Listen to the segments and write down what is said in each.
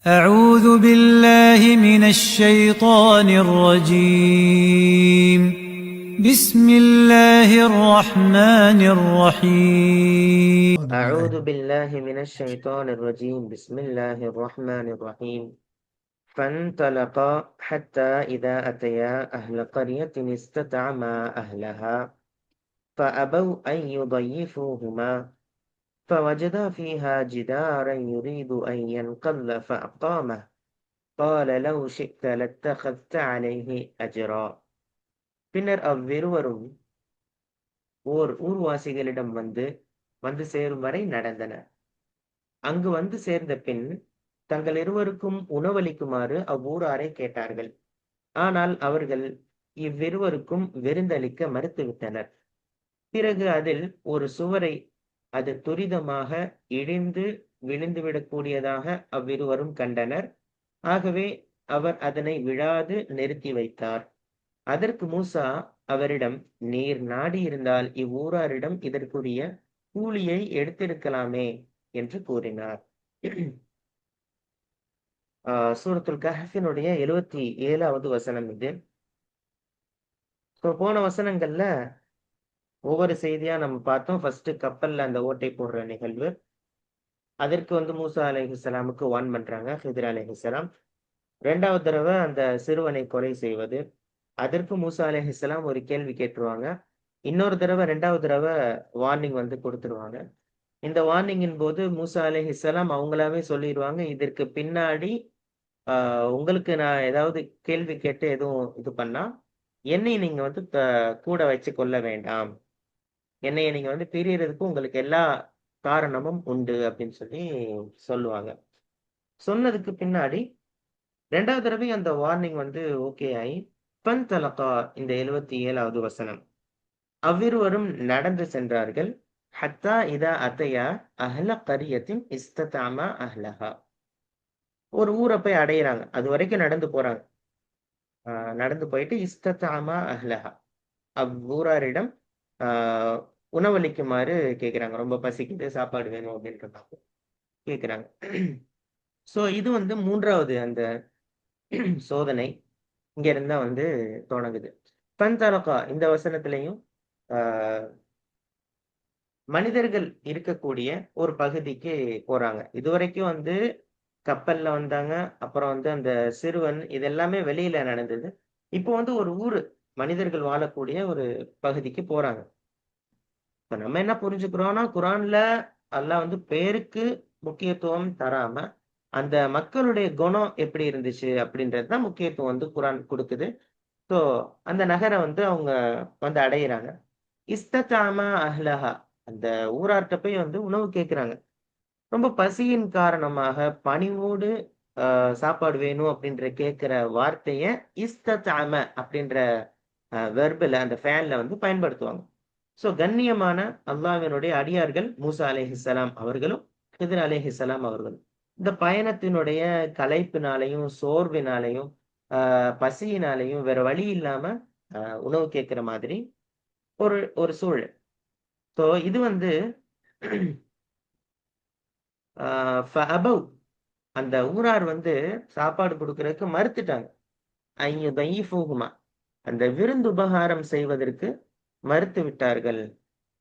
أعوذ بالله من الشيطان الرجيم. بسم الله الرحمن الرحيم. أعوذ بالله من الشيطان الرجيم بسم الله الرحمن الرحيم فانطلقا حتى إذا أتيا أهل قرية استطعما أهلها فأبوا أن يضيفوهما فوجدا فيها جدارا يريد أن ينقض فأقامه قال لو شئت لاتخذت عليه أجرا. பின்னர் அவ்விருவரும் ஊர்வாசிகளிடம் வந்து சேரும் வரை நடந்தனர். அங்கு வந்து சேர்ந்த பின் தங்கள் இருவருக்கும் உணவளிக்குமாறு அவ்வூராரை கேட்டார்கள். ஆனால் அவர்கள் இவ்விருவருக்கும் விருந்தளிக்க மறுத்துவிட்டனர். பிறகு அதில் ஒரு சுவரை அது துரிதமாக இடிந்து விழுந்துவிடக்கூடியதாக அவ்விருவரும் கண்டனர். ஆகவே அவர் அதனை விழாது நிறுத்தி வைத்தார். அதற்கு மூசா அவரிடம், நீர் நாடியிருந்தால் இவ்வூராரிடம் இதற்குரிய கூலியை எடுத்திருக்கலாமே என்று கூறினார். சூரத்துல் கஹ்ஃபினுடைய 77வது வசனம் இது. போன வசனங்கள்ல ஒவ்வொரு செய்தியா நம்ம பார்த்தோம். ஃபர்ஸ்ட் கப்பல்ல அந்த ஓட்டை போடுற நிகழ்வு. அதற்கு மூசா அலைஹிஸ்ஸலாமுக்கு வார்ன் பண்றாங்க ஹித்ர் அலைஹிஸ்ஸலாம். 2வது தடவை அந்த சிறுவனை கொலை செய்வது. அதற்கு மூசா அலைஹிஸ்ஸலாம் ஒரு கேள்வி கேட்டுருவாங்க. இன்னொரு தடவை 2வது தடவை வார்னிங் கொடுத்துருவாங்க. இந்த வார்னிங்கின் போது மூசா அலைஹிஸ்ஸலாம் அவங்களாவே சொல்லிடுவாங்க, இதற்கு பின்னாடி உங்களுக்கு நான் ஏதாவது கேள்வி கேட்டு எதுவும் இது பண்ணா என்னை நீங்க கூட வச்சு கொள்ள வேண்டாம், என்னைய நீங்க பிரியறதுக்கு உங்களுக்கு எல்லா காரணமும் உண்டு அப்படின்னு சொல்லி சொல்லுவாங்க. சொன்னதுக்கு பின்னாடி 2வது தடவை அந்த வார்னிங் ஓகே ஆகி பன்தலகா, இந்த 77வது வசனம், அவ்விருவரும் நடந்து சென்றார்கள். ஹத்தா இதா அத்தையா அஹ்ல கரியத்தின் இஸ்ததாமா அஹ்லஹா, ஒரு ஊரை போய் அடையிறாங்க. அது வரைக்கும் நடந்து போறாங்க. நடந்து போயிட்டு இஸ்ததாமா அஹ்லஹா, அவ்வூராரிடம் உணவளிக்குமாறு கேட்கிறாங்க. ரொம்ப பசிக்குது, சாப்பாடு வேணும் அப்படின்றதாக கேட்கிறாங்க. சோ இது 3வது அந்த சோதனை இங்க இருந்தா தொடங்குது. பன்தலகா இந்த வசனத்திலையும் மனிதர்கள் இருக்கக்கூடிய ஒரு பகுதிக்கு போறாங்க. இதுவரைக்கும் கப்பல்ல வந்தாங்க. அப்புறம் அந்த சிறுவன், இது எல்லாமே வெளியில நடந்தது. இப்போ ஒரு ஊரு, மனிதர்கள் வாழக்கூடிய ஒரு பகுதிக்கு போறாங்க. இப்ப நம்ம என்ன புரிஞ்சுக்கிறோம்னா, குரான்ல அல்லாஹ் பேருக்கு முக்கியத்துவம் தராம அந்த மக்களுடைய குணம் எப்படி இருந்துச்சு அப்படின்றது தான் முக்கியத்துவம் குரான் கொடுக்குது. ஸோ அந்த நகரை அவங்க அடையிறாங்க. இஸ்ததாமா அஹ்லஹா, அந்த ஊரார்ட்ட போய் உணவு கேட்கிறாங்க. ரொம்ப பசியின் காரணமாக பணிவோடு சாப்பாடு வேணும் அப்படின்ற கேட்கிற வார்த்தைய இஸ்ததாம அப்படின்ற வெர்புல, அந்த ஃபேன்ல பயன்படுத்துவாங்க. ஸோ கண்ணியமான அல்லாஹ்வினுடைய அடியார்கள் மூசா அலைஹிஸ்ஸலாம் அவர்களும் ஹித்ர் அலைஹிஸ்ஸலாம் அவர்களும் இந்த பயணத்தினுடைய களைப்பினாலையும் சோர்வினாலையும் பசியினாலையும் வேற வழி இல்லாம உணவு கேட்கிற மாதிரி ஒரு ஒரு சூழல். ஸோ இது அந்த ஊரார் சாப்பாடு கொடுக்கறதுக்கு மறுத்துட்டாங்க. ஐயுதைஃபுஹுமா, அந்த விருந்து உபகாரம் செய்வதற்கு மறுத்து விட்டார்கள்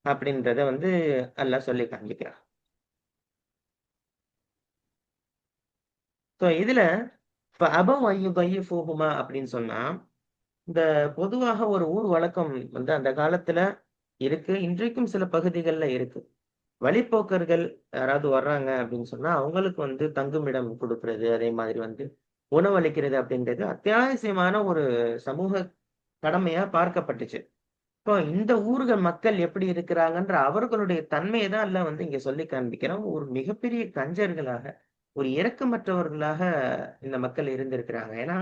அப்படின்றத அல்லாஹ் சொல்லி காண்பிக்கிறான். ஸோ இதுல அபவ் ஐயுதைஃபுஹுமா அப்படின்னு சொன்னா, இந்த பொதுவாக ஒரு ஊர் வழக்கம் அந்த காலத்துல இருக்கு, இன்றைக்கும் சில பகுதிகள்ல இருக்கு. வழிப்போக்கர்கள் யாராவது வர்றாங்க அப்படின்னு சொன்னா அவங்களுக்கு தங்குமிடம் கொடுக்கிறது, அதே மாதிரி உணவளிக்கிறது அப்படின்றது அத்தியாவசியமான ஒரு சமூக கடமையா பார்க்கப்பட்டுச்சு. இப்போ இந்த ஊர்கள் மக்கள் எப்படி இருக்கிறாங்கன்ற அவர்களுடைய தன்மையை தான் எல்லாம் இங்க சொல்லி காண்பிக்கிறோம். ஒரு மிகப்பெரிய கஞ்சர்களாக, ஒரு இரக்கமற்றவர்களாக இந்த மக்கள் இருந்திருக்கிறாங்க. ஏன்னா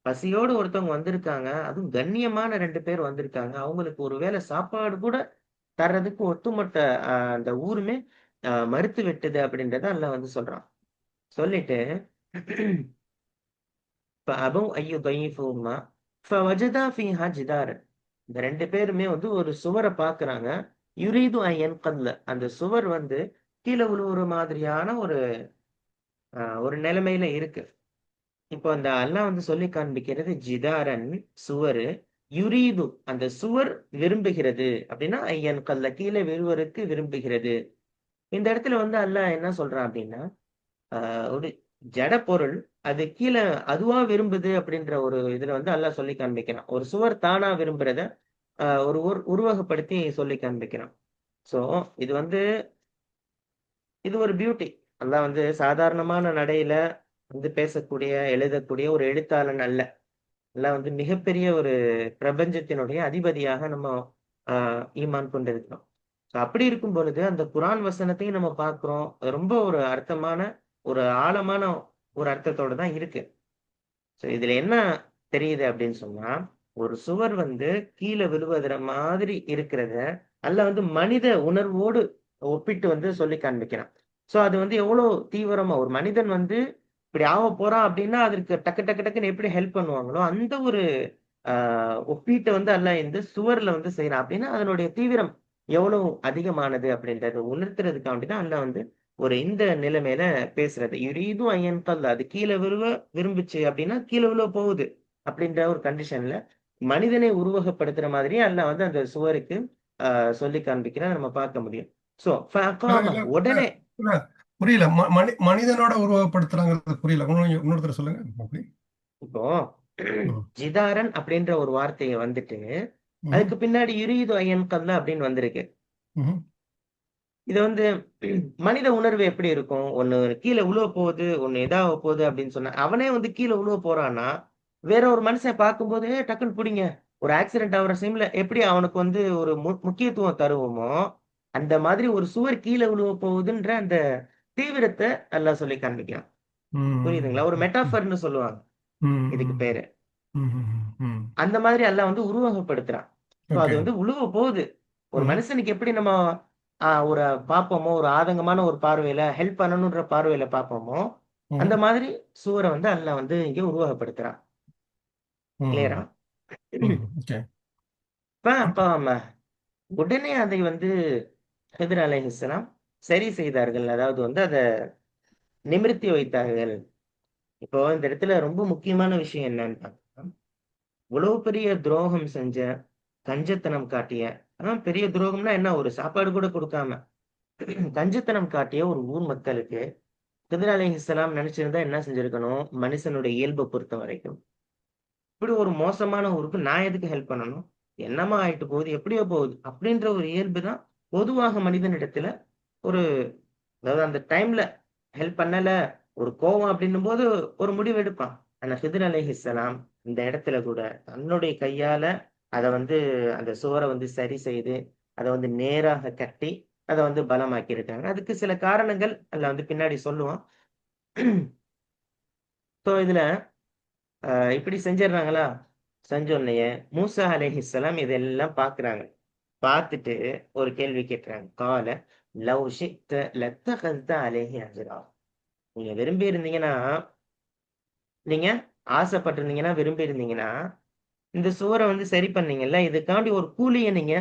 பசியோடு ஒருத்தவங்க வந்திருக்காங்க, அதுவும் கண்ணியமான 2 பேர் வந்திருக்காங்க. அவங்களுக்கு ஒருவேளை சாப்பாடு கூட தர்றதுக்கு ஒட்டுமொத்த அந்த ஊருமே மறுத்து விட்டது அப்படின்றத அல்லாஹ் சொல்றான். சொல்லிட்டு فأبوا أن يضيفوهما فوجدا فيها جدارا, இந்த 2 பேருமே ஒரு சுவரை பார்க்கறாங்க. யுரீது அன் யன்கல்ல, அந்த சுவர் கீழே விழுவுற மாதிரியான ஒரு ஒரு நிலைமையில இருக்கு. இப்போ அந்த அல்லாஹ் வந்து சொல்லி காண்பிக்கிறது ஜிதாரன் சுவரு, யுரீது அந்த சுவர் விரும்புகிறது அப்படின்னா, ஐயன் கல்ல கீழே விழுவதற்கு விரும்புகிறது. இந்த இடத்துல வந்து அல்லாஹ் என்ன சொல்றான் அப்படின்னா, ஒரு ஜட பொருள் அது கீழ அதுவா விரும்புது அப்படின்ற ஒரு இதுல வந்து அல்லாஹ் சொல்லி காண்பிக்கிறான். ஒரு சுவர் தானா விரும்புறத ஒரு உருவகப்படுத்தி சொல்லி காண்பிக்கிறான். சோ இது வந்து இது ஒரு பியூட்டி. அல்லாஹ் வந்து சாதாரணமான நடையில வந்து பேசக்கூடிய, எழுதக்கூடிய ஒரு எழுத்தாளன் அல்ல. அல்லாஹ் வந்து மிகப்பெரிய ஒரு பிரபஞ்சத்தினுடைய அதிபதியாக நம்ம அ ஈமான் கொண்டிருக்கிறோம். ஸோ அப்படி இருக்கும் பொழுது, அந்த குர்ஆன் வசனத்தையும் நம்ம பார்க்கிறோம். அது ரொம்ப ஒரு அர்த்தமான, ஒரு ஆழமான ஒரு அர்த்தத்தோட தான் இருக்கு. ஸோ இதுல என்ன தெரியுது அப்படின்னு சொன்னா, ஒரு சுவர் வந்து கீழ விழுவதுற மாதிரி இருக்கிறத, அல்லாஹ் வந்து மனித உணர்வோடு ஒப்பிட்டு வந்து சொல்லி காண்பிக்கிறான். ஸோ அது வந்து எவ்வளோ தீவிரமா ஒரு மனிதன் வந்து இப்படி ஆவப் போறான் அப்படின்னா, அதற்கு டக்கு டக்கு டக்குன்னு எப்படி ஹெல்ப் பண்ணுவாங்களோ, அந்த ஒரு ஆ ஒப்பீட்ட வந்து அல்லாஹ் இந்த சுவர்ல வந்து செய்றான். அப்படின்னா, அதனுடைய தீவிரம் எவ்வளவு அதிகமானது அப்படின்றத உணர்த்துறதுக்காண்டி தான் அல்லாஹ் வந்து ஒரு இந்த நிலைமையில பேசுறது. யுரீது அன் யன்கல்ல அது கீழ விழுவ விரும்புச்சு அப்படின்னா, கீழ விழ போகுது. அப்படின்ற ஒரு கண்டிஷன்ல மனிதனை உருவகப்படுத்துற மாதிரியே அல்லாஹ் வந்து அந்த சுவருக்கு சொல்லி காண்பிக்கிறான் நம்ம பார்க்க முடியும். ஸோ இல்ல ஃபஅகாம இல்ல உடனே இல்ல, புரியல. மனிதனோட உருவகப்படுத்துறாங்கிறது புரியல. இன்னொரு தடவை சொல்லுங்க. அப்படி. இப்போ ம். ஜிதாரன் அப்படின்ற ஒரு வார்த்தைய வந்துட்டு, ம்ஹும். அதுக்கு பின்னாடி யுரீது அன் யன்கல்ல அப்படின்னு வந்திருக்கு. ம்ஹும். இது வந்து மனித உணர்வு எப்படி இருக்கும்? ஒண்ணு கீழ உழுவ போகுது, ஒண்ணு இதாக போகுது அப்படின்னு சொன்னா, அவனே வந்து கீழ உழுவ போறான்னா, வேற ஒரு மனுஷன் பார்க்கும்போது, டக்குன்னு புடிங்க. ஒரு ஆக்சிடென்ட் ஆகுற டைம்ல எப்படி அவனுக்கு வந்து ஒரு முக்கியத்துவம் தருவோமோ, அந்த மாதிரி ஒரு சுவர் கீழ விழுவ போகுதுன்ற அந்த தீவிரத்த அல்லாஹ் சொல்லி காண்பிக்கிறான். புரியுதுங்களா? ஒரு ம். ம். மெட்டாஃபர்ன்னு சொல்லுவாங்க. ம். இதுக்கு ம். பேரு. ம். ம். அந்த மாதிரி அல்லாஹ் வந்து உருவகப்படுத்துறான். ஸோ அது ஓகே. வந்து உழுவ போகுது. ஒரு ம்ஹும். மனுஷனுக்கு எப்படி நம்ம ஒரு பார்ப்போமோ, ஒரு ஆதங்கமான ஒரு பார்வையில, ஹெல்ப் பண்ணணுன்ற பார்வையில பார்ப்போமோ, அந்த ம்ஹும். மாதிரி சுவர வந்து அல்லாஹ் வந்து இங்க உருவகப்படுத்துறான். ம். கிளியரா? ம். ஓகே. அப்ப உடனே அதை வந்து ஹித்ர் அலைஹிஸ்ஸலாம் சரி செய்தார்கள். அதாவது வந்து அத நிமிர்த்தி வைத்தார்கள். இப்போ இந்த இடத்துல ரொம்ப முக்கியமான விஷயம் என்னன்னு பார்த்தா, இவ்வளவு பெரிய துரோகம் செஞ்ச, கஞ்சத்தனம் காட்டிய, பெரிய துரோகம்னா என்ன? ஒரு சாப்பாடு கூட குடுக்காம, கஞ்சத்தனம் காட்டிய ஒரு ஊர் மக்களுக்கு ஹித்ர் அலைஹிஸ்ஸலாம் நினைச்சிருந்தா என்ன செஞ்சிருக்கணும்? மனுஷனுடைய இயல்ப பொறுத்தவரைக்கும், இப்படி ஒரு மோசமான ஊருக்கு நான் எதுக்கு ஹெல்ப் பண்ணணும்? என்னம்மா ஆயிட்டு போகுது? எப்படியோ போகுது. அப்படின்ற ஒரு இயல்பு தான் பொதுவாக மனிதனிடத்துல ஒரு அதாவது அந்த டைம்ல ஹெல்ப் பண்ணல, ஒரு கோவம் அப்படின்னும்போது ஒரு முடிவு எடுப்பான். ஆனா ஹித்ர் அலைஹிஸ்ஸலாம் இந்த இடத்துல கூட தன்னுடைய கையால அத வந்து அந்த சுவர வந்து சரி செய்து, அத வந்து நேராக கட்டி, அத வந்து பலமாக்கி இருக்காங்க. அதுக்கு சில காரணங்கள் அல்லாஹ் வந்து பின்னாடி சொல்லுவான். ஸோ இதுல இப்படி செஞ்சிடுறாங்களா? செஞ்சோனயே மூசா அலைஹிஸ்ஸலாம் இதெல்லாம் பார்க்குறாங்க. பார்த்துட்டு ஒரு கேள்வி கேட்கிறாங்க. கால லவ் ஷி'த லத்தகஸ்த அலைஹி அஜ்ரா. நீங்க விரும்பி இருந்தீங்கன்னா, நீங்க ஆசைப்பட்டிருந்தீங்கன்னா, விரும்பி இருந்தீங்கன்னா, இந்த சுவர வந்து சரி பண்ணீங்கல்ல, இதுக்காண்டி ஒரு கூலிய நீங்க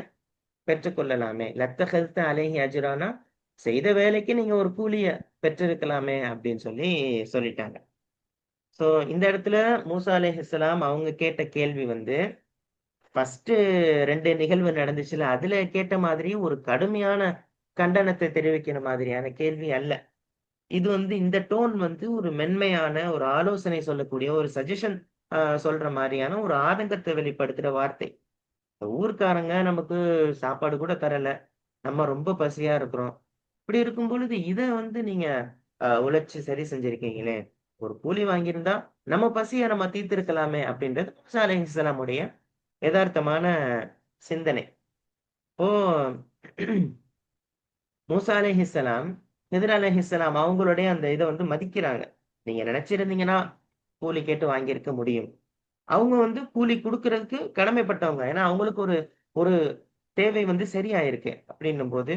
பெற்றுக்கொள்ளலாமே. லத்தகஸ்த அலைஹி அஜ்ரானா, செய்த வேலைக்கு நீங்க ஒரு கூலிய பெற்றிருக்கலாமே அப்படின்னு சொல்லி சொல்லிட்டாங்க. ஸோ இந்த இடத்துல மூசா அலைஹிஸ்ஸலாம் அவங்க கேட்ட கேள்வி வந்து ஃபர்ஸ்ட்டு 2 நிகழ்வு நடந்துச்சுல்ல, அதுல கேட்ட மாதிரி ஒரு கடுமையான கண்டனத்த தெரிவிக்கிற மாதிரியான கேள்வி அல்ல. இது வந்து இந்த டோன் வந்து ஒரு மென்மையான, ஒரு ஆலோசனை சொல்லக்கூடிய, ஒரு சஜஷன் சொல்ற மாரியான ஒரு ஆதங்கத்த வெளிப்படுத்துற வார்த்தை. ஊர்க்காரங்க நமக்கு சாப்பாடு கூட தரல. நம்ம ரொம்ப பசியா இருக்கிறோம். இப்படி இருக்கும் பொழுது, இத வந்து நீங்க உழைச்சு சரி செஞ்சிருக்கீங்களே! ஒரு கூலி வாங்கியிருந்தா, நம்ம பசிய நம்ம தீர்த்திருக்கலாமே! அப்படின்றது மூசா அலைஹிஸ்ஸலாமுடைய எதார்த்தமான சிந்தனை. இப்போ மூசா அலைஹிஸ்ஸலாம், ஹித்ர் அலைஹிஸ்ஸலாம் அவங்களுடைய அந்த இத வந்து மதிக்கிறாங்க. நீங்க நினைச்சிருந்தீங்கன்னா, கூலி கேட்டு வாங்கியிருக்க முடியும். அவங்க வந்து கூலி குடுக்குறதுக்கு கடமைப்பட்டவங்க. ஏன்னா, அவங்களுக்கு ஒரு ஒரு தேவை வந்து சரியாயிருக்கு. அப்படின்னும்போது,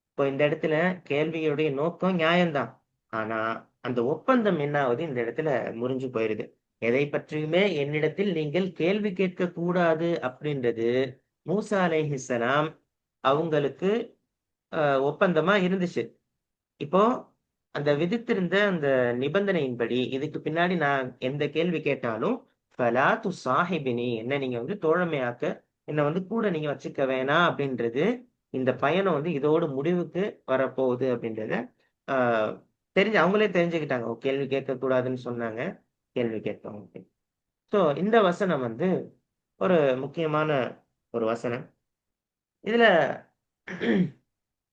இப்போ இந்த இடத்துல கேள்வியுடைய நோக்கம் நியாயம் தான். ஆனா, அந்த ஒப்பந்தம் என்ன ஆவுது, இந்த இடத்துல முறிஞ்சு போயிருது. எதை பற்றியுமே என்னிடத்தில் நீங்கள் கேள்வி கேட்கக் கூடாது அப்படின்றது, மூசா அலைஹிஸ்ஸலாம் அவங்களுக்கு ஒப்பந்தமா இருந்துச்சு. இப்போ அந்த விதித்திருந்த அந்த நிபந்தனையின்படி இதுக்கு பின்னாடி நான் எந்த கேள்வி கேட்டாலும் ஃபலா துசாஹிபினி, என்ன நீங்க வந்து தோழமையாக்க என்ன வந்து கூட நீங்க வச்சுக்க வேணாம் அப்படின்றது, இந்த பயணம் வந்து இதோடு முடிவுக்கு வரப்போகுது அப்படின்றத ஆஹ் அவங்களே தெரிஞ்சுக்கிட்டாங்க. கேள்வி கேட்கக் கூடாதுன்னு சொன்னாங்க, கேள்வி கேட்போம். சோ இந்த வசனம் வந்து ஒரு முக்கியமான ஒரு வசனம். இதுல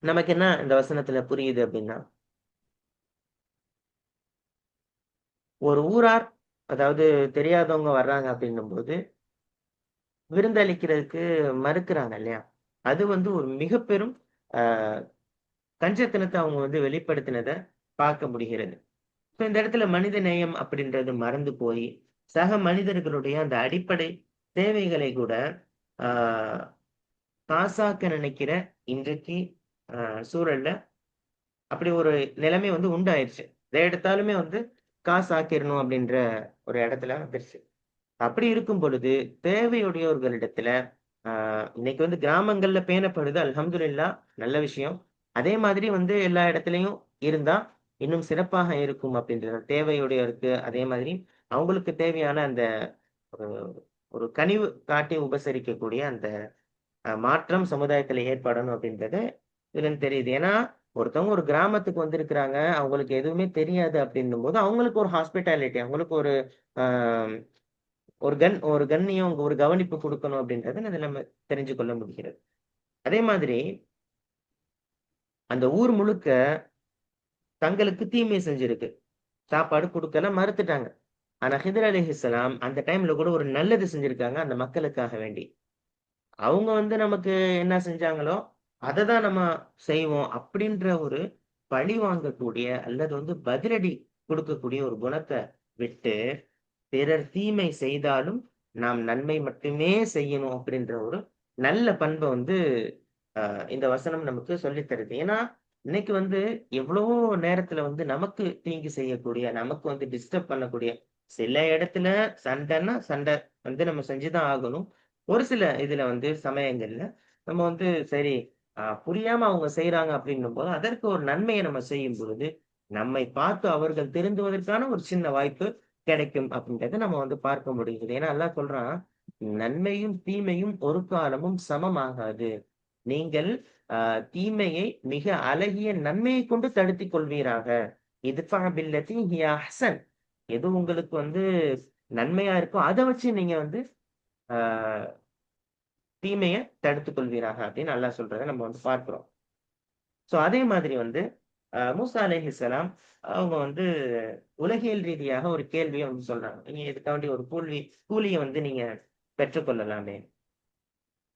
நமக்கு என்ன இந்த வசனத்துல புரியுது அப்படின்னா, ஒரு ஊரார், அதாவது தெரியாதவங்க வர்றாங்க அப்படின்னும்போது விருந்தளிக்கிறதுக்கு மறுக்கிறாங்க இல்லையா? அது வந்து ஒரு மிக பெரும் ஆஹ் கஞ்சத்தனத்தை அவங்க வந்து வெளிப்படுத்தினத பார்க்க முடிகிறது. இப்ப இந்த இடத்துல மனித நேயம் அப்படின்றது மறந்து போய் சக மனிதர்களுடைய அந்த அடிப்படை தேவைகளை கூட ஆஹ் காசாக்க நினைக்கிற இன்றைக்கு சூழல்ல அப்படி ஒரு நிலைமை வந்து உண்டாயிருச்சு. எதை எடுத்தாலுமே வந்து காசு ஆக்கிரணும் அப்படின்ற ஒரு இடத்துல வந்துருச்சு. அப்படி இருக்கும் பொழுது தேவையுடையவர்களிடத்துல இன்னைக்கு வந்து கிராமங்கள்ல பேணப்படுது, அல்ஹம்துலில்லாஹ், நல்ல விஷயம். அதே மாதிரி வந்து எல்லா இடத்துலயும் இருந்தா இன்னும் சிறப்பாக இருக்கும் அப்படின்றது. தேவையுடையவருக்கு அதே மாதிரி அவங்களுக்கு தேவையான அந்த ஒரு ஒரு கனிவு காட்டி உபசரிக்கக்கூடிய அந்த மாற்றம் சமுதாயத்துல ஏற்படணும் அப்படின்றது இதுலன்னு தெரியுது. ஏன்னா ஒருத்தவங்க ஒரு கிராமத்துக்கு வந்திருக்கிறாங்க, அவங்களுக்கு எதுவுமே தெரியாது அப்படின்னும் போது அவங்களுக்கு ஒரு ஹாஸ்பிட்டாலிட்டி, அவங்களுக்கு ஒரு ஆஹ் ஒரு கண்ணியம், ஒரு கவனிப்பு கொடுக்கணும் அப்படின்றத அதுல நம்ம தெரிஞ்சு கொள்ள முடிகிறது. அதே மாதிரி அந்த ஊர் முழுக்க தங்களுக்கு தீமை செஞ்சிருக்கு, சாப்பாடு கொடுக்கல, மறுத்துட்டாங்க. ஆனா ஹிதர் அலைஹிஸ்ஸலாம் அந்த டைம்ல கூட ஒரு நல்லது செஞ்சிருக்காங்க அந்த மக்களுக்காக வேண்டி. அவங்க வந்து நமக்கு என்ன செஞ்சாங்களோ அததான் நம்ம செய்வோம் அப்படின்ற ஒரு பழி வாங்கக்கூடிய அல்லது வந்து பதிலடி கொடுக்கக்கூடிய ஒரு குணத்தை விட்டு, பிறர் தீமை செய்தாலும் நாம் நன்மை மட்டுமே செய்யணும் அப்படின்ற ஒரு நல்ல பண்பை வந்து இந்த வசனம் நமக்கு சொல்லித் தருது. ஏன்னா இன்னைக்கு வந்து எவ்வளவோ நேரத்துல வந்து நமக்கு தீங்கு செய்யக்கூடிய, நமக்கு வந்து டிஸ்டர்ப் பண்ணக்கூடிய, சில இடத்துல சண்டைன்னா சண்டை வந்து நம்ம செஞ்சுதான் ஆகணும். ஒரு சில இதுல வந்து சமயங்கள்ல நம்ம வந்து சரி புரியாம அவங்க செய்யறாங்க அப்படின்னும் போது அதற்கு ஒரு நன்மையை நம்ம செய்யும் பொழுது நம்மை பார்த்து அவர்கள் திருந்துவதற்கான ஒரு சின்ன வாய்ப்பு கிடைக்கும் அப்படின்றத நம்ம வந்து பார்க்க முடியுது. ஏன்னா அல்லாஹ் சொல்றான், நன்மையும் தீமையும் ஒரு காலமும் சமமாகாது. நீங்கள் தீமையை மிக அழகிய நன்மையை கொண்டு தடுத்துக் கொள்வீராக. இத்ஃபா பில்லதி ஹிய அஹ்சன். எது உங்களுக்கு வந்து நன்மையா இருக்கோ அதை வச்சு நீங்க வந்து ஆஹ் தீமைய தடுத்துக் கொள்வீராக அப்படின்னு அல்லாஹ் சொல்றதை நம்ம வந்து பார்க்கிறோம். சோ அதே மாதிரி வந்து மூசா அலைஹிஸ்ஸலாம் அவங்க வந்து உலகியல் ரீதியாக ஒரு கேள்வியை வந்து சொல்றாங்க. நீங்க இதுக்காண்டி ஒரு கூலியை வந்து நீங்க பெற்றுக்கொள்ளலாமே.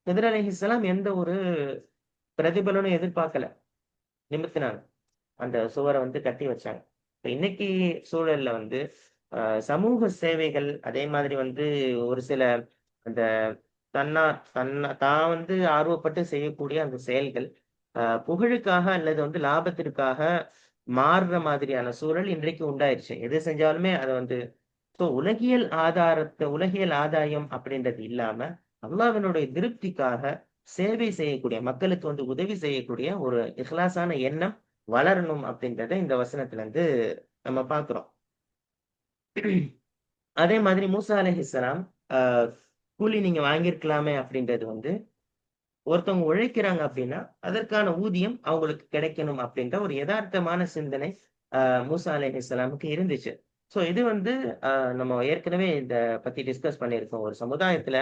ஹிதர் அலைஹிஸ்ஸலாம் எந்த ஒரு பிரதிபலனும் எதிர்பார்க்கல, நிமித்தினாங்க. அந்த சுவரை வந்து கட்டி வச்சாங்க. இப்ப இன்னைக்கு சூழல்ல வந்து சமூக சேவைகள், அதே மாதிரி வந்து ஒரு சில அந்த தான் வந்து ஆர்வப்பட்டு செய்யக்கூடிய அந்த செயல்கள் புகழுக்காக அல்லது வந்து லாபத்திற்காக மாறுற மாதிரியான சூழல் இன்றைக்கு உண்டாயிருச்சு. எது செஞ்சாலுமே அதை வந்து உலகியல் ஆதாயம் அப்படின்றது இல்லாம அல்லாஹ்வினுடைய திருப்திக்காக சேவை செய்யக்கூடிய, மக்களுக்கு வந்து உதவி செய்யக்கூடிய ஒரு இஹ்லாஸான எண்ணம் வளரணும் அப்படின்றத இந்த வசனத்துல இருந்து நம்ம பார்க்கிறோம். அதே மாதிரி மூசா அலைஹிஸ்ஸலாம் ஆஹ் கூலி நீங்க வாங்கியிருக்கலாமே அப்படின்றது வந்து, ஒருத்தவங்க உழைக்கிறாங்க அப்படின்னா அதற்கான ஊதியம் அவங்களுக்கு கிடைக்கணும் அப்படின்ற ஒரு யதார்த்தமான சிந்தனை மூசா அலைஹிஸ்ஸலாமுக்கு இருந்துச்சு. சோ இது வந்து நம்ம ஏற்கனவே இத பத்தி டிஸ்கஸ் பண்ணியிருக்கோம். ஒரு சமுதாயத்துல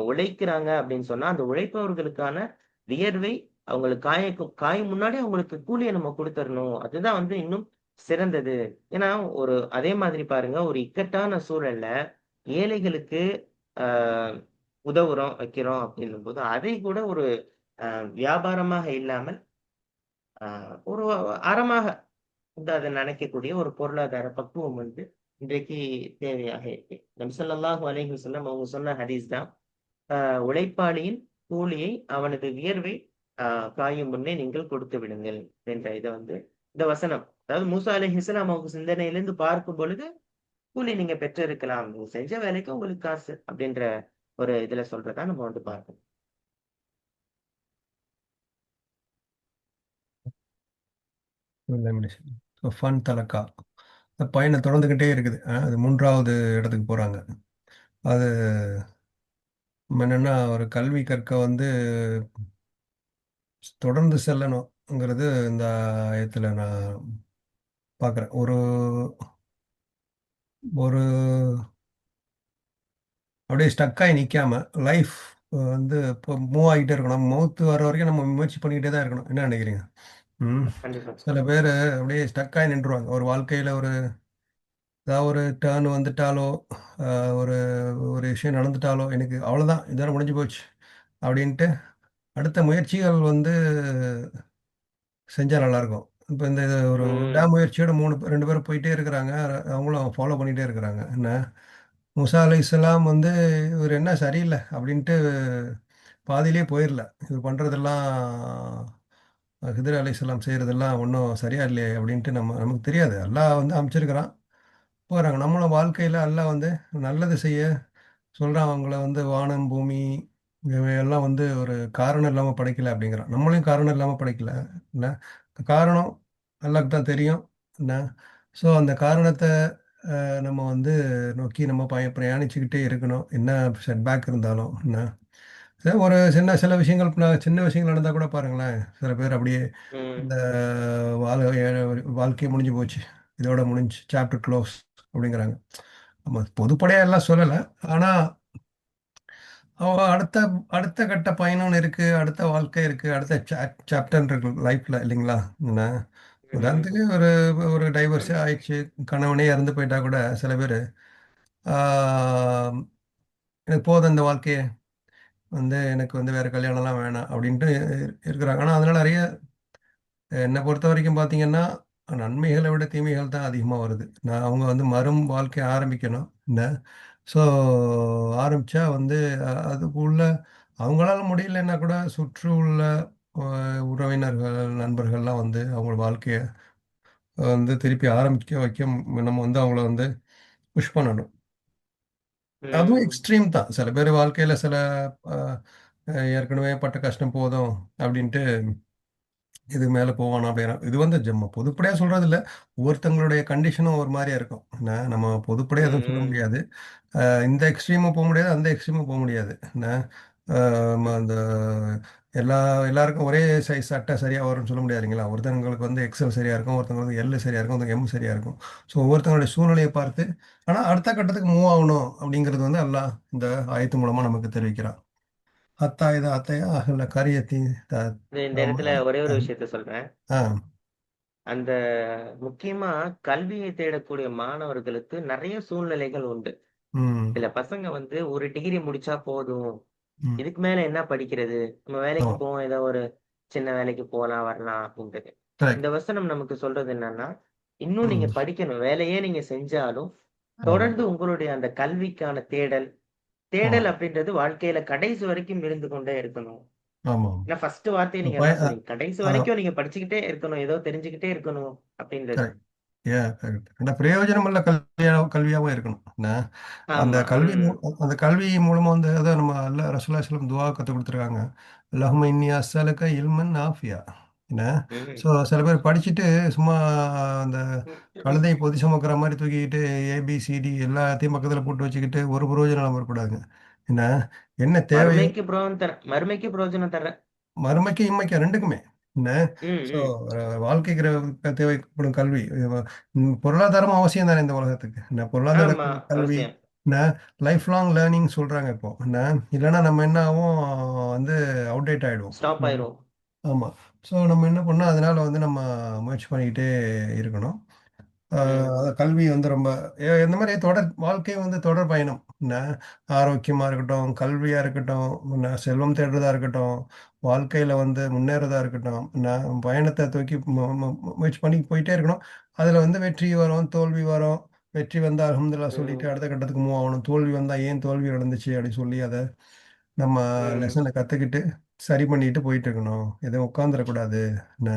உழைக்கிறாங்க அப்படின்னு சொன்னா அந்த உழைப்பவர்களுக்கான வியர்வை அவங்களுக்கு காயும் முன்னாடி அவங்களுக்கு கூலியை நம்ம கொடுத்துடணும். அதுதான் வந்து இன்னும் சிறந்தது. ஏன்னா அதே மாதிரி பாருங்க, ஒரு இக்கட்டான சூழல்ல ஏழைகளுக்கு ஆஹ் உதவுறோம், வைக்கிறோம் அப்படின்னும் போது அதை கூட ஒரு வியாபாரமாக இல்லாமல் ஒரு அறமாக வந்து அதை நினைக்கக்கூடிய ஒரு பொருளாதார பக்குவம் வந்து இன்றைக்கு தேவையாக இருக்கு. நபி ஸல்லல்லாஹு அலைஹி வஸல்லம் அவங்க சொன்ன ஹதீஸ் தான், உழைப்பாளியின் கூலியை அவனது வியர்வை காயும் முன்னே நீங்கள் கொடுத்து விடுங்கள் என்ற இதை வந்து இந்த வசனம், அதாவது மூசா அலைஹிஸ்ஸலாம் அவங்க சிந்தனையிலிருந்து பார்க்கும் பொழுது கூலி நீங்க பெற்றிருக்கலாம், நீங்க செஞ்ச வேலைக்கு உங்களுக்கு காசு அப்படின்ற ஒரு இதுல சொல்றதா நம்ம வந்து பார்க்கணும். بالله من الشيطان ஃபன் தலக்கா. இந்த பயணம் தொடர்ந்துக்கிட்டே இருக்குது. அது 3வது இடத்துக்கு போறாங்க. அது என்னன்னா, ஒரு கல்வி கற்க வந்து தொடர்ந்து செல்லணுங்கிறது இந்த ஆயத்துல நான் பார்க்குறேன். ஒரு ஒரு அப்படியே ஸ்டக் ஆகி நிக்காம, லைஃப் வந்து இப்போ மூவ் ஆகிட்டே இருக்கணும். மவுத் வர வரைக்கும் நம்ம முயற்சி பண்ணிக்கிட்டே தான் இருக்கணும். என்ன நினைக்கிறீங்க? ம். கண்டிப்பா. சில பேரு அப்படியே ஸ்டக் ஆகி நின்றுவாங்க. ஒரு வாழ்க்கையில ஏதாவது ஒரு டர்ன் வந்துட்டாலோ, அ ஒரு ஒரு விஷயம் நடந்துட்டாலோ, எனக்கு அவ்வளோதான் இதோட முடிஞ்சு போச்சு அப்படின்ட்டு அடுத்த முயற்சிகள் வந்து செஞ்சா நல்லாயிருக்கும். இப்ப இந்த இது ஒரு ம். விடாமுயற்சியோட 2 பேரும் போயிட்டே இருக்கிறாங்க. அவங்களும் ஃபாலோ பண்ணிட்டே இருக்கிறாங்க. என்ன மூசா அலைஹிஸ்ஸலாம் வந்து இவரு என்ன சரியில்ல அப்படின்ட்டு பாதியிலேயே போயிரல. இவர் பண்றதெல்லாம் ஹிதர் அலைஹிஸ்ஸலாம் செய்றதெல்லாம் ஒண்ணும் சரியா இல்லையே அப்படின்ட்டு நமக்கு தெரியாது. அல்லாஹ் வந்து அனுப்பிச்சிருக்கிறான். போறாங்க. நம்மளும் வாழ்க்கையில அல்லாஹ் வந்து நல்லது செய்ய சொல்றான். அவங்கள வந்து வானம், பூமி இவையெல்லாம் வந்து ஒரு காரணம் இல்லாம படைக்கல அப்படிங்கிறான். நம்மளையும் காரணம் இல்லாம படைக்கல. என்ன காரணம் அல்லாஹ்க்கு தான் தெரியும். என்ன ஸோ அந்த காரணத்த நம்ம வந்து நோக்கி நம்ம பிரயாணிச்சுக்கிட்டே இருக்கணும். என்ன செட்பேக் இருந்தாலும் என்ன. ஒரு சில விஷயங்கள் சின்ன விஷயங்கள் நடந்தா கூட பாருங்களேன். சில பேர் அப்படியே ம். இந்த வாழ் வாழ்க்கையே முடிஞ்சு போச்சு. இதோட முடிஞ்சுச்சு. சாப்டர் க்ளோஸ் அப்படிங்கிறாங்க. நம்ம பொதுப்படையா எல்லாம் சொல்லல. ஆனா அடுத்த அடுத்த கட்ட பயணம்னு இருக்கு. அடுத்த வாழ்க்கை இருக்கு. அடுத்த சாப்டர்ன்னு இருக்கு லைஃப்ல இல்லைங்களா? என்ன ம். உதாரணத்துக்கு ஒரு ஒரு டைவர்ஸே ஆயிடுச்சு. கணவனே இறந்து போயிட்டா கூட சில பேரு, ஆ எனக்கு போதும் இந்த வாழ்க்கையே. எனக்கு வந்து வேற கல்யாணம்லாம் வேணாம் அப்படின்ட்டு இருக்கிறாங்க. ஆனா அதனால நெறைய என்ன பொறுத்தவரைக்கும் பார்த்தீங்கன்னா, நன்மைகள விட தீமைகள் தான் அதிகமா வருது. அவங்க வந்து வாழ்க்கைய ஆரம்பிக்கணும். என்ன ஸோ ஆரம்பிச்சா வந்து அதுக்குள்ள அவங்களால முடியலன்னா கூட சுற்றி உள்ள அ உறவினர்கள், நண்பர்கள்லாம் வந்து அவங்க வாழ்க்கைய வந்து திருப்பி ஆரம்பிக்க வைக்க நம்ம வந்து அவங்கள வந்து புஷ் பண்ணணும். அதுவும் ம். எக்ஸ்ட்ரீம் தான். சில பேர் வாழ்க்கையில சில அ ஏற்கனவே பட்ட கஷ்டம் போதும் அப்படின்ட்டு இதுக்கு மேல போவேணாம் அப்படிங்கிறான். இது வந்து பொதுப்படையா சொல்றது இல்ல. ஒவ்வொருத்தங்களுடைய கண்டிஷனும் ஒரு மாரியா இருக்கும். நம்ம பொதுப்படையா எதுவும் சொல்ல ம். முடியாது. இந்த எக்ஸ்ட்ரீமும் முடியாது. அந்த எக்ஸ்ட்ரீமும் முடியாது. என்ன அ ம். அந்த எல்லா எல்லாருக்கும் ஒரே சைஸ் சட்டை சரியா வரும்னு சொல்ல முடியாது இல்லைங்களா? ஒருத்தங்களுக்கு வந்து எக்ஸ்எல் சரியா இருக்கும். ஒருத்தங்களுக்கு வந்து எல் சரியா இருக்கும். ஒருத்தங்களுக்கு எம் சரியா இருக்கும். ஸோ ஒவ்வொருத்தங்களுடைய சூழ்நிலைய பார்த்து ஆனா அடுத்த கட்டத்துக்கு மூவ் ஆகணும் அப்படிங்கிறது வந்து அல்லாஹ் இந்த ஆயத்து மூலமா நமக்கு தெரிவிக்கிறான். "ஹத்தா இதா அத்தயா அஹ்ல கரியத்தின் த இந்த ஆமா. இடத்துல ஒரே ஒரு விஷயத்த சொல்றேன். ஆ. அந்த முக்கியமா கல்வியை தேடக்கூடிய மாணவர்களுக்கு நெறைய சூழ்நிலைகள் உண்டு. ம். சில பசங்க வந்து ஒரு டிகிரி முடிச்சா போதும். ம். இதுக்கு மேல என்ன படிக்கிறது? நம்ம வேலைக்கு ஆமா. போவோம். ஏதோ ஒரு சின்ன வேலைக்கு போலாம், வரலாம் அப்படின்றது. இந்த கரெக்ட். வசனம் நமக்கு சொல்றது என்னன்னா, இன்னும் நீங்க ம். படிக்கணும். வேலையே நீங்க செஞ்சாலும், ஆமா. தொடர்ந்து உங்களுடைய அந்த கல்விக்கான தேடல், ஆமா. தேடல் அப்படின்றது வாழ்க்கையில கடைசி வரைக்கும் இருந்து கொண்டே இருக்கணும். ஆமா. ஏன்னா ஃபர்ஸ்ட் வார்த்தைய இப்ப நீங்க அதான் சொன்னீங்க. கடைசி அ வரைக்கும் நீங்க படிச்சுக்கிட்டே இருக்கணும். ஏதோ தெரிஞ்சுக்கிட்டே இருக்கணும் அப்படின்றது. கரெக்ட். கரெக்ட். ஆனா பிரயோஜனமுள்ள கல்வியாவும் இருக்கணும். என்ன அந்த ஆமா. கல்வி ம். அந்த கல்வி மூலமா வந்து அதான் நம்ம ரசூலுல்லாஹி ஸல்லல்லாஹு அலைஹி வஸல்லம் துஆ கத்துக் குடுத்துருக்காங்க. அல்லாஹும்ம இன்னி அஸ்ஸலுக இல்மன் நாஃபியா. என்ன ம். ஸோ சில பேர் படிச்சுட்டு சும்மா அந்த ம். கழுதை பொதி சுமக்கிற மாரி தூக்கிக்கிட்டு ஏபிசிடி எல்லாத்தையும் பக்கத்துல போட்டு வச்சுக்கிட்டு ஒரு பிரயோஜனம் இல்லாம இருக்கக்கூடாதுங்க. என்ன என்ன தேவையோ மறுமைக்கு புரோஜனம் தர்றேன். மறுமைக்கு, இம்மைக்கு 2க்குமே. என்ன ம். ஸோ ம். வாழ்க்கைக்கு தேவைப்படும் கல்வி. பொருளாதாரமும் அவசியம் தானே இந்த உலகத்துக்கு. என்ன ஆமா. பொருளாதாரத்துக்கு கல்வி, அவசியம். என்ன லைஃப் லாங் லேர்னிங் சொல்றாங்க இப்போ. என்ன இல்லன்னா நம்ம என்ன ஆவோம் வந்து அவுட்டேட் ஆயிடுவோம். ஸ்டாப் ம். ஆயிரும். ஆமா. ஸோ நம்ம என்ன பண்ணணும், அதனால வந்து நம்ம முயற்சி பண்ணிக்கிட்டே இருக்கணும். ஆ ம். கல்வி வந்து ரொம்ப இந்த மாரி வாழ்க்கை வந்து தொடர் பயணம். என்ன ஆரோக்கியமா இருக்கட்டும், கல்வியா இருக்கட்டும், செல்வம் தேடுறதா இருக்கட்டும், வாழ்க்கையில வந்து முன்னேறதா இருக்கட்டும், பயணத்த தூக்கி முயற்சி பண்ணி போயிட்டே இருக்கணும். அதுல வந்து வெற்றி வரும், தோல்வி வரும். வெற்றி வந்தா அல்ஹம்துலில்லாஹ் சொல்லிட்டு ம். அடுத்த கட்டத்துக்கு மூவ் ஆகணும். தோல்வி வந்தா ஏன் தோல்வி நடந்துச்சு அப்படின்னு சொல்லி அத நம்ம ம். லெசன கத்துக்கிட்டு சரி பண்ணிட்டு போயிட்டு இருக்கணும். எதுவும் உட்காந்துறக்கூடாது. என்ன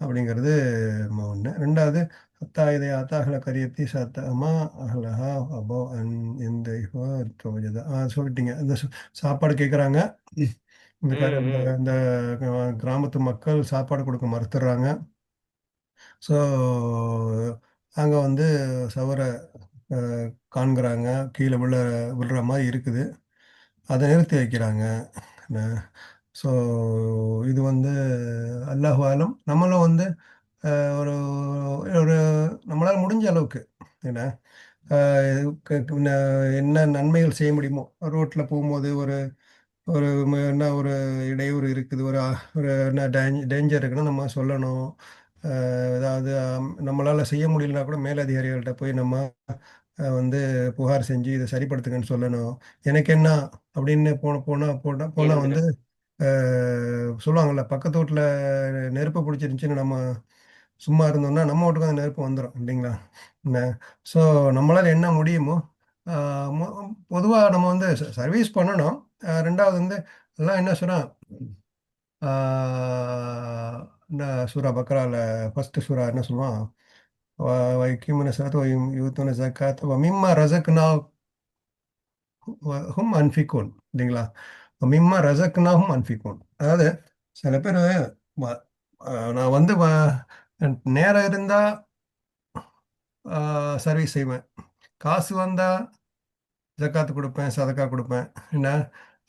அப்படிங்கிறது 1. 2வது "ஹத்தா இதை அத்தாஹ்ல கரியத்தி சத்தமா அஹ்லஹா அபவ் அன் என்தைஹா தோஜதா" சொல்லிட்டீங்க. இந்த சாப்பாடு கேட்குறாங்க. இந்த ம். இந்த ம். இந்த கிராமத்து மக்கள் சாப்பாடு குடுக்க மறுத்துடுறாங்க. ஸோ அங்கே வந்து சவரை காண்கிறாங்க, கீழே விழுற மாதிரி இருக்குது. அதை நிறுத்தி வைக்கிறாங்க. ஸோ இது வந்து அல்லாஹ் ஆலம். நம்மளும் வந்து ஒரு ஒரு நம்மளால் முடிஞ்ச அளவுக்கு என்ன என்ன நன்மைகள் செய்ய முடியுமோ, ரோட்டில் போகும்போது ஒரு ஒரு என்ன ஒரு இடையூறு இருக்குது, ஒரு என்ன டேஞ்சர் இருக்குன்னா நம்ம சொல்லணும். ஏதாவது நம்மளால் செய்ய முடியலனா கூட மேலதிகாரிகள்கிட்ட போய் நம்ம வந்து புகார் செஞ்சு இதை சரிப்படுத்துங்கன்னு சொல்லணும். எனக்கு என்ன அப்படின்னு போனால் வந்து இருந்துரும். சொல்லுவாங்கள்ல, பக்கத்து வீட்டில் நெருப்பு பிடிச்சிருந்துச்சின்னு நம்ம சும்மா இருந்தோம்னா நம்ம வீட்டுக்கும் அந்த நெருப்பு வந்துடும் இல்லைங்களா? என்ன ஸோ நம்மளால் என்ன முடியுமோ பொதுவாக நம்ம வந்து சர்வீஸ் பண்ணணும். ரெண்டாவது வந்து எல்லாம் என்ன சொன்னா இந்த சூரா பக்ரால ஃபர்ஸ்ட் சூரா என்ன சொல்லுவான்? வைக்கிமுன சலாத்த யூத்துன ஜக்காத் மிம்மா ரசக்னா ஹும் அன்ஃபிகூன் இல்லைங்களா? மிம்மா ரசக்னாஹும் அன்ஃபிகூன். அதாவது சில பேர் நான் வந்து நேரம் இருந்தா சர்வீஸ் செய்வேன், காசு வந்தா ஜக்காத்து கொடுப்பேன், சதக்கா கொடுப்பேன், என்ன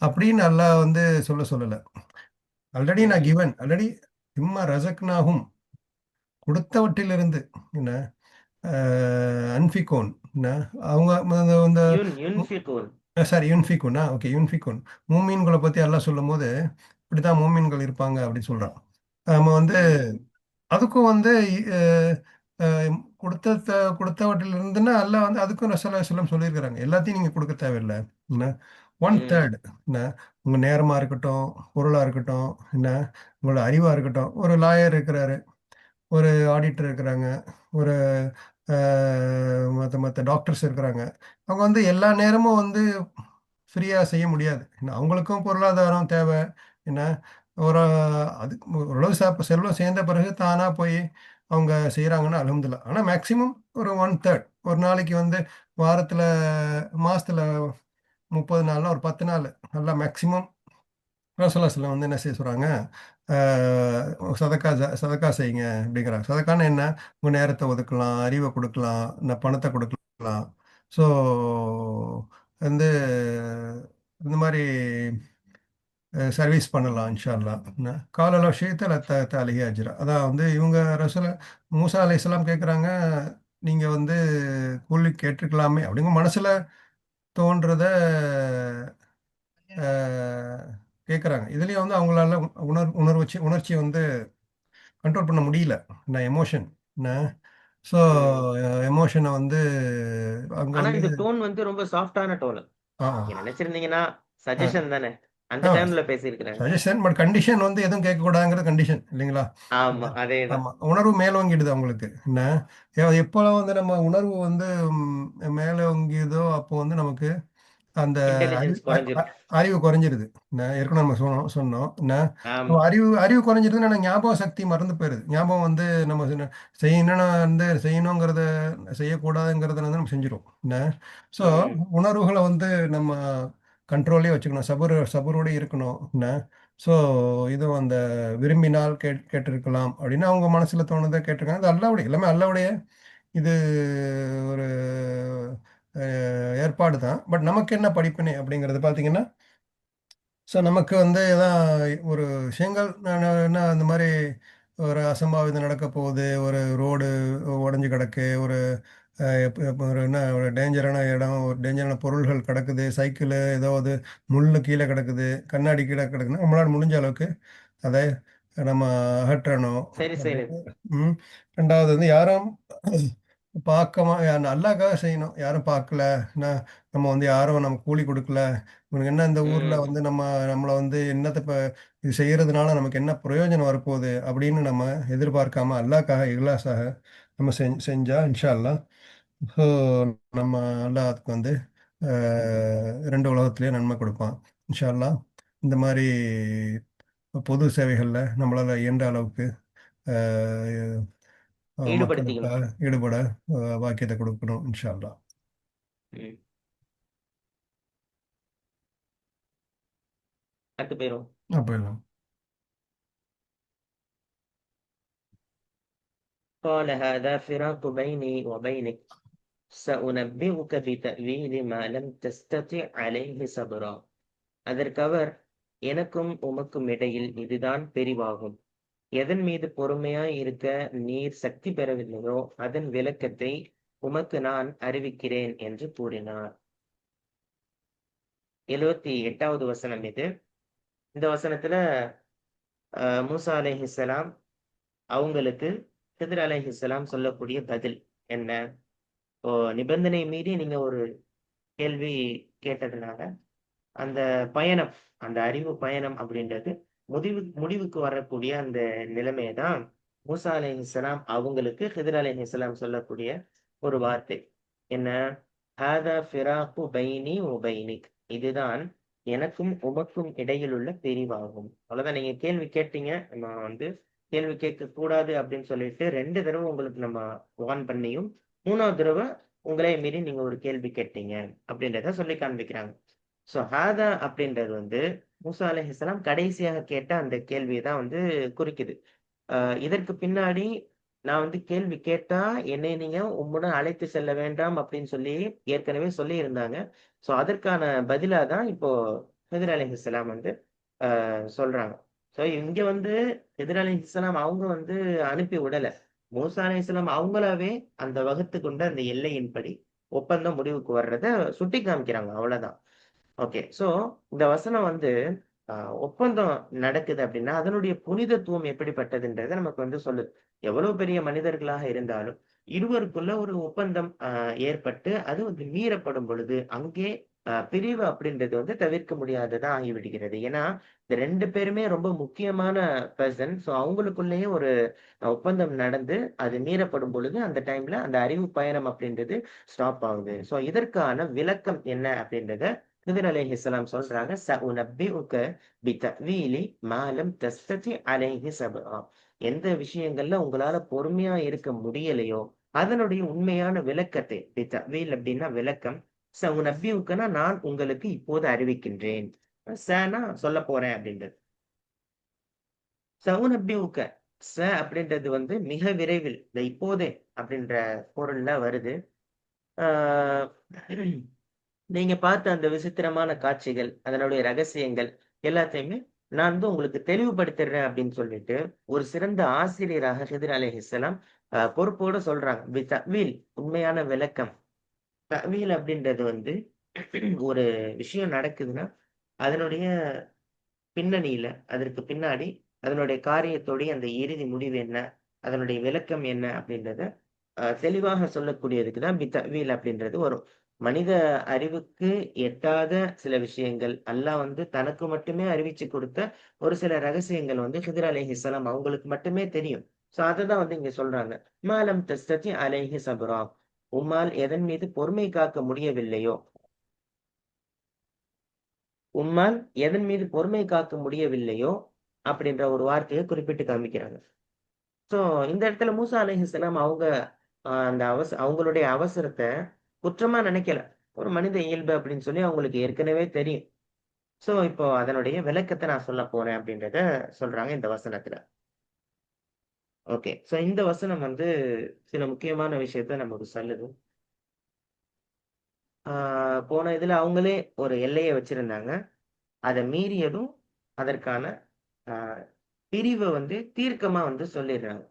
அப்படின்னு அல்லாஹ் வந்து சொல்லலை. ஆல்ரெடி நான் ம். கிவன், ஆல்ரெடி இம்மா ரசக்னாகும் கொடுத்தவற்றிலிருந்து என்ன அன்ஃபிகோன் என்ன அவங்க இந்த யுன்ஃபிகூன். சாரி யுன்ஃபிகுனா ஓகே யுன்ஃபிகுன் மூமீன்களை பற்றி எல்லாம் சொல்லும் போது இப்படிதான் மூமீன்கள் இருப்பாங்க அப்படின்னு சொல்றான். நம்ம வந்து ம். அதுக்கும் வந்து அஹ், அஹ், கொடுத்தவற்றிலிருந்துன்னா எல்லாம் வந்து அதுக்கும் ரசூலுல்லாஹி ஸல்லல்லாஹு சொல்லியிருக்கிறாங்க, எல்லாத்தையும் நீங்க கொடுக்க தேவையில்லை. என்ன ஒன் ம். தேர்ட் என்ன உங்க நேரமா இருக்கட்டும், பொருளா இருக்கட்டும், என்ன உங்களோட அறிவா இருக்கட்டும். ஒரு லாயர் இருக்கிறாரு, ஒரு ஆடிட்டர் இருக்கிறாங்க, ஒரு மற்ற மற்ற டாக்டர்ஸ் இருக்கிறாங்க. அவங்க வந்து எல்லா நேரமும் வந்து ஃப்ரீயாக செய்ய முடியாது. என்ன அவங்களுக்கும் பொருளாதாரம் தேவை. என்ன ஒரு அது ஓரளவு செல்வம் சேர்ந்த பிறகு தானாக போய் அவங்க செய்கிறாங்கன்னா அல்ஹம்துலில்லாஹ். ஆனால் மேக்ஸிமம் ஒரு ஒன் தேர்ட் ஒரு நாளைக்கு வந்து வாரத்தில் மாதத்தில் 30 நாள்னா ஒரு 10 நாள் நல்லா மேக்ஸிமம் ரசூலுல்லாஹி வந்து என்ன செய்ய சொல்கிறாங்க, சதக்கா செய்யுங்க அப்படிங்கிறாங்க. சதக்கான்னு என்ன? உங்கள் நேரத்தை ஒதுக்கலாம், அறிவை கொடுக்கலாம், பணத்தை கொடுக்கலாம். ஸோ வந்து இந்த மாதிரி சர்வீஸ் பண்ணலாம் இன்ஷா அல்லாஹ். என்ன காலல விஷயத்தில் அலிஹி அஜ்ரா. அதான் வந்து இவங்க மூசா அலைஹிஸ்ஸலாம் கேட்குறாங்க, நீங்கள் வந்து கூலி கேட்டிருக்கலாமே அப்படிங்க மனசில் தோன்றத கேட்குறாங்க. இதுலேயும் வந்து அவங்களால உணர்ச்சியை வந்து கண்ட்ரோல் பண்ண முடியல. நான் எமோஷன் என்ன ஸோ ம். எமோஷனை வந்து அங்கே ஆனா வந்து இந்த டோன் வந்து ரொம்ப சாஃப்டான டோனு. ஆ நீங்க நினைச்சிருந்தீங்கன்னா ஆ சஜஷன் தானே. அந்த ஆ டைம்ல பேசியிருக்கிறாங்க. சஜஷன் பட் கண்டிஷன் வந்து எதுவும் கேட்கக்கூடாதுங்கிற கண்டிஷன் இல்லைங்களா? ஆமா, அதேதான். ஆமாம், உணர்வு மேலோங்கிடுது அவங்களுக்கு. என்ன எப்போல்லாம் வந்து நம்ம உணர்வு வந்து மேலோங்கியதோ அப்போ வந்து நமக்கு அந்த அறிவு இன்டெலிஜென்ஸ் குறைஞ்சிரும். அறிவு குறைஞ்சிருது. என்ன ஏற்கனவே நம்ம சொன்னோம் என்ன நம்ம ஆமா. அறிவு அறிவு குறைஞ்சிருதுன்னா எனக்கு ஞாபக சக்தி மறந்து போயிருது. ஞாபகம் வந்து நம்ம செய்யணும்னா வந்து செய்யணுங்கிறத செய்யக்கூடாதுங்கிறத வந்து நம்ம செஞ்சிடும். என்ன ஸோ ம். உணர்வுகளை வந்து நம்ம கண்ட்ரோல்லே வச்சுக்கணும், சபரோடு இருக்கணும். என்ன ஸோ இதுவும் அந்த விரும்பினால் கேட்டிருக்கலாம் அப்படின்னு அவங்க மனசுல தோணுதை கேட்டிருக்காங்க. அது அல்லாவுடைய எல்லாமே அல்லாவுடைய இது ஒரு ஏற்பாடு தான். பட் நமக்கு என்ன படிப்பினை அப்படிங்கிறது பார்த்தீங்கன்னா, ஸோ நமக்கு வந்து எதான் ஒரு விஷயங்கள் என்ன அந்த மாதிரி ஒரு அசம்பாவிதம் நடக்க போகுது, ஒரு ரோடு உடஞ்சி கிடக்கு, ஒரு ஒரு என்ன ஒரு டேஞ்சரான இடம், ஒரு டேஞ்சரான பொருள்கள் கிடக்குது, சைக்கிள் ஏதாவது முள்ளு கீழே கிடக்குது, கண்ணாடி கீழே கிடக்குதுன்னா நம்மளால முடிஞ்ச அளவுக்கு அதை நம்ம அகற்றணும். சரி, சரி. அப்படின்னு ம். 2வது வந்து யாரும் பார்க்காம அல்லாஹ்க்காக செய்யணும். யாரும் பார்க்கல. நான் நம்ம வந்து யாரும் நம்ம கூலி குடுக்கல. இவனுக்கு என்ன இந்த ஊர்ல ம். வந்து நம்மள வந்து என்னத்த இது செய்யறதுனால நமக்கு என்ன பிரயோஜனம் வரப்போகுது அப்படின்னு நம்ம எதிர்பார்க்காம அல்லாஹ்க்காக இஹ்லாஸாக நம்ம செஞ்சா இன்ஷா அல்லாஹ் ஸோ நம்ம அல்லாஹ் அதுக்கு வந்து 2 உலகத்திலேயே நன்மை கொடுப்பான். இன்ஷா அல்லாஹ் இந்த மாரி பொது சேவைகள்ல நம்மளால இயன்ற அளவுக்கு அ ஈடுபடுத்திக்கணும். மக்களுக்காக ஈடுபட பாக்கியத்தை கொடுக்கணும் இன்ஷா அல்லாஹ். ம். அடுத்து போயிரும். போயிடலாம். قال هذا فراق بيني وبينك سأنبئك بتأويل ما لم تستطع عليه صبرا. அதற்கு அவர், எனக்கும் உமக்கும் இடையில் இதுதான் பிரிவாகும். எதன் மீது பொறுமையாய் இருக்க நீர் சக்தி பெறவில்லையோ அதன் விளக்கத்தை உமக்கு நான் அறிவிக்கிறேன் என்று கூறினார். 78வது வசனம் இது. இந்த வசனத்துல மூசா அலைஹிஸ்ஸலாம் அவங்களுக்கு ஹித்ர் அலைஹிஸ்ஸலாம் சொல்லக்கூடிய பதில் என்ன? இப்போ நிபந்தனை மீறி நீங்க ஒரு கேள்வி கேட்டதுனால அந்த பயணம், அந்த அறிவு பயணம் அப்படின்றது முடிவுக்கு வரக்கூடிய அந்த நிலைமையை தான் மூசா அலைஹிஸ்ஸலாம் அவங்களுக்கு ஹித்ர் அலைஹிஸ்ஸலாம் சொல்லக்கூடிய ஒரு வார்த்தை என்ன? ஹாதா ஃபிராகு பைனி வ பைனிக். இதுதான் எனக்கும் உமக்கும் இடையில் உள்ள பிரிவாகும். அவ்வளவுதான். நீங்க கேள்வி கேட்டீங்க, நம்ம கேள்வி கேட்க கூடாது அப்படின்னு சொல்லிட்டு 2 தடவை உங்களுக்கு நம்ம வார்ன் பண்ணியும் 3வது தடவை உங்களே மீறி நீங்க ஒரு கேள்வி கேட்டீங்க அப்படின்றத சொல்லி காண்பிக்கிறாங்க. சோ ஹாதா அப்படின்றது மூசா அலைஹிஸ்ஸலாம் கடைசியாக கேட்ட அந்த கேள்வியை தான் குறிக்குது. இதற்கு பின்னாடி நான் கேள்வி கேட்டா என்னை நீங்க உம்முடன் அழைத்து செல்ல வேண்டாம் அப்படின்னு சொல்லி ஏற்கனவே சொல்லி இருந்தாங்க. சோ அதற்கான பதிலா தான் இப்போ ஹித்ர் அலைஹிஸ்ஸலாம் சொல்றாங்க. சோ இங்க ஹித்ர் அலைஹிஸ்ஸலாம் அவங்க அனுப்பி விடல. மூசா அலைஹிஸ்ஸலாம் அவங்களாவே அந்த வகுத்து கொண்ட அந்த எல்லையின்படி ஒப்பந்தம் முடிவுக்கு வர்றத சுட்டி காமிக்கிறாங்க. அவ்வளவுதான். ஓகே. சோ இந்த வசனம் ஒப்பந்தம் நடக்குது அப்படின்னா அதனுடைய புனிதத்துவம் எப்படிப்பட்டதுன்றத நமக்கு சொல்லுது. எவ்வளவு பெரிய மனிதர்களாக இருந்தாலும் இருவருக்குள்ள ஒரு ஒப்பந்தம் ஏற்பட்டு அது மீறப்படும் பொழுது அங்கே பிரிவு அப்படின்றது தவிர்க்க முடியாததா ஆகிவிடுகிறது. ஏன்னா இந்த 2 பேருமே ரொம்ப முக்கியமான பெர்சன். சோ அவங்களுக்குள்ளேயே ஒரு ஒப்பந்தம் நடந்து அது மீறப்படும் பொழுது அந்த டைம்ல அந்த அறிவு பயணம் அப்படின்றது ஸ்டாப் ஆகுது. சோ இதற்கான விளக்கம் என்ன அப்படின்றத ஹித்ர் அலைஹிஸ்ஸலாம் சொல்றாங்க. சஉனப்பிஉக பிதஅவீலி மா லம் தஸ்ததி அலைஹி ஸப்ரா. எந்த விஷயங்கள்ல உங்களால பொறுமையா இருக்க முடியலையோ அதனுடைய உண்மையான விளக்கத்தை, பிதஅவீல் அப்படின்னா விளக்கம், சஉனப்பிஉகனா நான் உங்களுக்கு இப்போது அறிவிக்கின்றேன். சனா சொல்ல போறேன் அப்படின்றது. சஉனப்பிஉக அப்படின்றது மிக விரைவில், இந்த இப்போதே அப்படின்ற பொருள்ல வருது. ஆஹ் நீங்க பார்த்த அந்த விசித்திரமான காட்சிகள், அதனுடைய ரகசியங்கள் எல்லாத்தையுமே நான் உங்களுக்கு தெளிவுபடுத்திடுறேன் அப்படின்னு சொல்லிட்டு ஒரு சிறந்த ஆசிரியராக ஹித்ர் அலைஹிஸ்ஸலாம் பொறுப்போட சொல்றாங்க. பிதஅவீல் உண்மையான விளக்கம். தஅவீல் அப்படின்றது ஒரு விஷயம் நடக்குதுன்னா அதனுடைய பின்னணியில, அதற்கு பின்னாடி அதனுடைய காரியத்தோடைய அந்த இறுதி முடிவு என்ன, அதனுடைய விளக்கம் என்ன அப்படின்றத தெளிவாக சொல்லக்கூடியதுக்கு தான் பிதஅவீல் அப்படின்றது வரும். மனித அறிவுக்கு எட்டாத சில விஷயங்கள் அல்லாஹ் தனக்கு மட்டுமே அறிவிச்சு கொடுத்த ஒரு சில ரகசியங்கள் ஹித்ர் அலைஹிஸ்ஸலாம் அவங்களுக்கு மட்டுமே தெரியும். சோ அததான் இங்க சொல்றாங்க. மா லம் தஸ்ததி அலைஹி ஸப்ரா. உம்மால் எதன் மீது பொறுமை காக்க முடியவில்லையோ, உம்மால் எதன் மீது பொறுமை காக்க முடியவில்லையோ அப்படின்ற ஒரு வார்த்தையை குறிப்பிட்டு காமிக்கிறாங்க. சோ இந்த இடத்துல மூசா அலைஹிஸ்ஸலாம் அவங்க அந்த அவங்களுடைய அவசரத்தை குற்றமா நினைக்கல. ஒரு மனித இயல்பு அப்படின்னு சொல்லி அவங்களுக்கு ஏற்கனவே தெரியும். சோ இப்போ அதனுடைய விளக்கத்தை நான் சொல்ல போறேன் அப்படின்றத சொல்றாங்க இந்த வசனத்துல. ஓகே. சோ இந்த வசனம் சில முக்கியமான விஷயத்த நமக்கு சொல்லுது. போன இதுல அவங்களே ஒரு எல்லையை வச்சிருந்தாங்க. அதை மீறியதும் அதற்கான ஆஹ் பிரிவை தீர்க்கமா சொல்லிடுறாங்க.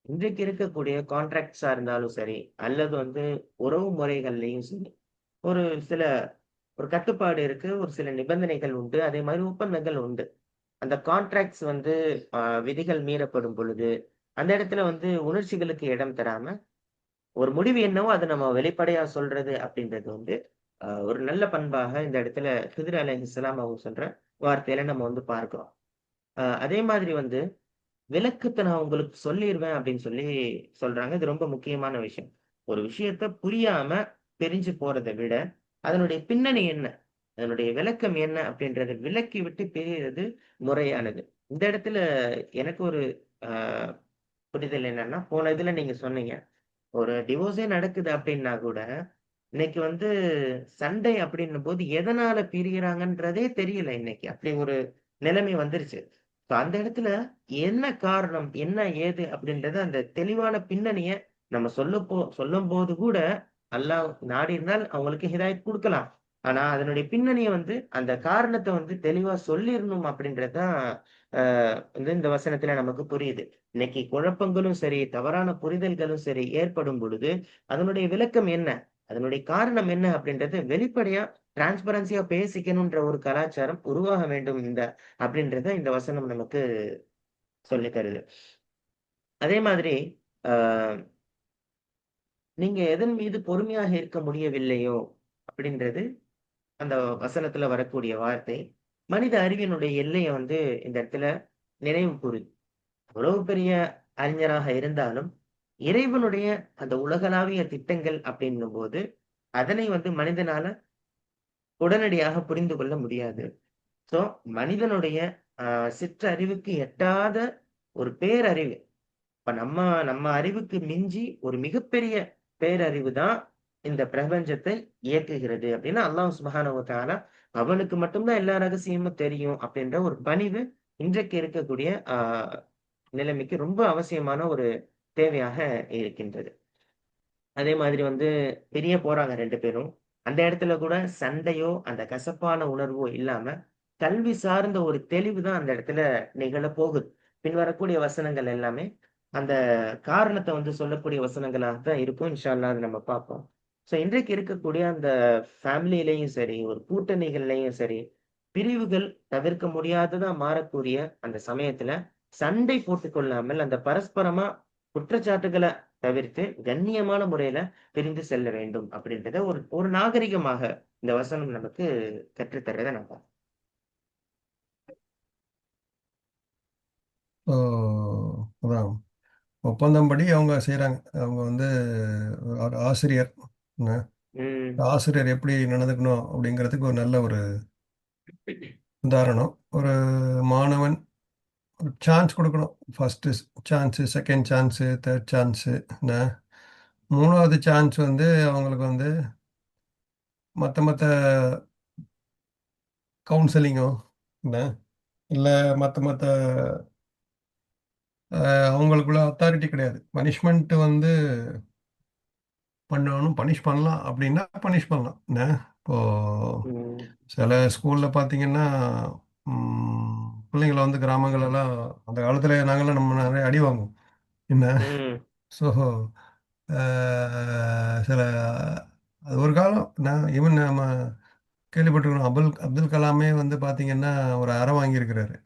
இன்றைக்கு இருக்கக்கூடிய கான்ட்ராக்ட்ஸா இருந்தாலும் சரி, அல்லது உறவு முறைகள்லயும் சரி, ஒரு சில ஒரு கட்டுப்பாடு இருக்கு, ஒரு சில நிபந்தனைகள் உண்டு, அதே மாதிரி ஒப்பந்தங்கள் உண்டு. அந்த கான்ட்ராக்ட்ஸ் விதிகள் மீறப்படும் பொழுது அந்த இடத்துல உணர்ச்சிகளுக்கு இடம் தராம ஒரு முடிவு என்னவோ அதை நம்ம வெளிப்படையா சொல்றது அப்படின்றது ஒரு நல்ல பண்பாக இந்த இடத்துல ஹித்ர் அலைஹிஸ்ஸலாம் அவங்க சொல்ற வார்த்தையில நம்ம பார்க்கிறோம். அதே மாதிரி விளக்கத்தை நான் உங்களுக்கு சொல்லிருவேன் அப்படின்னு சொல்லி சொல்றாங்க. இது ரொம்ப முக்கியமான விஷயம். ஒரு விஷயத்த புரியாம பிரிஞ்சு போறதை விட அதனுடைய பின்னணி என்ன, அதனுடைய விளக்கம் என்ன அப்படின்றத விளக்கி விட்டு பிரியறது முறையானது. இந்த இடத்துல எனக்கு ஒரு ஆஹ் புரிதல் என்னன்னா, போன இதுல நீங்க சொன்னீங்க ஒரு டிவோர்ஸே நடக்குது அப்படின்னா கூட இன்னைக்கு சண்டை அப்படின்னும் போது எதனால பிரியறாங்கன்றதே தெரியல. இன்னைக்கு அப்படி ஒரு நிலைமை வந்துருச்சு. அந்த இடத்துல என்ன காரணம், என்ன ஏது அப்படின்றத அந்த தெளிவான பின்னணிய நம்ம சொல்லும்போது கூட அல்லாஹ் நாடியிருந்தால் அவங்களுக்கு ஹிதாயத் குடுக்கலாம். ஆனா, அதனுடைய பின்னணிய வந்து அந்த காரணத்த வந்து தெளிவா சொல்லிறணும் அப்படின்றது தான் அ வந்து இந்த வசனத்துல நமக்கு புரியுது. இன்னைக்கு குழப்பங்களும் சரி, தவறான புரிதல்களும் சரி ஏற்படும் பொழுது, அதனுடைய விளக்கம் என்ன? அதனுடைய காரணம் என்ன? அப்படின்றத வெளிப்படையா டிரான்ஸ்பரன்சியா பேசிக்கணுன்ற ஒரு கலாச்சாரம் உருவாக வேண்டும் அப்படின்றத இந்த வசனம் நமக்கு சொல்லி தருது. அதே மாதிரி, ஆ நீங்க எதன் மீது பொறுமையாக இருக்க முடியவில்லையோ அப்படின்றது அந்த வசனத்துல வரக்கூடிய வார்த்தை. மனித அறிவினுடைய எல்லைய வந்து இந்த இடத்துல நினைவு கூறுது. எவ்வளவு பெரிய அறிஞராக இருந்தாலும், இறைவனுடைய அந்த உலகளாவிய திட்டங்கள் அப்படின்னும்போது, அதனை வந்து மனிதனால உடனடியாக புரிந்து கொள்ள முடியாது. ஸோ, மனிதனுடைய அ சிற்றறிவுக்கு எட்டாத ஒரு பேரறிவு. இப்ப நம்ம நம்ம அறிவுக்கு மிஞ்சி ஒரு மிகப்பெரிய பேரறிவு தான் இந்த பிரபஞ்சத்தை இயக்குகிறது அப்படின்னு அல்லாஹ் சுப்ஹானஹு வ தஆலா அவனுக்கு மட்டும் தான் எல்லா ரகசியமும் தெரியும் அப்படின்ற ஒரு பணிவு இன்றைக்கு இருக்கக்கூடிய நிலைமைக்கு ரொம்ப அவசியமான ஒரு தேவையாக இருக்கின்றது. அதே மாதிரி வந்து பிரிய போறாங்க 2 பேரும். அந்த இடத்துல கூட சண்டையோ, அந்த கசப்பான உணர்வோ இல்லாம, கல்வி சார்ந்த ஒரு தெளிவு தான் அந்த இடத்துல நிகழப் போகுது. பின்வரக்கூடிய வசனங்கள் எல்லாமே, அந்த காரணத்த வந்து சொல்லக்கூடிய வசனங்களாக தான் இருக்கும். இன்ஷா அல்லாஹ் அத நம்ம பார்ப்போம். ஸோ இன்றைக்கு இருக்கக்கூடிய அந்த ஃபேமிலிலயும் சரி, ஒரு கூட்டணிகள்லயும் சரி, பிரிவுகள் தவிர்க்க முடியாததா மாறக்கூடிய அந்த சமயத்துல, சண்டை போட்டுக் கொள்ளாமல், அந்த பரஸ்பரமா குற்றச்சாட்டுகள தவிர்த்து கண்ணியமான முறையில பிரிந்து செல்ல வேண்டும் அப்படின்றத ஒரு ஒரு நாகரிகமாக இந்த வசனம் நமக்கு கற்றுத் தர்றத நான் பார்க்கிறேன். ஸோ அதான் ஒப்பந்தம்படி அவங்க செய்கிறாங்க. அவங்க வந்து ஒரு ஆசிரியர், என்ன, ம். ஆசிரியர் எப்படி நடந்துக்கணும் அப்படிங்கிறதுக்கு ஒரு நல்ல ஒரு உதாரணம். ஒரு மாணவன் ஒரு சான்ஸ் கொடுக்கணும். First chance, second chance, third chance, என்ன, 3வது சான்ஸ் வந்து அவங்களுக்கு வந்து மற்ற மற்ற கவுன்சிலிங்கோ, என்ன, இல்லை மற்ற மற்ற அவங்களுக்குள்ள அத்தாரிட்டி கிடையாது. பனிஷ்மெண்ட் வந்து பண்ணணும், பனிஷ் பண்ணலாம் அப்படின்னா பனிஷ் பண்ணலாம். என்ன, இப்போ ம். சில ஸ்கூலில் பார்த்தீங்கன்னா பிள்ளைங்கள வந்து கிராமங்களெல்லாம் அந்த காலத்தில் நாங்கள்லாம் நம்ம நிறைய அடி வாங்குவோம். என்ன, ம். ஸோ சில அது ஒரு காலம் நான் ஈவன் நம்ம கேள்விப்பட்டிருக்கணும். அபுல் அப்துல் கலாமே வந்து பார்த்தீங்கன்னா ஒரு அறை வாங்கியிருக்கிறாரு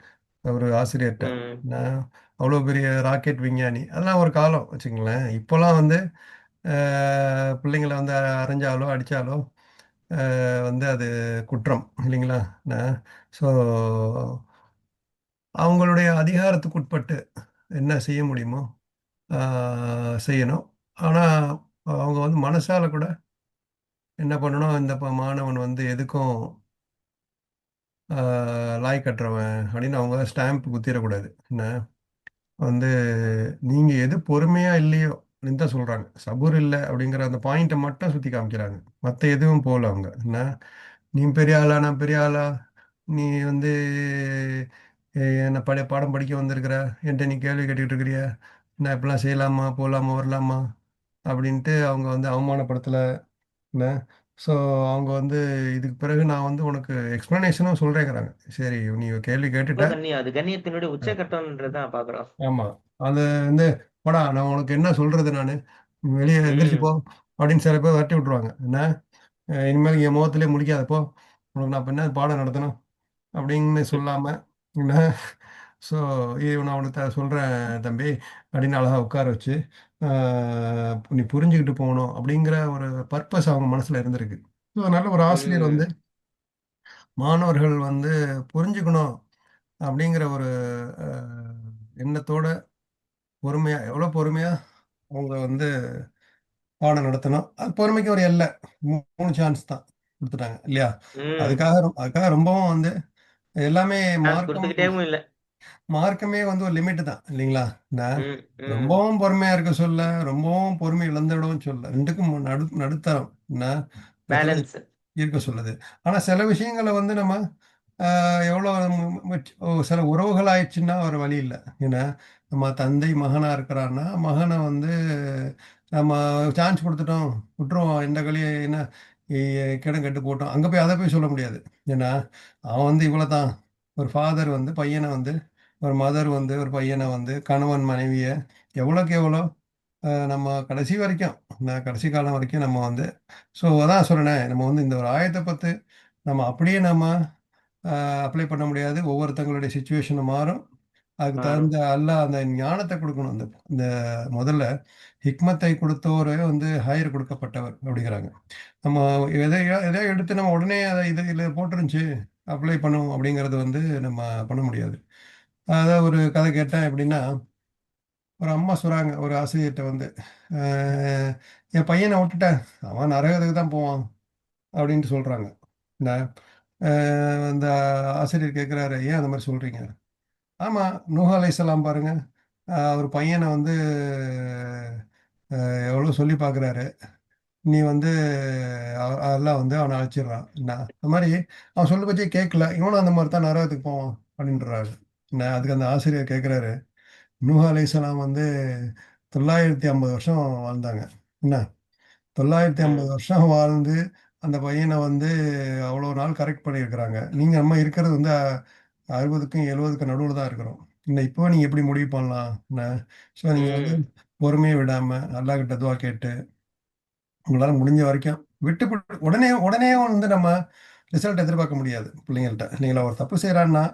ஒரு ஆசிரியர்கிட்ட. ம். நான் அவ்வளோ பெரிய ராக்கெட் விஞ்ஞானி. அதெல்லாம் ஒரு காலம் வச்சுங்களேன். இப்போலாம் வந்து பிள்ளைங்கள வந்து அரைஞ்சாலோ அடித்தாலோ வந்து அது குற்றம் இல்லைங்களா? ஸோ அவங்களுடைய அதிகாரத்துக்குட்பட்டு என்ன செய்ய முடியுமோ செய்யணும். ஆனா, அவங்க வந்து மனசால கூட என்ன பண்ணணும், இந்த மாணவன் வந்து எதுக்கும் ஆ லாயக்கற்றவன் அப்படின்னு அவங்க ஸ்டாம்ப் குத்திறக்கூடாது. என்ன, வந்து நீங்க எது பொறுமையா இல்லையோ அப்படின்னு தான் சொல்றாங்க. சபூர் இல்ல அப்படிங்கிற அந்த பாயிண்ட்ட மட்டும் சுத்தி காமிக்கிறாங்க. மத்த எதுவும் போல அவங்க. என்ன, நீ பெரிய ஆளா? நான் பெரிய ஆளா? நீ வந்து என்ன பாடம் படிக்க வந்திருக்கிற? என்ட்ட நீ கேள்வி கேட்டுக்கிட்டு இருக்கிறியா? நான் இப்படிலாம் செய்யலாமா? போலாமா? வரலாமா? அப்படின்ட்டு அவங்க வந்து அவமானப்படுத்தல. என்ன, ஸோ அவங்க வந்து இதுக்கு பிறகு நான் வந்து உனக்கு எக்ஸ்ப்ளனேஷனும் சொல்றேங்கிறாங்க. சரி, நீ கேள்வி ரொம்ப கேட்டுட்ட. கண்ணியம். அது கண்ணியத்தினுடைய உச்சகட்டம்ன்றத தான் பார்க்கிறோம். ஆமா. அது வந்து போடா நான் உனக்கு என்ன சொல்றது நானு? வெளிய எந்திரிச்சு ம். போ! அப்படின்னு சில பேர் விரட்டி விட்டுருவாங்க. என்ன, இனிமேல் என் முகத்திலேயே முழிக்காத போ! உனக்கு நான் இப்ப என்ன பாடம் நடத்தணும்? அப்படின்னு சொல்லாம, என்ன, ஸோ நான் உனக்கு சொல்றேன் தம்பி அப்படின்னு அழகா உட்கார வச்சு, ஆ நீ புரிஞ்சுகிட்டு போணும் அப்படிங்கிற ஒரு பர்ப்பஸ் அவங்க மனசுல இருந்திருக்கு. ஸோ அதனால ஒரு ஆசிரியர் வந்து ம். மாணவர்கள் வந்து புரிஞ்சுக்கணும் அப்படிங்கிற ஒரு அ எண்ணத்தோட பொறுமையா எவ்வளோ பொறுமையா அவங்க வந்து பாடம் நடத்தணும். அது பொறுமைக்கு ஒரு எல்லை. 3 சான்ஸ் தான் குடுத்துட்டாங்க இல்லையா? ம். அதுக்காக ரொம்பவும் வந்து எல்லாமே சான்ஸ் மார்க்கம் குடுத்துக்கிட்டேவும் இல்ல. மார்க்கமே வந்து ஒரு லிமிட் தான் இல்லைங்களா? நான் ம். ம். ரொம்பவும் பொறுமையா இருக்க சொல்ல, ரொம்பவும் பொறுமை இழந்துவிடவும் சொல்ல. 2க்கும் நடுத்தரம். என்ன, இருக்கிறது பேலன்ஸ். இருக்க சொல்லுது. ஆனா சில விஷயங்கள வந்து நம்ம எவ்வளோ சில உறவுகள் ஆயிடுச்சுன்னா ஒரு வழி இல்லை. ஏன்னா நம்ம தந்தை மகனாக இருக்கிறான்னா மகனை வந்து நம்ம சான்ஸ் கொடுத்துட்டோம், விட்டுருவோம், இந்த களியை என்ன கிடம் கெட்டு போட்டோம், அங்கே போய் அதை போய் சொல்ல முடியாது. ஏன்னா அவன் வந்து இவ்வளோ தான். ஒரு ஃபாதர் வந்து பையனை வந்து, ஒரு மதர் வந்து ஒரு பையனை வந்து, கணவன் மனைவியை எவ்வளோக்கு எவ்வளோ நம்ம கடைசி வரைக்கும், நான் கடைசி காலம் வரைக்கும் நம்ம வந்து, ஸோ அதான் சொல்றேனே, நம்ம வந்து இந்த ஒரு ஆயத்த பத்து நம்ம அப்படியே நம்ம அப்ளை பண்ண முடியாது. ஒவ்வொருத்தங்களுடைய சிச்சுவேஷன் மாறும். அதுக்கு மாறும். தகுந்த அல்லாஹ் அந்த ஞானத்த குடுக்கணும். இந்த இந்த முதல்ல ஹிக்மத்தை கொடுத்தோரு வந்து ஹைர் கொடுக்கப்பட்டவர் அப்படிங்கிறாங்க. நம்ம எதையோ எடுத்து நம்ம உடனே அத இது இதுல போட்டுருந்துச்சு, அப்ளை பண்ணுவோம் அப்படிங்கிறது வந்து நம்ம பண்ண முடியாது. அதான் ஒரு கதை கேட்டேன் எப்படின்னா, ஒரு அம்மா சொல்றாங்க ஒரு ஆசிரியர்ட்ட வந்து, "அ என் பையன விட்டுட்டேன். அவன் நரகத்துக்கு தான் போவான்." அப்படின்ட்டு சொல்றாங்க. இந்த அ அந்த ஆசிரியர் கேட்கிறாரு, "ஏன் அந்த மாரி சொல்றீங்க?" ஆமா, நூஹ் அலைஹிஸ்ஸலாம் பாருங்க. அவர் பையன வந்து எவ்வளோ சொல்லி பார்க்குறாரு. நீ வந்து அல்லாஹ் வந்து அவன அழிச்சிடுறான். என்ன, அந்த மாரி அவன் சொல்ற பேச்சே கேட்கல. இவனும் அந்த மாரி தான் நரகத்துக்கு போவான் அப்படின்றாரு. என்ன, அதுக்கு அந்த ஆசிரியர் கேட்கிறாரு, நூஹ் அலைஹிஸ்ஸலாம் வந்து 950 வருஷம் வாழ்ந்தாங்க. என்ன, 950 ம். வருஷம் வாழ்ந்து, அந்த பையன வந்து அவ்வளோ நாள் கரெக்ட் பண்ணியிருக்கிறாங்க. நீங்க நம்ம இருக்கிறது வந்து 60க்கும் 70க்கும் நடுவுல தான் இருக்கிறோம். என்ன இப்போ நீங்க எப்படி முடிவு பண்ணலாம்? என்ன, ஸோ நீங்க வந்து ம். பொறுமையா விடாம, அல்லாஹ்கிட்ட துவா கேட்டு, உங்களால முடிஞ்ச வரைக்கும் விட்டு குடுத்து உடனே உடனே வந்து நம்ம ரிசல்ட் எதிர்பார்க்க முடியாது பிள்ளைங்கள்ட்ட. இல்லைங்களா? ஒரு தப்பு செய்றான்னா,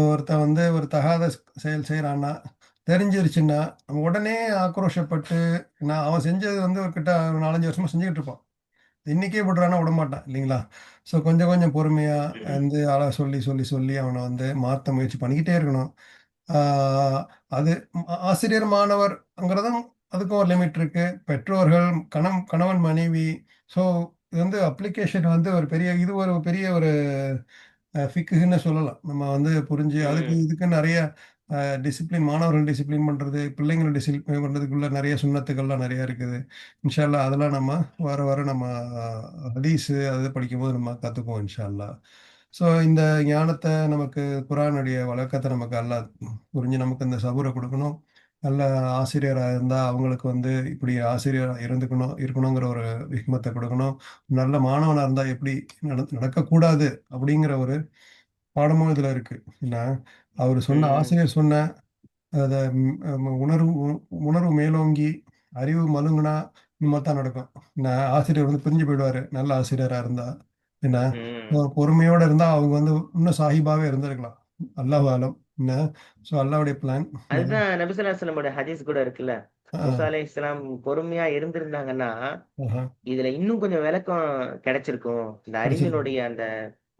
ஒருத்தன் வந்து ஒரு தகாத செயல் செய்றான்னா, தெரிஞ்சிருச்சுன்னா, நம்ம உடனே ஆக்ரோஷப்பட்டு, நான் அவன் செஞ்சது வந்து ஒரு கிட்ட ஒரு 4, 5 வருஷமா செஞ்சுகிட்டு இருப்பான். இன்னைக்கே விடுறான்னா விடமாட்டான் இல்லைங்களா? ஸோ கொஞ்சம் கொஞ்சம் பொறுமையா ம். வந்து சொல்லி, சொல்லி, சொல்லி அவன வந்து மாத்த முயற்சி பண்ணிக்கிட்டே இருக்கணும். ஆ அது ஆசிரியர், மாணவர்ங்கிறதும் அதுக்கும் ஒரு லிமிட் இருக்கு. பெற்றோர்கள், கணவன், மனைவி. ஸோ இது வந்து அப்ளிகேஷன் வந்து ஒரு பெரிய இது ஒரு பெரிய ஒரு ஃபிக்ஹ்ன்னு சொல்லலாம். நம்ம வந்து புரிஞ்சு அதுக்கு ம். இதுக்கு நெறைய டிசிப்ளின், மாணவர்கள் டிசிப்ளின் பண்றது, பிள்ளைங்கள டிசிப்ளின் பண்றதுக்குள்ள நெறைய சுன்னத்துக்கள்லாம் நெறைய இருக்குது. இன்ஷா அல்லாஹ் அதெல்லாம் நம்ம வர வர நம்ம ஹதீஸு அது படிக்கும்போது நம்ம கத்துக்குவோம் இன்ஷா அல்லாஹ். ஸோ இந்த ஞானத்த நமக்கு குர்ஆனுடைய வழக்கத்த நமக்கு அல்லாஹ் புரிஞ்சு நமக்கு இந்த சபூர குடுக்கணும். நல்ல ஆசிரியரா இருந்தா அவங்களுக்கு வந்து இப்படி ஆசிரியரா இருக்கணுங்கிற ஒரு ஹிக்மத்த குடுக்கணும். நல்ல மாணவனா இருந்தா எப்படி நடக்கக்கூடாது அப்படிங்கிற ஒரு பாடமும் இதுல இருக்கு. ஏன்னா, அவரு சொன்ன ம். ஆசிரியர் சொன்ன அத உணர்வு மேலோங்கி, அறிவு மழுங்குனா, இந்த மாரி தான் நடக்கும். ஆசிரியர் வந்து பிரிஞ்சு போயிடுவாரு. நல்ல ஆசிரியரா இருந்தா. என்ன, ம். பொறுமையோட இருந்தா அவங்க வந்து இன்னும் சாஹிபாவே இருந்திருக்கலாம். அல்லாஹு அலம். என்ன, ஸோ அல்லாஹ்வுடைய பிளான். அதுதான் நபி ஸல்லல்லாஹு அலைஹி வஸல்லமோட ஹதீஸ் கூட இருக்குல்ல. மூசா ஆ, அலைஹிஸ்ஸலாம் பொறுமையா இருந்திருந்தாங்கன்னா, ஆஹா. இதுல இன்னும் கொஞ்சம் விளக்கம் கிடைச்சிருக்கும். இந்த கிடைச்சிருக்கு. அறிவினுடைய அந்த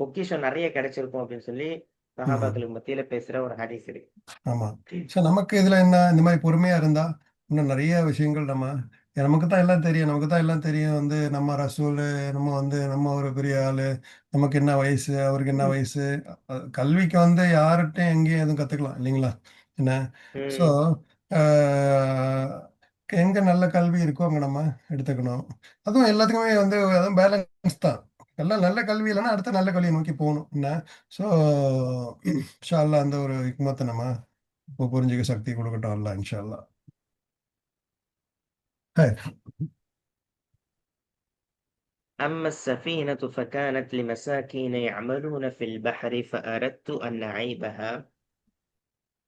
பொக்கிஷம் நெறைய கிடைச்சிருக்கும் அப்படின்னு சொல்லி ம். சஹாபாக்களுக்கு மத்தியில பேசுற ஒரு ஹதீஸ் இருக்கு. ஆமா. ஸோ நமக்கு இதுல என்ன, இந்த மாரி பொறுமையா இருந்தா, இன்னும் நெறைய விஷயங்கள் நம்ம நமக்கு தான் எல்லாம் தெரியும். நமக்கு தான் எல்லாம் தெரியும் வந்து நம்ம ரசூலு, நம்ம வந்து நம்ம ஒரு பெரிய ஆளு, நமக்கு என்ன வயசு, அவருக்கு என்ன வயசு. கல்விக்கு வந்து யார்ட்டயும் எங்கேயும் எதுவும் கத்துக்கலாம் இல்லைங்களா? என்ன, ஸோ ம். அ எங்க நல்ல கல்வி இருக்கோ அங்க நம்ம எடுத்துக்கணும். அதுவும் எல்லாத்துக்குமே வந்து அதுவும் பேலன்ஸ் தான். எல்லாம் நல்ல கல்வி இல்லன்னா, அடுத்த நல்ல கல்விய நோக்கி போணும். என்ன, ஸோ இன்ஷா அல்லாஹ் அந்த ஒரு ஹிக்மத்த நம்ம புரிஞ்சுக்க சக்தி குடுக்கட்டும் அல்லாஹ் இன்ஷா அல்லாஹ். ஹை. أما السفينة فكانت لمساكين يعملون في البحر فأردت أن أعيبها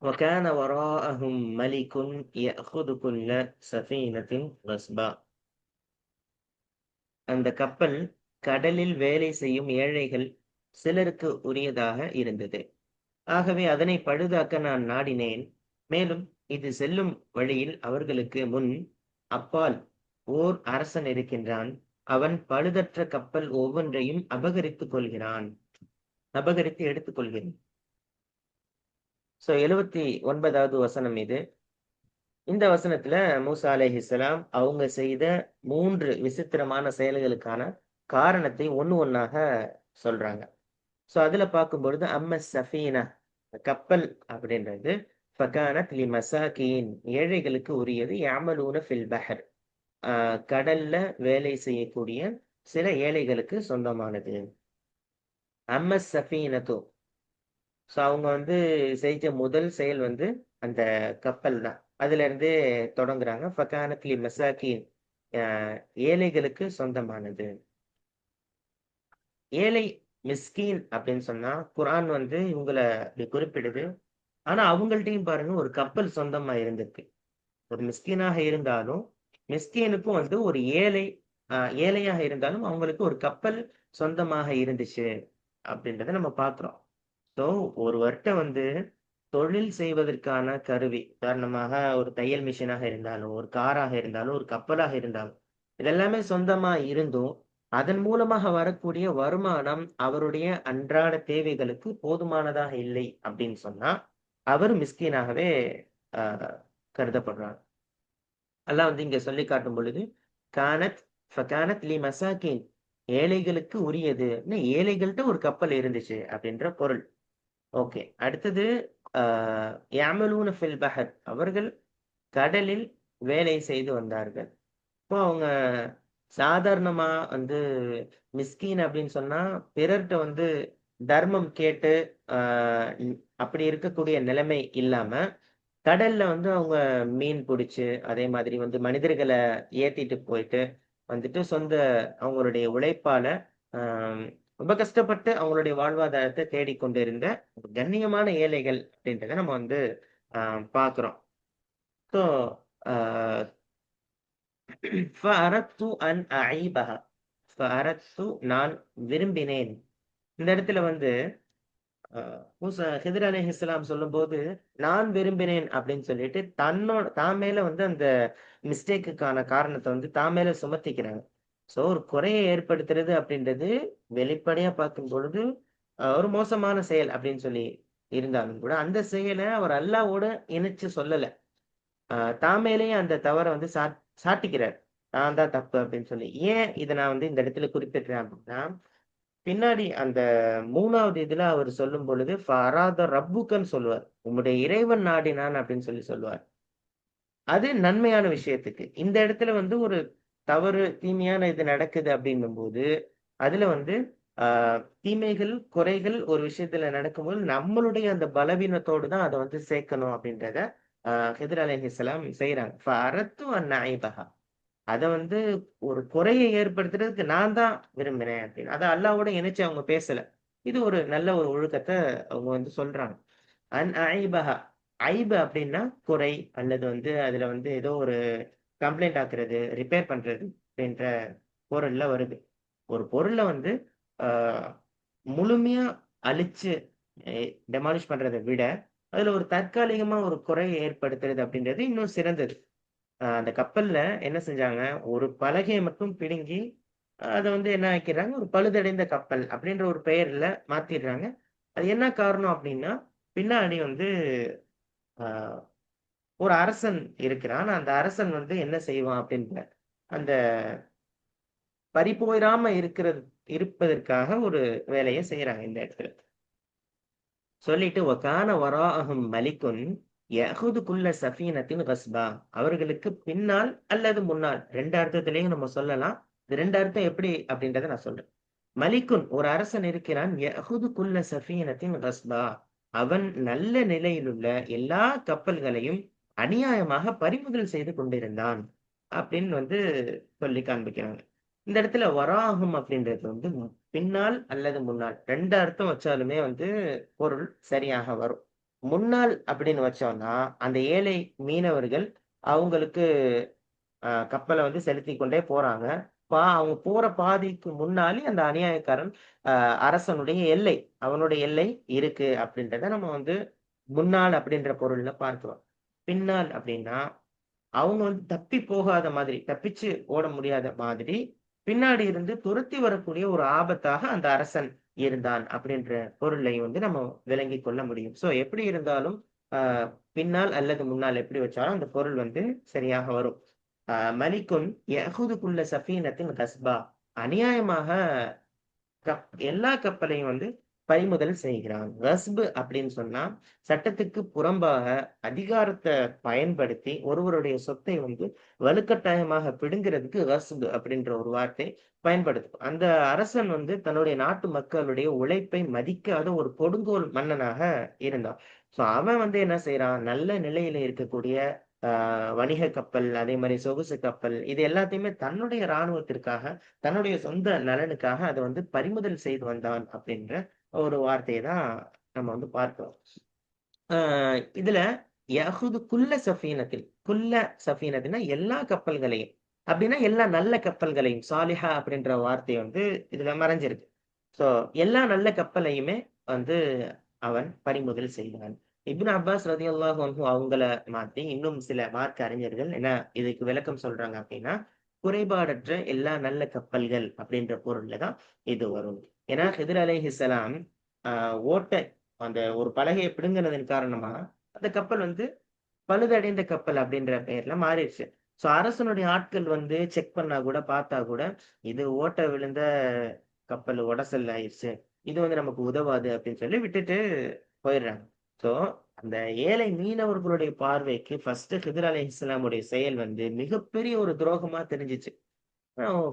وكان وراءهم ملك يأخذ كل سفينة غصبا. அந்த கப்பல் கடலில் வேலை செய்யும் ஏழைகள் சிலருக்கு உரியதாக இருந்தது. ஆகவே அதனை பழுதாக்க நான் நாடினேன். மேலும் இது செல்லும் வழியில் அவர்களுக்கு முன் அப்பால் ஓர் அரசன் இருக்கின்றான். அவன் பழுதற்ற கப்பல் ஒவ்வொன்றையும் அபகரித்து எடுத்துக் கொள்கிறான். 79வது வசனம் இது. இந்த வசனத்துல மூசா அலைஹிஸ்ஸலாம் அவங்க செய்த 3 விசித்திரமான செயல்களுக்கான காரணத்தை ஒண்ணு ஒண்ணாக சொல்றாங்க. அதுல பார்க்கும்பொழுது சஃபீனா கப்பல் அப்படின்றது ஃபகானத் லிமசாகீன் ஏழைகளுக்கு உரியது. யஅமலூன ஃபில் பஹர் கடல்ல வேலை செய்யக்கூடிய சில ஏழைகளுக்கு சொந்தமானது. சஃபீனத்து ஸோ அவங்க வந்து செஞ்ச முதல் செயல் வந்து அந்த கப்பல் தான். அதிலிருந்தே தொடங்குறாங்க. ஃபகானத் லி மசாகீன், அ ஏழைகளுக்கு சொந்தமானது. ஏழை, மிஸ்கீன் அப்படின்னு சொன்னா, குர்ஆன் வந்து இவங்கள இப்படி குறிப்பிடுது. ஆனா அவங்கள்ட்டயும் பாருங்க ஒரு கப்பல் சொந்தமா இருந்திருக்கு. ஒரு மிஸ்கீனாக இருந்தாலும், மிஸ்கீனுக்கும் வந்து ஒரு ஏழை அ ஏழையாக இருந்தாலும் அவங்களுக்கு ஒரு கப்பல் சொந்தமாக இருந்துச்சு அப்படின்றத நம்ம பார்க்கிறோம். ஸோ ஒருவர்ட்ட வந்து தொழில் செய்வதற்கான கருவி, உதாரணமாக ஒரு தையல் மிஷினாக இருந்தாலும், ஒரு காராக இருந்தாலும், ஒரு கப்பலாக இருந்தாலும், இதெல்லாமே சொந்தமா இருந்தும், அதன் மூலமாக வரக்கூடிய வருமானம் அவருடைய அன்றாட தேவைகளுக்கு போதுமானதாக இல்லை அப்படின்னு சொன்னா, அவர் மிஸ்கீனாகவே அ கருதப்படுறார். அல்லாஹ் வந்து இங்க சொல்லி காட்டும் பொழுது, கானத் ஃபகானத் லி மசாகீன், ஏழைகளுக்கு உரியது. ஏழைகள்ட்ட ஒரு கப்பல் இருந்துச்சு அப்படின்ற பொருள். ஓகே. அடுத்தது அ யஅமலூன ஃபில் பஹர், அவர்கள் கடலில் வேலை செய்து வந்தார்கள். இப்போ அவங்க சாதாரணமா வந்து மிஸ்கீன் அப்படின்னு சொன்னா, பிறர்ட்ட வந்து தர்மம் கேட்டு அ அப்படி இருக்கக்கூடிய நிலைமை இல்லாம, கடல்ல வந்து அவங்க மீன் புடிச்சு, அதே மாதிரி வந்து மனிதர்கள ஏத்திட்டு போயிட்டு, வந்துட்டு அவங்களுடைய உழைப்பால அ ரொம்ப கஷ்டப்பட்டு அவங்களுடைய வாழ்வாதாரத்த தேடிக் கொண்டிருந்த ஒரு கண்ணியமான ஏழைகள் அப்படின்றத நம்ம வந்து அ பார்க்கிறோம். So a ஃபஅரத்து an அஈபஹா. ஃபஅரத்து, நான் விரும்பினேன். இந்த இடத்துல வந்து அ ஹித்ர் அலைஹிஸ்ஸலாம் சொல்லும்போது, நான் விரும்பினேன் அப்படின்னு சொல்லிட்டு தான் மேல வந்து அந்த மிஸ்டேக்குக்கான காரணத்த வந்து தான் மேல சுமத்திக்கிறாங்க. ஸோ ஒரு குறைய ஏற்படுத்துறது அப்படின்றது வெளிப்படையா பார்க்கும் பொழுது, ஒரு மோசமான செயல் அப்படின்னு சொல்லி இருந்தாலும் கூட, அந்த செயல அவர் அல்லாஹ்வோட இணைச்சு சொல்லல. அ தான் மேலேயே அந்த தவற வந்து சாட்டிக்கிறார். நான் தான் தப்பு அப்படின்னு சொல்லி. ஏன் இத நான் வந்து இந்த இடத்துல குறிப்பிடுறேன் அப்படின்னா, பின்னாடி அந்த 3வது இதுல அவர் சொல்லும்பொழுது, "ஃபஅராத ரப்புக்கன்னு" சொல்லுவார். "உம்முடைய இறைவன் நாடினான்" அப்படின்னு சொல்லி சொல்லுவார். அது நன்மையான விஷயத்துக்கு. இந்த இடத்துல வந்து ஒரு தவறு, தீமையான இது நடக்குது அப்படின்னும்போது, அதுல வந்து ஆ தீமைகள், குறைகள் ஒரு விஷயத்துல நடக்கும்போது, நம்மளுடைய அந்த பலவீனத்தோடு தான் அத வந்து சேர்க்கணும் அப்படின்றத ஹித்ர் அலைஹிஸ்ஸலாம் செய்றாங்க. "ஃபஅரத்து அன் அஈபஹா." அத வந்து ஒரு குறைய ஏற்படுத்துறதுக்கு நான் தான் விரும்பினேன் அப்படின்னு. அத அல்லாஹ்வோட இணைச்சு அவங்க பேசல. இது ஒரு நல்ல ஒரு ஒழுக்கத்த அவங்க வந்து சொல்றாங்க. அன் அஈபஹா. ஐபு அப்படின்னா குறை அல்லது வந்து அதுல வந்து ஏதோ ஒரு கம்ப்ளைண்ட் ஆக்குறது, ரிப்பேர் பண்றது அப்படின்ற பொருள்ல வருது. ஒரு பொருள வந்து ஆ முழுமையா அழிச்சு எ டெமாலிஷ் பண்றத விட, அதுல ஒரு தற்காலிகமா ஒரு குறைய ஏற்படுத்துறது அப்படின்றது இன்னும் சிறந்தது. அந்த கப்பல்ல என்ன செஞ்சாங்க, ஒரு பலகைய மட்டும் பிடுங்கி, அத வந்து என்ன ஆக்கிறாங்க, ஒரு பழுதடைந்த கப்பல் அப்படின்ற ஒரு பெயர்ல மாத்திடுறாங்க. அது என்ன காரணம் அப்படின்னா, பின்னாடி வந்து அ ஒரு அரசன் இருக்கிறான். அந்த அரசன் வந்து என்ன செய்வான் அப்படின்ற அந்த பறிபோயிராம இருப்பதற்காக ஒரு வேலைய செய்றாங்க இந்த இடத்துல. சொல்லிட்டு "வகான வராஅஹும் மலிக்குன் யஅகுது குல்ல ஸஃபீனத்தின் கஸ்பா." அவர்களுக்கு பின்னால் அல்லது முன்னால் 2 அர்த்தத்திலயும் நம்ம சொல்லலாம். இது 2 அர்த்தம் எப்படி அப்படின்றத நான் சொல்றேன். மலிக்குன், ஒரு அரசன் இருக்கிறான். யஅகுது குல்ல ஸஃபீனத்தின் கஸ்பா. அவன் நல்ல நிலையிலுள்ள எல்லா கப்பல்களையும் அநியாயமாக பறிமுதல் செய்து கொண்டிருந்தான். அப்படின்னு வந்து சொல்லி காண்பிக்கிறாங்க. இந்த இடத்துல வராஹும் அப்படின்றது வந்து பின்னால் அல்லது முன்னால் 2 அர்த்தம் வச்சாலுமே வந்து பொருள் சரியாக வரும். முன்னாள் அப்படின்னு வச்சோம்னா, அந்த ஏழை மீனவர்கள் அவங்களுக்கு கப்பல வந்து செலுத்திக் கொண்டே போறாங்க. அவங்க போற பாதைக்கு முன்னாலே அந்த அநியாயக்காரன் அ அரசனுடைய எல்லை, அவனுடைய எல்லை இருக்கு அப்படின்றத நம்ம வந்து முன்னாள் அப்படின்ற பொருள்ல பார்க்கிறோம். பின்னால் அப்படின்னா, அவங்க வந்து தப்பி போகாத மாதிரி, தப்பிச்சு ஓட முடியாத மாதிரி, பின்னாடி இருந்து துரத்தி வரக்கூடிய ஒரு ஆபத்தாக அந்த அரசன் இருந்தான் அப்படின்ற பொருளை வந்து நம்ம விளங்கிக் கொள்ள முடியும். ஸோ எப்படி இருந்தாலும், அ பின்னால் அல்லது முன்னால் எப்படி வச்சாலும் அந்த பொருள் வந்து சரியாக வரும். மலிக்குன் யஅகுது குல்ல ஸஃபீனத்தின் கஸ்பா. அநியாயமாக எல்லா கப்பலையும் வந்து பறிமுதல் செய்கிறான். கஸ்பு அப்படின்னு சொன்னா சட்டத்துக்கு புறம்பாக அதிகாரத்தை பயன்படுத்தி ஒருவருடைய சொத்தை வந்து வலுக்கட்டாயமாக பிடுங்கிறதுக்கு கஸ்பு அப்படின்ற ஒரு வார்த்தை பயன்படுத்தும். அந்த அரசன் வந்து தன்னுடைய நாட்டு மக்களுடைய உழைப்பை மதிக்காத ஒரு கொடுங்கோல் மன்னனாக இருந்தான். சோ அவன் வந்து என்ன செய்யறான், நல்ல நிலையில இருக்கக்கூடிய வணிக கப்பல், அதே மாதிரி சொகுசு கப்பல், இது எல்லாத்தையுமே தன்னுடைய இராணுவத்திற்காக, தன்னுடைய சொந்த நலனுக்காக அதை வந்து பறிமுதல் செய்து வந்தான் அப்படின்ற ஒரு வார்த்தையை தான் நம்ம வந்து பார்க்கிறோம். இதுல யஹுது குல்ல சஃபீனத்தில், குல்ல சஃபீனத்தினா எல்லா கப்பல்களையும், அப்படின்னா எல்லா நல்ல கப்பல்களையும், சாலிஹா அப்படின்ற வார்த்தை வந்து இதுல மறைஞ்சிருக்கு. சோ எல்லா நல்ல கப்பலையுமே வந்து அவன் பறிமுதல் செய்தான். இப்னு அப்பாஸ் ரலியல்லாஹு அன்ஹு அவங்கள மாத்தி இன்னும் சில மார்க்க அறிஞர்கள் என்ன இதுக்கு விளக்கம் சொல்றாங்க அப்படின்னா, குறைபாடற்ற எல்லா நல்ல கப்பல்கள் அப்படின்ற பொருள்ல தான் இது வரும். ஏன்னா ஹிதர் அலைஹிஸ்ஸலாம் ஓட்டை அந்த ஒரு பலகையை பிடுங்கினதன் காரணமா அந்த கப்பல் வந்து பழுதடைந்த கப்பல் அப்படின்ற பெயர்ல மாறிடுச்சு. சோ அரசனுடைய ஆட்கள் வந்து செக் பண்ணா கூட, பார்த்தா கூட, இது ஓட்டை விழுந்த கப்பல் உடசல் ஆயிருச்சு, இது வந்து நமக்கு உதவாது அப்படின்னு சொல்லி விட்டுட்டு போயிடுறாங்க. சோ அந்த ஏழை மீனவர்களுடைய பார்வைக்கு ஃபர்ஸ்ட் ஹிதர் அலைஹிஸ்ஸலாமுடைய செயல் வந்து மிகப்பெரிய ஒரு துரோகமா தெரிஞ்சுச்சு.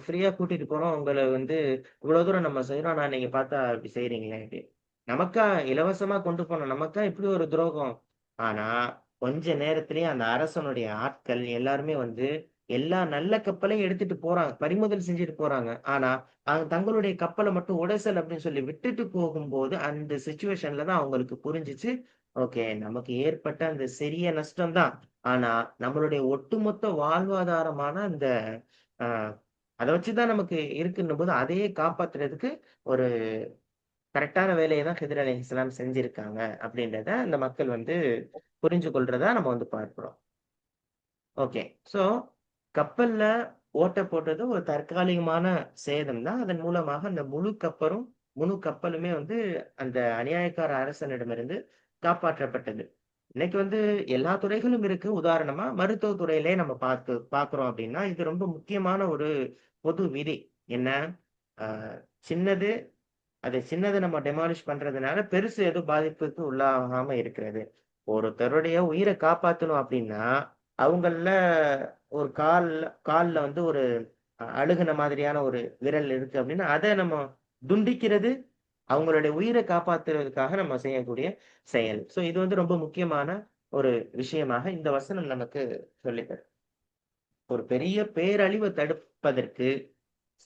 ஃப்ரீயா கூட்டிட்டு போறோம். உங்கள வந்து இவ்வளவு தூரம் நம்ம செய்றோம். ஆனா நீங்க பார்த்தா இப்படி செய்றீங்களே அப்படி. நமக்கா இலவசமா கொண்டு போனோம். நமக்கா இப்படி ஒரு துரோகம். ஆனா கொஞ்ச நேரத்திலேயே அந்த அரசனுடைய ஆட்கள் எல்லாருமே வந்து எல்லா நல்ல கப்பலையும் எடுத்துட்டு போறாங்க. பறிமுதல் செஞ்சுட்டு போறாங்க. ஆனா தங்களுடைய கப்பல மட்டும் உடைசல் அப்படின்னு சொல்லி விட்டுட்டு போகும்போது, அந்த சிச்சுவேஷன்ல தான் அவங்களுக்கு புரிஞ்சுச்சு. ஓகே, நமக்கு ஏற்பட்ட அந்த சிறிய நஷ்டம் தான். ஆனா நம்மளுடைய ஒட்டுமொத்த வாழ்வாதாரமான அந்த அ அத வச்சு தான் நமக்கு இருக்குன்னும்போது, அதையே காப்பாத்துறதுக்கு ஒரு கரெக்ட்டான வேலைய தான் ஹிதர் அலைஹிஸ்ஸலாம் செஞ்சிருக்காங்க அப்படின்றத அந்த மக்கள் வந்து புரிஞ்சு கொள்றதா நம்ம வந்து பார்க்கிறோம். ஓகே. சோ கப்பல்ல ஓட்ட போட்டது ஒரு தற்காலிகமான சேதம் தான். அதன் மூலமாக அந்த முழு கப்பலுமே வந்து அந்த அநியாயக்கார அரசனிடமிருந்து காப்பாற்றப்பட்டது. இன்னைக்கு வந்து எல்லா துறைகளும் இருக்கு. உதாரணமா மருத்துவ துறையிலே நம்ம பார்க்கிறோம் அப்படின்னா, இது ரொம்ப முக்கியமான ஒரு பொது விதி. என்ன? அ சின்னது சின்னத நம்ம டெமாலிஷ் பண்றதுனால, பெருசு எதுவும் பாதிப்புக்கு உள்ளாகாம இருக்கிறது. ஒருத்தருடைய உயிர காப்பாத்தணும் அப்டின்னா, அவங்கள்ல ஒரு கால்ல வந்து ஒரு அழுகுன மாதிரியான ஒரு விரல் இருக்கு அப்டின்னா, அத நம்ம துண்டிக்கிறது, அவங்களுடைய உயிர காப்பாத்துறதுக்காக நம்ம செய்யக்கூடிய செயல். ஸோ இது வந்து ரொம்ப முக்கியமான ஒரு விஷயமாக இந்த வசனம் நமக்கு சொல்லித் தருது. ஒரு பெரிய பேரழிவ தடுப்பதற்கு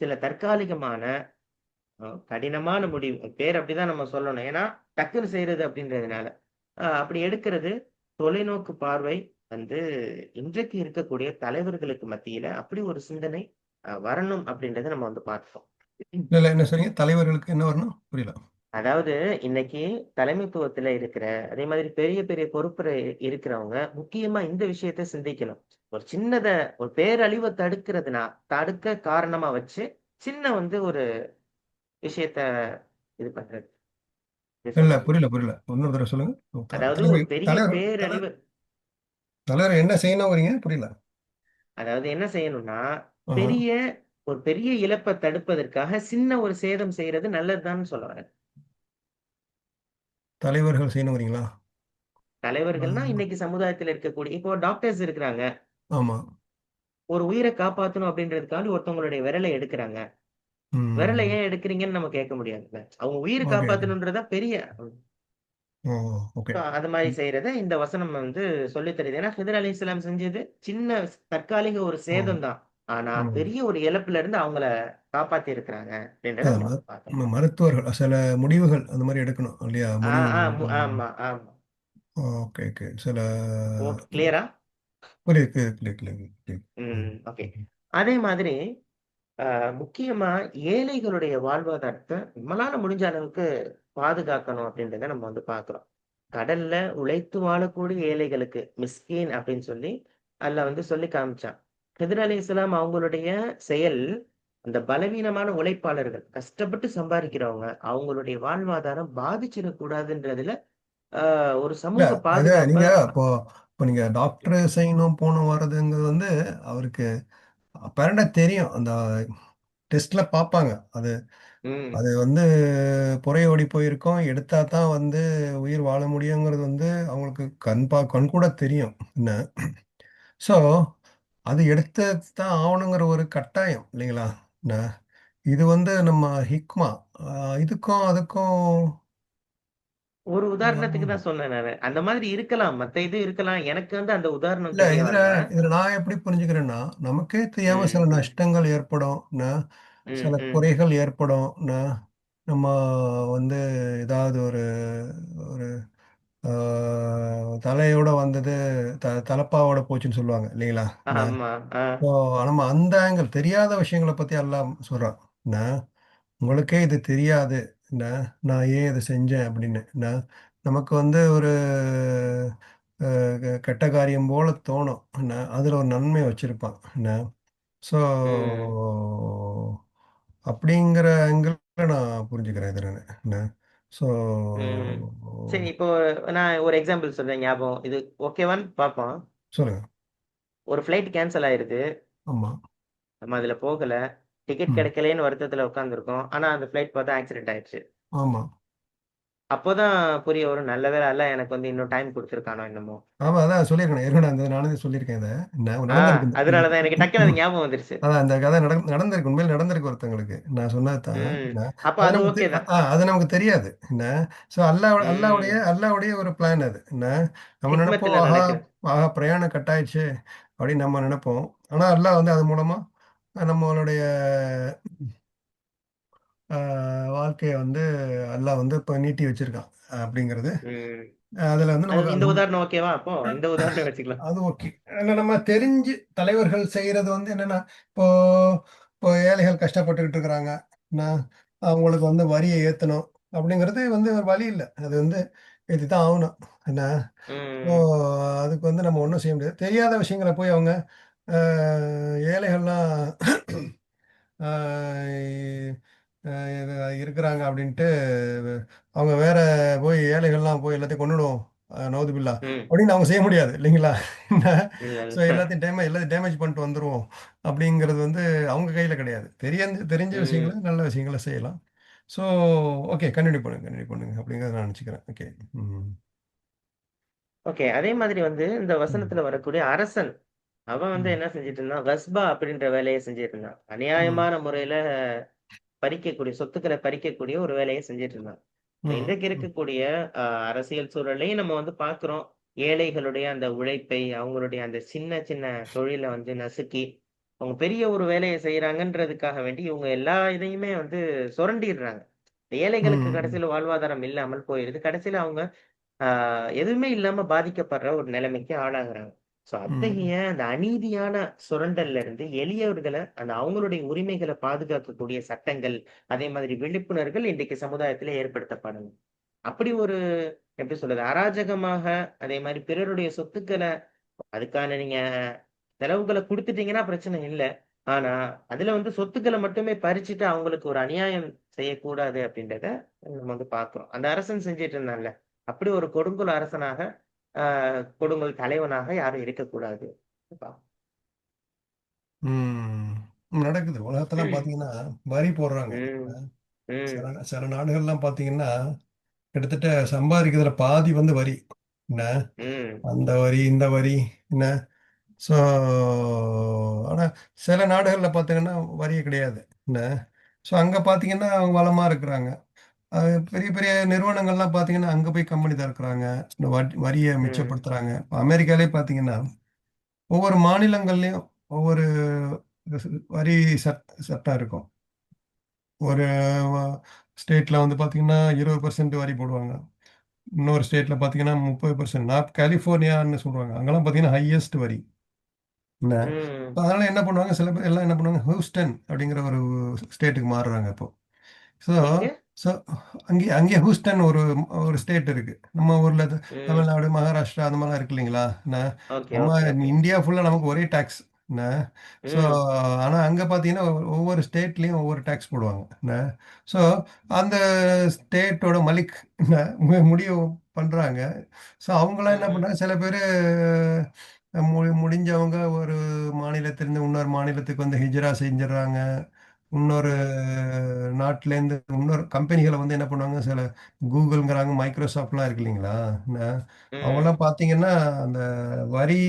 சில தற்காலிகமான கடினமான முடிவு. பேர் அப்படிதான் நம்ம சொல்லணும். ஏன்னா, டக்குன்னு செய்றது அப்படின்றதுனால. அப்படி எடுக்கிறது தொலைநோக்கு பார்வை வந்து இன்றைக்கு இருக்கக்கூடிய தலைவர்களுக்கு மத்தியில அப்படி ஒரு சிந்தனை வரணும் அப்படின்றத நம்ம வந்து பார்த்தோம். இல்ல, இல்ல. என்ன சொன்னீங்க? தலைவர்களுக்கு என்ன வரணும்? புரியல. அதாவது இன்னைக்கு தலைமைத்துவத்துல இருக்கிற, அதே மாதிரி பெரிய பெரிய பொறுப்புல இருக்கிறவங்க முக்கியமா இந்த விஷயத்த சிந்திக்கணும். ஒரு பேரழிவ தடுக்க காரணமா வச்சு, சின்ன வந்து ஒரு விஷயத்த இது பண்றது. இது இல்ல, சொல்றது. புரியல, புரியல. இன்னொரு தடவ சொல்லுங்க. அதாவது ஒரு தலைவர் பெரிய தலைவர் தலைவர் பேரழிவு. தலைவர் என்ன செய்யணும்ங்கிறீங்க? புரியல. அதாவது என்ன செய்யணும்னா, ஆஹா. பெரிய ஒரு பெரிய இழப்ப தடுப்பதற்காக சின்ன ஒரு சேதம் செய்றது நல்லதுதான்னு சொல்ல வரேன். தலைவர்கள் செய்யணுங்கிறீங்களா? தலைவர்கள்னா ம். இன்னைக்கு சமுதாயத்துல இருக்கக்கூடிய இப்போ டாக்டர்ஸ் இருக்கிறாங்க. ஆமா. ஒரு உயிர காப்பாத்தணும் அப்படின்றதுக்காண்டி ஒருத்தவங்களுடைய விரல எடுக்குறாங்க. விரல ம். ஏன் எடுக்குறீங்கன்னு நம்ம கேட்க முடியாதுல்ல. அவங்க உயிர ஓகே, ஓகே. காப்பாத்தணும்ன்றதா பெரிய ஓ! ஓகே. அது மாரி செய்றத இந்த வசனம் வந்து சொல்லி தருது. ஏன்னா ஹிதர் அலைஹிஸ்ஸலாம் செஞ்சது சின்ன தற்காலிக ஒரு ம். சேதம் தான். ஆனா ம். பெரிய ஒரு இழப்புல இருந்து அவங்கள காப்பாத்தி இருக்கிறாங்க அப்படின்றத நம்ம ம பார்க்கிறோம். மருத்துவர்கள் சில முடிவுகள் அந்த மாரி எடுக்கணும் இல்லையா? ஆ, முடிவு. ஆ, ம். ஆமா, ஆமா. Okay, okay. சில ஓகே. கிளியரா? புரியுது, புரியுது, புரியுது, புரியுது. ம். ஓகே. ம். அதே மாதிரி அ முக்கியமா ஏழைகளுடைய வாழ்வாதாரத்த நம்மளால முடிஞ்ச அளவுக்கு பாதுகாக்கணும் அப்படின்றத நம்ம வந்து பார்க்கிறோம். கடல்ல உழைத்து வாழக்கூடிய ஏழைகளுக்கு மிஸ்கீன் அப்படின்னு சொல்லி அதுல வந்து சொல்லி காமிச்சான். ஹிதர் அலைஹிஸ்ஸலாம் அவங்களுடைய செயல் அந்த பலவீனமான உழைப்பாளர்கள், கஷ்டப்பட்டு சம்பாதிக்கிறவங்க, அவங்களுடைய வாழ்வாதாரம் பாதிச்சிடக் கூடாதுன்றதுல ஒரு இல்ல, சமூக அது பாதுகாப்ப நீங்க இப்போ இப்போ நீங்க டாக்டர் செய்யணும், போணும், வர்றதுங்கிறது வந்து அவருக்கு அப்பேரன்ட்டா தெரியும். அந்த டெஸ்ட்ல பார்ப்பாங்க. அது ம். அது வந்து புறையோடி போயிருக்கோம். எடுத்தா தான் வந்து உயிர் வாழ முடியுங்கிறது வந்து அவங்களுக்கு கண்கூடா தெரியும். என்ன? ஸோ, அது எடுத்து தான் ஆவணுங்கிற ஒரு கட்டாயம் இல்லைங்களா? என்ன? இது வந்து நம்ம ஹிக்மா. அ இதுக்கும் அதுக்கும் ஒரு உதாரணத்துக்கு அ தான் சொன்னேன் நானு. அந்த மாதிரி இருக்கலாம். மத்த இது இருக்கலாம். எனக்கு வந்து அந்த உதாரணம் இல்ல தெரிய இதுல வரல. இதுல நான் எப்படி புரிஞ்சுக்கிறேன்னா, நமக்கே தெரியாம சில ம். நஷ்டங்கள் ஏற்படும். ம், சில ம், குறைகள் ஏற்படும். நம்ம வந்து ஏதாவது ஒரு ஒரு ஆ தலையோட வந்தது தலப்பாவோட போச்சுன்னு சொல்லுவாங்க இல்லைங்களா? ஆமா. ஆ. இப்போ நம்ம அந்த ஆங்கிள் தெரியாத விஷயங்கள பத்தி அல்லாஹ் சொல்றான். என்ன, உங்களுக்கே இது தெரியாது. என்ன, நான் ஏன் இத செஞ்சேன் அப்படின்னு. நமக்கு வந்து ஒரு அ கெட்ட காரியம் போல தோணும். அதுல ஒரு நன்மை வச்சிருப்பான். ஸோ ம், அப்படிங்கிற ஆங்கிள்ல நான் புரிஞ்சுக்கிறேன் இத நானு. என்ன, ஸோ ம். சரி, இப்போ நான் ஒரு எக்ஸாம்பிள் சொல்றேன் ஞாபகம். இது ஓகேவான்னு பார்ப்போம். சொல்லுங்க. ஒரு ஃப்ளைட் கேன்சல் ஆயிருது. ஆமா, நம்ம அதுல போகல. டிக்கெட் ம், கிடைக்கலேன்னு வருத்தத்துல உட்கார்ந்துருக்கோம். ஆனா அந்த ஃப்ளைட் பார்த்தா ஆக்சிடென்ட் ஆயிருச்சு. ஆமா. அப்போதான் புரிய வரும். நல்ல வேளை அல்லாஹ் எனக்கு வந்து இன்னும் டைம் குடுத்துருக்கானோ என்னமோ! ஆமா, அதான் சொல்லியிருக்கேனே. ஏற்கனவே நானே சொல்லியிருக்கேன் இத. ஆ, நடந்திருக்கு. அதனால தான் எனக்கு டக்குனு அது ஞாபகம் வந்துருச்சு. அதான் அந்த கதை நடந்திருக்கு. உண்மையில நடந்திருக்கு ஒருத்தங்களுக்கு. நான் சொன்னது தான். ம். என்ன, அப்ப அது அது நமக்கு ஓகே தான். அது நமக்கு தெரியாது. என்ன, ஸோ ம். அல்லாஹ்வுடைய ஒரு பிளான் அது. என்ன, நம்ம நெனைப்போம், ஹிக்மத்துல ஆஹா நடக்குது. ஆஹா பிரயாணம் கட் ஆயிருச்சே! அப்படின்னு நம்ம நெனைப்போம். ஆனா அல்லாஹ் வந்து அது மூலமா நம்மளுடைய அ வாழ்க்கைய வந்து அல்லாஹ் வந்து இப்ப நீட்டி வச்சிருக்கான். அப்படிங்கிறது. ம். அதுல வந்து அது நமக்கு இந்த உதாரணம் ஓகேவா அப்போ? இந்த உதாரணம் வச்சுக்கலாம். அது ஓகே. ஆனா நம்ம தெரிஞ்சு தலைவர்கள் செய்றது வந்து என்னன்னா, இப்போ இப்போ ஏழைகள் கஷ்டப்பட்டுக்கிட்டு இருக்கிறாங்க. நான் அவங்களுக்கு வந்து வரிய ஏத்தணும் அப்படிங்கிறது வந்து ஒரு வழி இல்ல. அது வந்து ஏத்தி தான் ஆவணும். என்ன, இப்போ ம். அதுக்கு வந்து நம்ம ஒண்ணும் செய்ய முடியாது. தெரியாத விஷயங்கள போய் அவங்க அ ஏழைகள்லாம் அ அ இது இருக்கிறாங்க அப்படின்ட்டு அவங்க வேற போய் ஏழைகள்லாம் போய் எல்லாத்தையும் கொன்னுடுவோம். நவுதுபில்லா ம். அப்படின்னு அவங்க செய்ய முடியாது இல்லைங்களா? என்ன, இல்ல, ஸோ இல்ல. எல்லாத்தையும் டேமேஜ் பண்ணிட்டு வந்துருவோம். அப்படிங்கிறது வந்து அவங்க கையில கிடையாது. தெரிஞ்ச விஷயங்கள, ம். நல்ல விஷயங்கள செய்யலாம். ஸோ ஓகே, கன்டின்யூ பண்ணுங்க அப்படிங்கிறத நான் நினைச்சுக்கிறேன். ஓகே. ம். ஓகே. அதே மாதிரி வந்து இந்த ம். வசனத்துல வரக்கூடிய அரசன், அவன் வந்து ம். என்ன செஞ்சுட்டு இருந்தான்? கஸ்பா அப்படின்ற வேலைய செஞ்சுட்டு இருந்தான். ம். அநியாயமான முறையில பறிக்கக்கூடிய சொத்துக்கள பறிக்கக்கூடிய ஒரு வேலைய செஞ்சுட்டு இருந்தான். ம். இன்றைக்கு ம். இருக்கக்கூடிய அரசியல் சூழலையும் நம்ம வந்து பார்க்கிறோம். ஏழைகளுடைய அந்த உழைப்பை, அவங்களுடைய அந்த சின்ன சின்ன தொழில வந்து நசுக்கி, அவங்க பெரிய ஒரு வேலைய செய்றாங்கன்றதுக்காக வேண்டி, இவங்க எல்லா இதையுமே வந்து சுரண்டிடுறாங்க. ஏழைகளுக்கு ம். கடைசியில வாழ்வாதாரம் இல்லாமல் போயிருது. கடைசியில அவங்க ஆ எதுவுமே இல்லாம பாதிக்கப்படுற ஒரு நிலைமைக்கு ஆளாகுறாங்க. ஸோ ம். அத்தகைய அந்த அநீதியான சுரண்டல்ல இருந்து எளியவர்கள அந்த அவங்களுடைய உரிமைகள பாதுகாக்கக்கூடிய சட்டங்கள், அதே மாதிரி விழிப்புணர்வுகள் இன்றைக்கு சமுதாயத்தில ஏற்படுத்தப்படணும். அப்படி ஒரு எப்படி சொல்றது? அராஜகமாக அதே மாரி பிறருடைய சொத்துக்கள அதுக்கான நீங்க செலவுகள குடுத்துட்டீங்கன்னா பிரச்சனை இல்ல. ஆனா, அதுல வந்து சொத்துக்கள மட்டுமே பறிச்சுட்டு அவங்களுக்கு ஒரு அநியாயம் செய்யக்கூடாது அப்படின்றத நம்ம வந்து பார்க்கிறோம். அந்த அரசன் செஞ்சுட்டு இருந்தான்ல. அப்படி ஒரு கொடுங்கோல் அரசனாக, ஆ கொடுங்கோல் தலைவனாக யாரும் இருக்கக்கூடாது. ம். நடக்குது. உலகத்தெல்லாம் பார்த்தீங்கன்னா, வரி போடுறாங்க. ம், ம், சில நாடுகள்லாம் பார்த்தீங்கன்னா, கிட்டத்தட்ட சம்பாதிக்கிறதுல பாதி வந்து வரி. என்ன, ம், அந்த வரி, இந்த வரி, என்ன. ஸோ ஆனா சில நாடுகள்ல பார்த்தீங்கன்னா, வரியே கிடையாது. என்ன. ஸோ அங்க பார்த்தீங்கன்னா, அவங்க வளமா இருக்கிறாங்க. பெரிய பெரிய நிறுவனங்கள்லாம் பார்த்தீங்கன்னா, அங்க போய் கம்பெனி திறக்குறாங்க. இந்த வரிய ம், மிச்சப்படுத்துறாங்க. இப்ப அமெரிக்காலயே பார்த்தீங்கன்னா, ஒவ்வொரு மாநிலங்கள்லயும் ஒவ்வொரு வரி சட்டம் இருக்கும். ஒரு வ ஸ்டேட்ல வந்து பார்த்தீங்கன்னா, 20% வரி போடுவாங்க. இன்னொரு ஸ்டேட்ல பார்த்தீங்கன்னா 30%. கலிஃபோர்னியான்னு சொல்றாங்க. அங்கலாம் பார்த்தீங்கன்னா ஹையஸ்ட் வரி. என்ன. ம். அதனால என்ன பண்ணுவாங்க, சில பேர் எல்லாம் என்ன பண்ணுவாங்க, ஹூஸ்டன் அப்படிங்கிற ஒரு ஸ்டேட்டுக்கு மாறுறாங்க இப்போ. ஸோ எங்க? ஸோ அங்கேயே அங்கேயே ஹூஸ்டன் ஒரு ஒரு ஸ்டேட் இருக்கு. நம்ம ஊர்ல ம். தமிழ்நாடு, மகாராஷ்டிரா அந்த மாரிலாம் இருக்கு இல்லைங்களா? என்ன. ஓகே, நம்ம ஓகே, ஓகே. இந்தியா ஃபுல்லா நமக்கு ஒரே டாக்ஸ். என்ன. ஸோ ம், ஆனா அங்க பார்த்தீங்கன்னா, ஒவ்வொரு ஸ்டேட்லயும் ஒவ்வொரு டாக்ஸ் போடுவாங்க. என்ன. ஸோ அந்த ஸ்டேட்டோட மலிக் என்ன முடிவு பண்றாங்க. ஸோ அவங்கலாம் என்ன ம், பண்றாங்க, சில பேரு முடிஞ்சவங்க ஒரு மாநிலத்திலிருந்து இன்னொரு மாநிலத்துக்கு வந்து ஹிஜ்ரா செஞ்சுடுறாங்க. இன்னொரு ம், நாட்டிலேருந்து இன்னொரு கம்பெனிகளை வந்து என்ன பண்ணுவாங்க, சில கூகுள்ங்கிறாங்க, மைக்ரோசாஃப்ட்லாம் இருக்கு இல்லைங்களா? ம், அவங்கெல்லாம் பார்த்தீங்கன்னா, அந்த வரி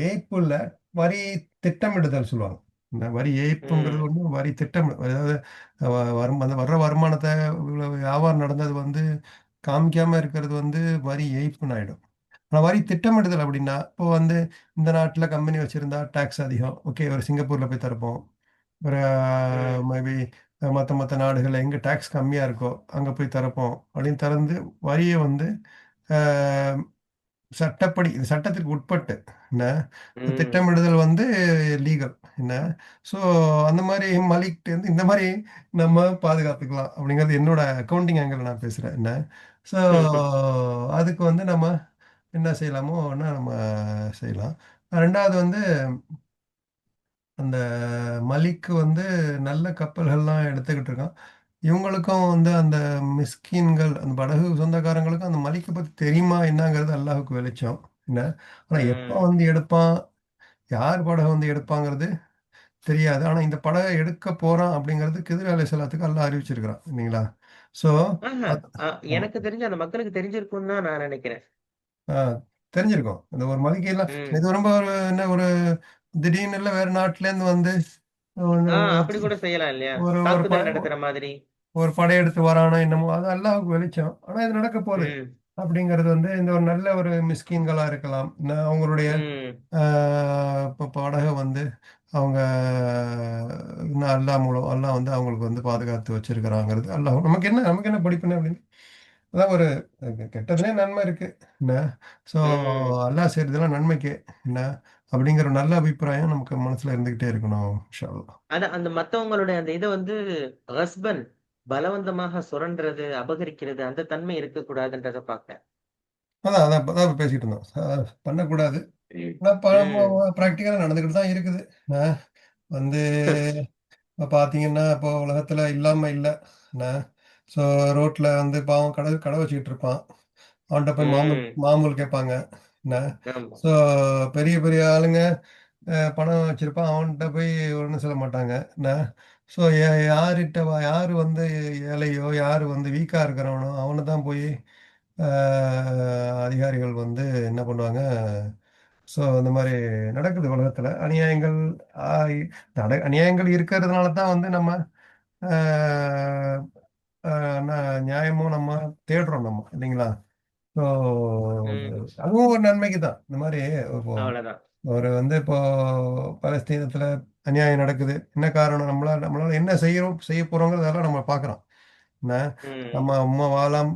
ஏய்ப்பு இல்ல, வரி திட்டமிடுதல் சொல்லுவாங்க. இந்த வரி ஏய்ப்புங்கிறது ம், ஒண்ணு, வரி அதாவது அந்த வர்ற வருமானத்த இவ்வளவு வியாபாரம் நடந்தது வந்து காமிக்காம இருக்கிறது வந்து வரி ஏய்ப்புன்னு ஆயிடும். ஆனா வரி திட்டமிடுதல் அப்படின்னா, இப்போ வந்து இந்த நாட்டுல கம்பெனி வச்சிருந்தா டாக்ஸ் அதிகம். ஓகே, ஒரு சிங்கப்பூர்ல போய் திறப்போம். ஒரு ம், மேபி மத்த மத்த நாடுகள்ல எங்க டாக்ஸ் கம்மியா இருக்கோ, அங்க போய் திறப்போம். அப்படின்னு திறந்து வரிய வந்து அ சட்டப்படி இது சட்டத்திற்கு உட்பட்டு என்ன, ம். திட்டமிடுதல் வந்து லீகல் என்ன. ஸோ அந்த மாரி மலிக்ட்டேருந்து இந்த மாரி நம்ம பாதுகாத்துக்கலாம் அப்படிங்கிறது என்னோட அக்கவுண்டிங் ஆங்கிள்ல நான் பேசுறேன் என்ன. ஸோ அதுக்கு வந்து நம்ம என்ன செய்யலாமோன்னா நம்ம செய்யலாம். 2வது வந்து அந்த மலிக்கு வந்து நல்ல கப்பல்கள்லாம் எடுத்துக்கிட்டு இருக்கான். இவங்களுக்கும் வந்து அந்த மிஸ்கின்கள், அந்த படகு சொந்தக்காரங்களுக்கும் அந்த மலிக்க பத்தி தெரியுமா என்னங்கிறது அல்லாஹ்வுக்கு வெளிச்சம். என்ன. ஆனா எப்ப ம். வந்து எடுப்பான், யார் படக வந்து எடுப்பாங்கிறது தெரியாது. ஆனா இந்த படக எடுக்க போறான் அப்படிங்கிறது கிதுர் அலைஹிஸ்ஸலாத்துக்கு அல்லாஹ் அறிவிச்சிருக்கிறான். இல்லைங்களா? ஸோ ஆஹா. அத் ஆமா. எனக்கு தெரிஞ்சு அந்த மக்களுக்கு தெரிஞ்சிருக்கும்னு தான் நான் நினைக்கிறேன். ஆ தெரிஞ்சிருக்கும். இந்த ஒரு மளிகைலாம் ம். இது ரொம்ப ஒரு என்ன ஒரு திடீர்னு இல்ல வேற நாட்டிலேருந்து வந்து ஒரு அப்படி கூட செய்யலாம் இல்லையா? ஒரு ஒரு ப தாக்குதல் நடத்துற மாதிரி. ஒரு படையெடுத்து வரானா என்னமோ, அது அல்லாஹ்வுக்கு வெளிச்சம். ஆனா இது நடக்க போது. ம், அப்படிங்கிறது வந்து இந்த ஒரு நல்ல ஒரு மிஸ்கீன்களா இருக்கலாம். அவங்களுடைய ம், ஆ இப்ப படக வந்து அவங்க இன்னும் அல்லாஹ் வந்து அவங்களுக்கு வந்து பாதுகாத்து வச்சிருக்கிறாங்கிறது நமக்கு என்ன படிப்பினை அப்படின்னு. அதான் ஒரு கெட்டதுலயும் நன்மை இருக்கு. என்ன. ஸோ ம். அல்லாஹ் செய்றதெல்லாம் நன்மைக்கே. என்ன. அப்படிங்கிற ஒரு நல்ல அபிப்பிராயம் நமக்கு மனசுல இருந்துகிட்டே இருக்கணும். இன்ஷா அல்லாஹ். அதான் அந்த மத்தவங்களுடைய அந்த இத வந்து ஹஸ்பண்ட் பலவந்தமாக சுரண்டுறது, அபகரிக்கிறது அந்த தன்மை இருக்கக்கூடாதுன்றத பார்க்கிறேன். அதான் அதான் அதான் இப்ப பேசிட்டு இருந்தோம். பண்ணக்கூடாது. ம். ஆனா ம். பிராக்டிகலா நடந்துகிட்டு தான் இருக்குது. அ வந்து இப்ப பார்த்தீங்கன்னா, இப்போ உலகத்துல இல்லாம இல்ல. என்ன. ஸோ ரோட்ல வந்து பாவம் கடை வச்சுக்கிட்டு இருப்பான். அவன்ட்ட போய் மாமூல் ம். மாமூல் கேட்பாங்க. என்ன. ஆமா. ஸோ பெரிய பெரிய ஆளுங்க பணம் வச்சிருப்பான். அவன்ட்ட போய் ஒண்ணும் சொல்ல மாட்டாங்க. என்ன. ஸோ யாரு வந்து ஏழையோ, யாரு வந்து வீக்கா இருக்கிறவனோ, அவன தான் போய் அ அதிகாரிகள் வந்து என்ன பண்ணுவாங்க, ஸோ இந்த மாரி நடக்குது உலகத்துல. அநியாயங்கள் ஆ இ அநியாயங்கள் இருக்கிறதுனால தான் வந்து நம்ம அ அ ந நியாயமும் நம்ம தேடுறோம் நம்ம இல்லைங்களா? ஸோ ம். அதுவும் ஒரு நன்மைக்கு தான். இந்த மாரி இப்போ அவ்வளதான். ஒரு வந்து இப்போ பலஸ்தீனத்தில அநியாயம் நடக்குது. என்ன காரணம்? நம்மளால என்ன செய்ய போறோங்கிறதெல்லாம் நம்ம பார்க்குறோம். என்ன. ம். நம்ம சும்மா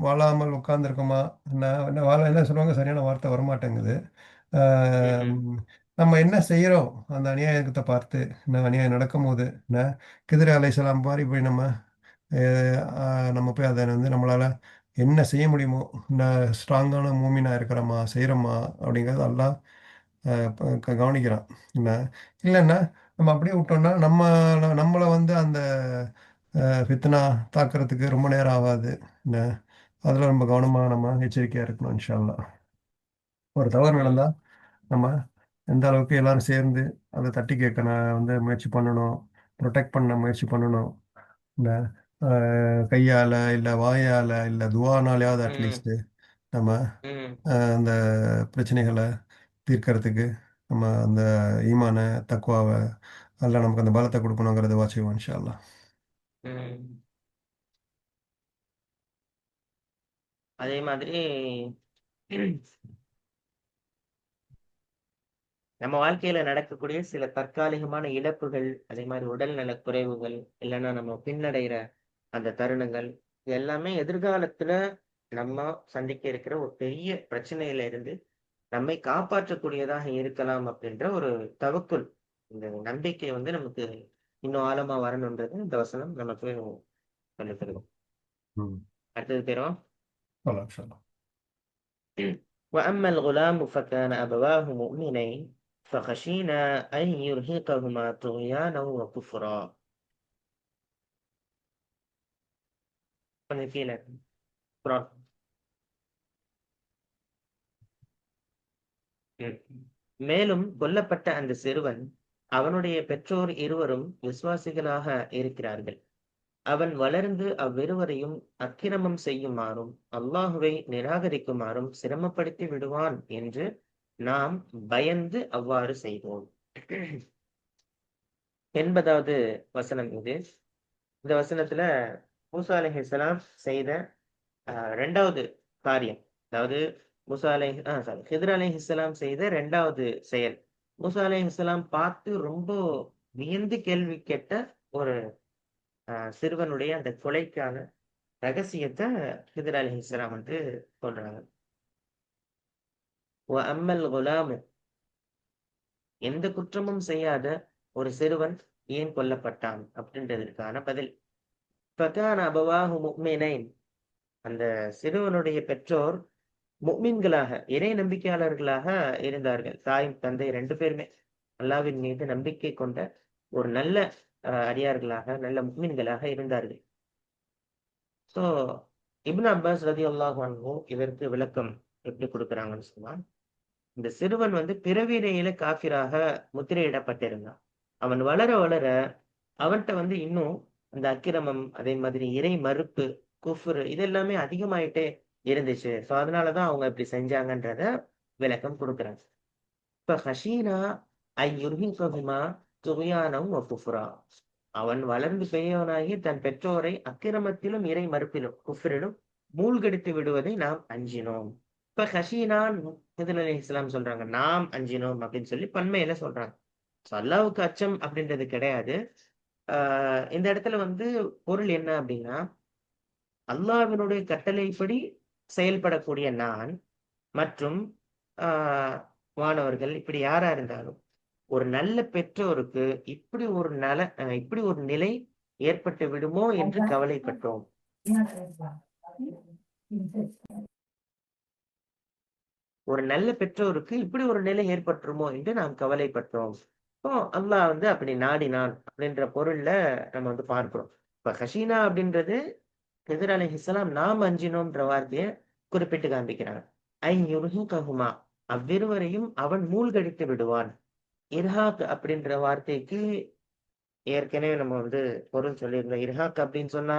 வாழாமல் உட்கார்ந்துருக்கோமா? என்ன சொல்லுவாங்க? சரியான வார்த்தை வரமாட்டேங்குது. ஆ ம்ஹ்ம். நம்ம என்ன செய்றோம்? அந்த அநியாயத்த பார்த்து, அநியாயம் நடக்கும்போது, என்ன. கிதிர் அலைஹிஸ்ஸலாம் மாரி போய் எ அ நம்ம போய் அத வந்து நம்மளால என்ன செய்ய முடியுமோ, ஸ்ட்ராங்கான மூமினா இருக்கிறோமா? செய்றோமா? அப்படிங்கிறது அல்லாஹ் அ ப க கவனிக்கிறான். என்ன. இல்லன்னா, நம்ம அப்படியே விட்டோம்னா, நம்மள வந்து அந்த ஃபித்னா தாக்குறதுக்கு ரொம்ப நேரம் ஆகாது. என்ன. அதில ரொம்ப கவனமா நம்ம எச்சரிக்கையா இருக்கணும் இன்ஷா அல்லாஹ். ஒரு தவறு ம். நடந்தா, நம்ம எந்த அளவுக்கு எல்லாரும் சேர்ந்து அத தட்டி கேட்க நான் வந்து முயற்சி பண்ணணும். புரொடெக்ட் பண்ண முயற்சி பண்ணணும். இந்த அ கையால, இல்ல வாயால, இல்ல துவானாலயாவது ம். அட்லீஸ்ட் நம்ம ம். அந்த பிரச்சனைகள தீர்க்கறதுக்கு நம்ம அந்த ஈமான, தக்வாவ அல்லாஹ் நமக்கு அந்த பலத்த குடுக்கணுங்கிறத துவா செய்வோம் இன்ஷா அல்லாஹ். ம். அதே மாதிரி நம்ம வாழ்க்கையில நடக்கக்கூடிய சில தற்காலிகமான இழப்புகள், அதே மாரி உடல்நலக் குறைவுகள், இல்லன்னா நம்ம பின்னடையிற அந்த தருணங்கள், இது எல்லாமே எதிர்காலத்துல நம்ம சந்திக்க இருக்கிற ஒரு பெரிய பிரச்சனையில இருந்து நம்மை காப்பாற்றக்கூடியதாக இருக்கலாம் அப்படின்ற ஒரு தவக்குல். இந்த நம்பிக்கை வந்து நமக்கு இன்னும் ஆழமா வரணுன்றது இந்த வசனம் நமக்கு சொல்லித் தருது. ம். அடுத்தது பெறும். இன்ஷா அல்லாஹ். وأما الغلام فكان أبواه مؤمنين فخشينا أن يرهقهما طغيانا وكفرا. கொஞ்சம் கீழ scroll. ம். மேலும் கொல்லப்பட்ட அந்த சிறுவன் அவனுடைய பெற்றோர் இருவரும் விசுவாசிகளாக இருக்கிறார்கள். அவன் வளர்ந்து அவ்விருவரையும் அக்கிரமம் செய்யுமாறும் அல்லாஹுவை நிராகரிக்குமாறும் சிரமப்படுத்தி விடுவான் என்று நாம் பயந்து அவ்வாறு செய்தோம். 80வது வசனம் இது. இந்த வசனத்துல மூசா அலைஹிஸ்ஸலாம் செய்த 2வது காரியம், அதாவது ஹித்ர் அலைஹிஸ்ஸலாம் செய்த 2வது செயல். மூசா அலைஹிஸ்ஸலாம் பார்த்து ரொம்ப வியந்து கேள்வி கேட்ட ஒரு சிறுவனுடைய அந்த கொலைக்கான ரகசியத்தை ஹித்ர் அலைஹிஸ்ஸலாம் வந்து சொல்றாங்க. அம்மல் குலாமு, எந்த குற்றமும் செய்யாத ஒரு சிறுவன் ஏன் கொல்லப்பட்டான் அப்படின்றதற்கான பதில். ஃபகான அபவாஹு முஃமினைன், அந்த சிறுவனுடைய பெற்றோர் முஃமின்களாக, இறை நம்பிக்கையாளர்களாக இருந்தார்கள். தாய் தந்தை 2 பேருமே அல்லாஹ்வின் மீது நம்பிக்கை கொண்ட ஒரு நல்ல அடியார்களாக, நல்ல முஃமின்களாக இருந்தார்கள். ஸோ இப்னு அப்பாஸ் ரலியல்லாஹு அன்ஹு இதற்கு விளக்கம் எப்படி கொடுக்குறாங்கன்னு சொன்னா, இந்த சிறுவன் வந்து பிறவியிலேயே காஃபிராக முத்திரையிடப்பட்டிருந்தான். அவன் வளர வளர அவன்கிட்ட வந்து இன்னும் அந்த அக்கிரமம், அதே மாதிரி இறை மறுப்பு, குஃப்ர் இது எல்லாமே அதிகமாயிட்டே இருந்துச்சு. ஸோ அதனாலதான் அவங்க இப்படி செஞ்சாங்கன்றத விளக்கம் கொடுக்குறாங்க. இப்ப ஹஷீனா ஐ யுர்ஹிகஹுமா துக்யானம் வ குஃப்ரா, அவன் வளர்ந்து பெரியவனாகி தன் பெற்றோரை அக்கிரமத்திலும் இறை மறுப்பிலும் குஃப்ரிலும் மூழ்கடித்து விடுவதை நாம் அஞ்சினோம். இப்ப ஹஷீனான் ஹித்ர் அலைஹிஸ்ஸலாம் சொல்றாங்க, நாம் அஞ்சினோம் அப்படின்னு சொல்லி பன்மையில சொல்றாங்க. அல்லாஹ்வுக்கு அச்சம் அப்படின்றது கிடையாது. இந்த இடத்துல வந்து பொருள் என்ன அப்படின்னா, அல்லாஹ்வினுடைய கட்டளைப்படி செயல்படக்கூடிய நான் மற்றும் மாணவர்கள் இப்படி யாரா இருந்தாலும் ஒரு நல்ல பெற்றோருக்கு இப்படி ஒரு நிலை ஏற்பட்டு விடுமோ என்று கவலைப்பட்டோம். ஒரு நல்ல பெற்றோருக்கு இப்படி ஒரு நிலை ஏற்பட்டுருமோ என்று நாம் கவலைப்பட்டோம். இப்போ அல்லாஹ் வந்து அப்படி நாடினான் அப்படின்ற பொருள்ல நம்ம வந்து பார்க்கிறோம். இப்ப ஹஷீனா அப்படின்றது ஹித்ர் அலைஹிஸ்ஸலாம் நாம் அஞ்சினோம்ன்ற வார்த்தையை குறிப்பிட்டு காண்பிக்கிறாங்க. ஐ யுர்ஹிகஹுமா, அவ்விருவரையும் அவன் மூழ்கடித்து விடுவான். இர்ஹாக் அப்படின்ற வார்த்தைக்கு ஏற்கனவே நம்ம வந்து பொருள் சொல்லியிருந்தோம். இர்ஹாக் அப்படின்னு சொன்னா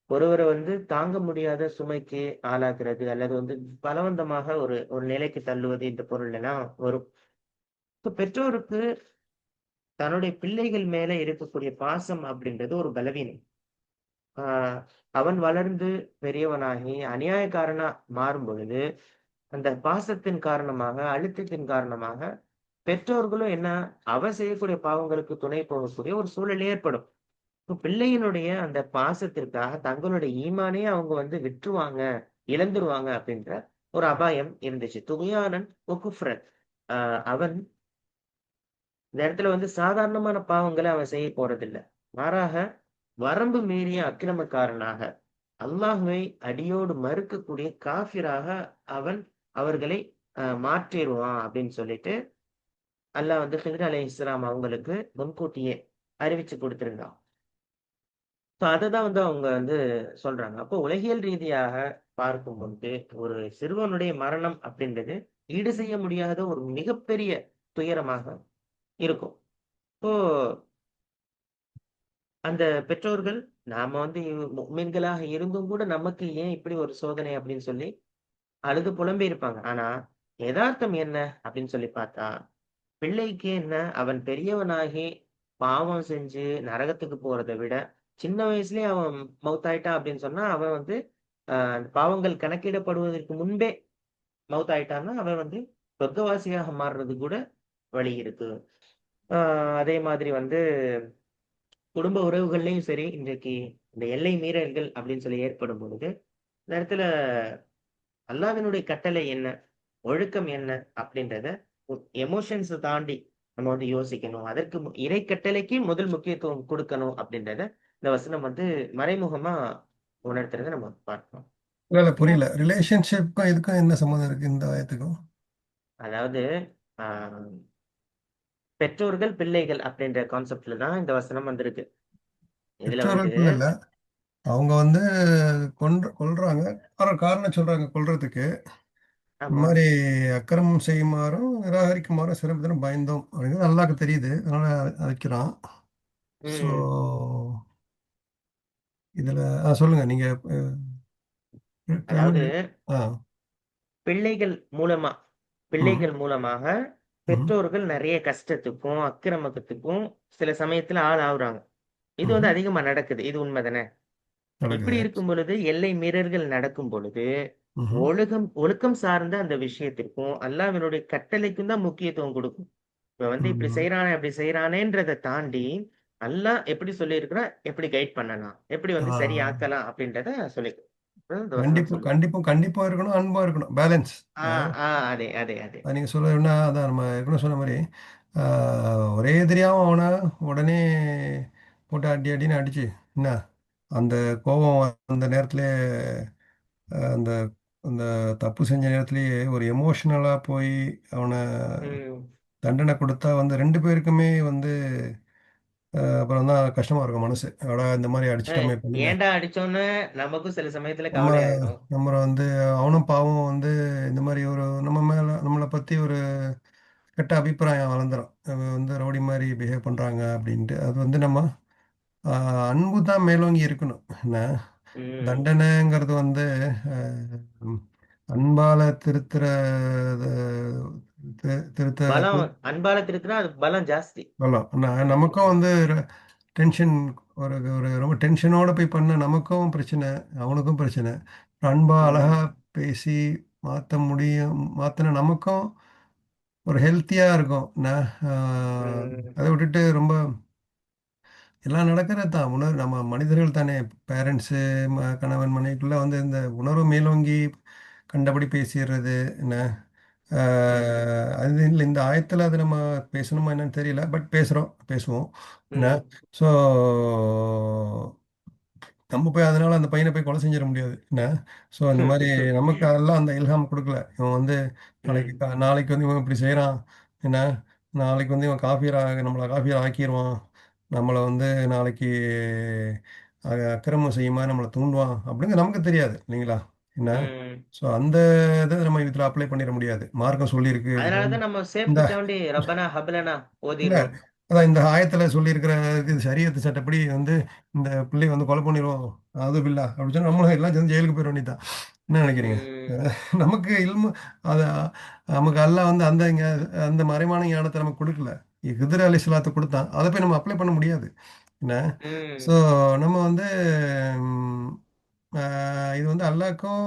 ஒருவரை வந்து தாங்க முடியாத சுமைக்கு ஆளாக்குறது அல்லது வந்து பலவந்தமாக ஒரு ஒரு நிலைக்கு தள்ளுவது, இந்த பொருள் எல்லாம் வரும். இப்ப பெற்றோருக்கு தன்னுடைய பிள்ளைகள் மேல இருக்கக்கூடிய பாசம் அப்படின்றது ஒரு பலவீனம். ஆஹ் அவன் வளர்ந்து பெரியவனாகி அநியாயக்காரனா மாறும் பொழுது அந்த பாசத்தின் காரணமாக, அழுத்தத்தின் காரணமாக பெற்றோர்களும் என்ன, அவன் செய்யக்கூடிய பாவங்களுக்கு துணை போகக்கூடிய ஒரு சூழல் ஏற்படும். பிள்ளையினுடைய அந்த பாசத்திற்காக தங்களுடைய ஈமானே அவங்க வந்து விட்டுருவாங்க, இழந்துருவாங்க அப்படின்ற ஒரு அபாயம் இருந்துச்சு. துகியானன் குஃப்ரன், அவன் இந்த இடத்துல வந்து சாதாரணமான பாவங்களை அவன் செய்ய போறதில்ல. மாறாக வரம்பு மீறிய அக்கிரமக்காரனாக, அல்லாஹுவை அடியோடு மறுக்கக்கூடிய காஃபிராக அவர்களை மாற்றிடுவான் அப்படின்னு சொல்லிட்டு அல்லாஹ் வந்து ஹித்ர் அலைஹிஸ்ஸலாம் அவங்களுக்கு முன்கூட்டியே அறிவிச்சு கொடுத்திருந்தான். அததான் வந்து அவங்க வந்து சொல்றாங்க. அப்போ உலகியல் ரீதியாக பார்க்கும் பொழுது ஒரு சிறுவனுடைய மரணம் அப்படின்றது ஈடு செய்ய முடியாத ஒரு மிகப்பெரிய துயரமாக இருக்கும். இப்போ அந்த பெற்றோர்கள் நாம வந்து முஃமின்களாக இருந்தும் கூட நமக்கு ஏன் இப்படி ஒரு சோதனை அப்படின்னு சொல்லி அழுது புலம்பி இருப்பாங்க. ஆனா யதார்த்தம் என்ன அப்படின்னு சொல்லி பார்த்தா, பிள்ளைக்கு என்ன, அவன் பெரியவனாகி பாவம் செஞ்சு நரகத்துக்கு போறதை விட சின்ன வயசுலயே அவன் மௌத்தாயிட்டான் அப்படின்னு சொன்னா அவன் வந்து அந்த பாவங்கள் கணக்கிடப்படுவதற்கு முன்பே மௌத்தாயிட்டான்னா அவன் வந்து சொர்க்கவாசியாக மாறுறது கூட வழி இருக்கு. அதே மாதிரி வந்து குடும்ப உறவுகள்லயும் சரி, இன்றைக்கு இந்த எல்லை மீறல்கள் அப்படின்னு சொல்லி ஏற்படும் பொழுது இந்த இடத்துல அல்லாஹ்வினுடைய கட்டளை என்ன, ஒழுக்கம் என்ன அப்படின்றத எமோஷன்ஸ் தாண்டி நம்ம வந்து யோசிக்கணும். அதற்கு இறை கட்டளைக்கு முதல் முக்கியத்துவம் கொடுக்கணும் அப்படின்றத இந்த வசனம் வந்து மறைமுகமா உணர்த்துறத நம்ம பார்க்கணும். இல்ல புரியல. ரிலேஷன்ஷிப்க்கும் இதுக்கும் என்ன சம்மந்தம் இருக்கு இந்த ஆயத்துக்கும்? அதாவது பெற்றோர்கள் பிள்ளைகள் அப்படின்ற கான்செப்ட்ல தான் இந்த வசனம் வந்திருக்கு. இதுல பெற்றோர்கள் வந்து பிள்ளை இல்ல, அவங்க வந்து கொல்றாங்க. காரணம் சொல்றாங்க கொல்றதுக்கு. இந்த ஆமா. மாதிரி அக்கிரமம் செய்யுமாறும் நிராகரிக்குமாறும் சிறப்பு பயந்தோம் அப்படிங்கிறது அல்லாஹ்க்கு தெரியுது, அதனால அழைக்கிறான். ஸோ ம். இதுல சொல்லுங்க நீங்க. அதாவது கேள்வி. ஆ. பிள்ளைகள் மூலமா ம். பிள்ளைகள் மூலமாக ம். பெற்றோர்கள் நெறைய கஷ்டத்துக்கும், அக்கிரமத்துக்கும் சில சமயத்துல ஆள் ஆவுறாங்க. இது வந்து ம். அதிகமா நடக்குது. இது உண்மதானே? இப்படி நடக்குது. இருக்கும் பொழுது, எல்லை மீறல்கள் நடக்கும் பொழுது, ம். ஒழுக்கம் சார்ந்த அந்த விஷயத்திற்கும், அல்லாஹ்வினுடைய கட்டளைக்கும் தான் முக்கியத்துவம் குடுக்கும். இப்ப வந்து இப்படி ம். செய்றானே, அப்படி செய்றானேன்றத தாண்டி, அல்லாஹ் எப்படி சொல்லியிருக்கிறான், எப்படி கைட் பண்ணலாம், எப்படி ஆ. வந்து சரியாக்கலாம் அப்படின்றத சொல்லிருக்கு. இந்த வசனம் கண்டிப்பு, சொல்லுது. கண்டிப்பும், கண்டிப்பா இருக்கணும், அன்பா இருக்கணும். பேலன்ஸ். ஆ, ஆ. அதே, அதே, அதே. நீங்க சொல்லணும்னா, அதான் நம்ம ஏற்கனவே சொன்ன மாரி, ஆ ஒரே எதிரியாவும் அவன உடனே போட்டு அடி அடின்னு அடிச்சு, என்ன அந்த கோபம் அந்த நேரத்திலே அந்த அந்த தப்பு செஞ்ச நேரத்திலேயே ஒரு எமோஷனலா போய் அவன ம். தண்டனை குடுத்தா வந்து 2 பேருக்குமே வந்து அப்புறம் தான் கஷ்டமா இருக்கும் மனசு. அடடா! இந்த மாரி அ அடிச்சுட்டோமே பையன. ஏன்டா அடிச்சோன்னு நமக்கும் சில சமயத்துல நம்ம கவலையாயிரும். நம்மள வந்து அவனும் பாவம் வந்து இந்த மாரி ஒரு நம்ம மேல நம்மள பத்தி ஒரு கெட்ட அபிப்பிராயம் வளர்ந்துரும். இவன் வந்து ரவுடி மாரி பிஹேவ் பண்றாங்க அப்படின்ட்டு. அது வந்து நம்ம அ அன்பு தான் மேலோங்கி இருக்கணும். என்ன ம். தண்டனைங்கிறது வந்து அ ம் அன்பால திருத்துறது திருத்த பலம் அன்பால திருத்துனா அது பலம் ஜாஸ்தி. பலம். நமக்கும் ம். வந்து டென்ஷன் ஒரு ரொம்ப டென்ஷனோட போய் பண்ணா நமக்கும் பிரச்சனை, அவனுக்கும் பிரச்சனை. அன்பா, அழகா ம். பேசி மாத்த முடியும். மாத்துனா நமக்கும் ஒரு ஹெல்த்தியா இருக்கும். அ ம். அத விட்டுட்டு ரொம்ப எல்லாம் நடக்கிறது தான். நம்ம மனிதர்கள் தானே! பேரண்ட்ஸு, கணவன் மனைவிக்குள்ள வந்து இந்த உணர்வு மேலோங்கி கண்டபடி பேசிறது என்ன? ஆ ம். அது இல்ல இந்த ஆயத்தில அது நம்ம பேசணுமா என்னன்னு தெரியல. பட் பேசுவோம். என்ன? ம். ஸோ நம்ம போய் அதனால அந்த பையன போய் கொலை செஞ்சிட முடியாது. என்ன? ஸோ இந்த மாரி நமக்கு அதெல்லாம் அந்த இல்ஹாம் குடுக்கல. இவன் வந்து ம். நாளைக்கு வந்து இவன் இப்படி செய்றான். என்ன? நாளைக்கு வந்து இவன் நம்மள காஃபியரா ஆக்கிருவான். நம்மள வந்து நாளைக்கு அக்கிரமம் செய்யுமாறு நம்மள தூண்டுவான். அப்படின்னு நமக்கு தெரியாது. இல்லைங்களா? என்ன? ம். ஸோ அந்த இத நம்ம இதுல அப்ளை பண்ணிற முடியாது. மார்க்கம் சொல்லியிருக்கு. அதனால தான் நம்ம இந்த சேஃப்டிக்காண்டி ரப்பனா ஹப்லனா இல்ல. ஓதிர்றோம். அதான் இந்த ஆயத்துல சொல்லியிருக்கிற இது ஷரியத்து சட்டப்படி வந்து இந்த பிள்ளைய வந்து கொலை பண்ணிருவோம். அவுது பில்லா அப்படி சொன்னா நம்மளும் எல்லாம் சேர்ந்து ஜெயிலுக்கு போயிற வேண்டியது தான். என்ன நினைக்கிறீங்க? ம். நமக்கு இல்மு அத நமக்கு அல்லாஹ் வந்து அந்த மறைவான ஞானத்த நமக்கு குடுக்கல. ஹித்ர் அலைஹிஸ்ஸலாத்து குடுத்தான். அத போய் நம்ம அப்ளை பண்ண முடியாது. என்ன? ஸோ ம். நம்ம வந்து ம் அ இது வந்து அல்லாஹ்க்கும்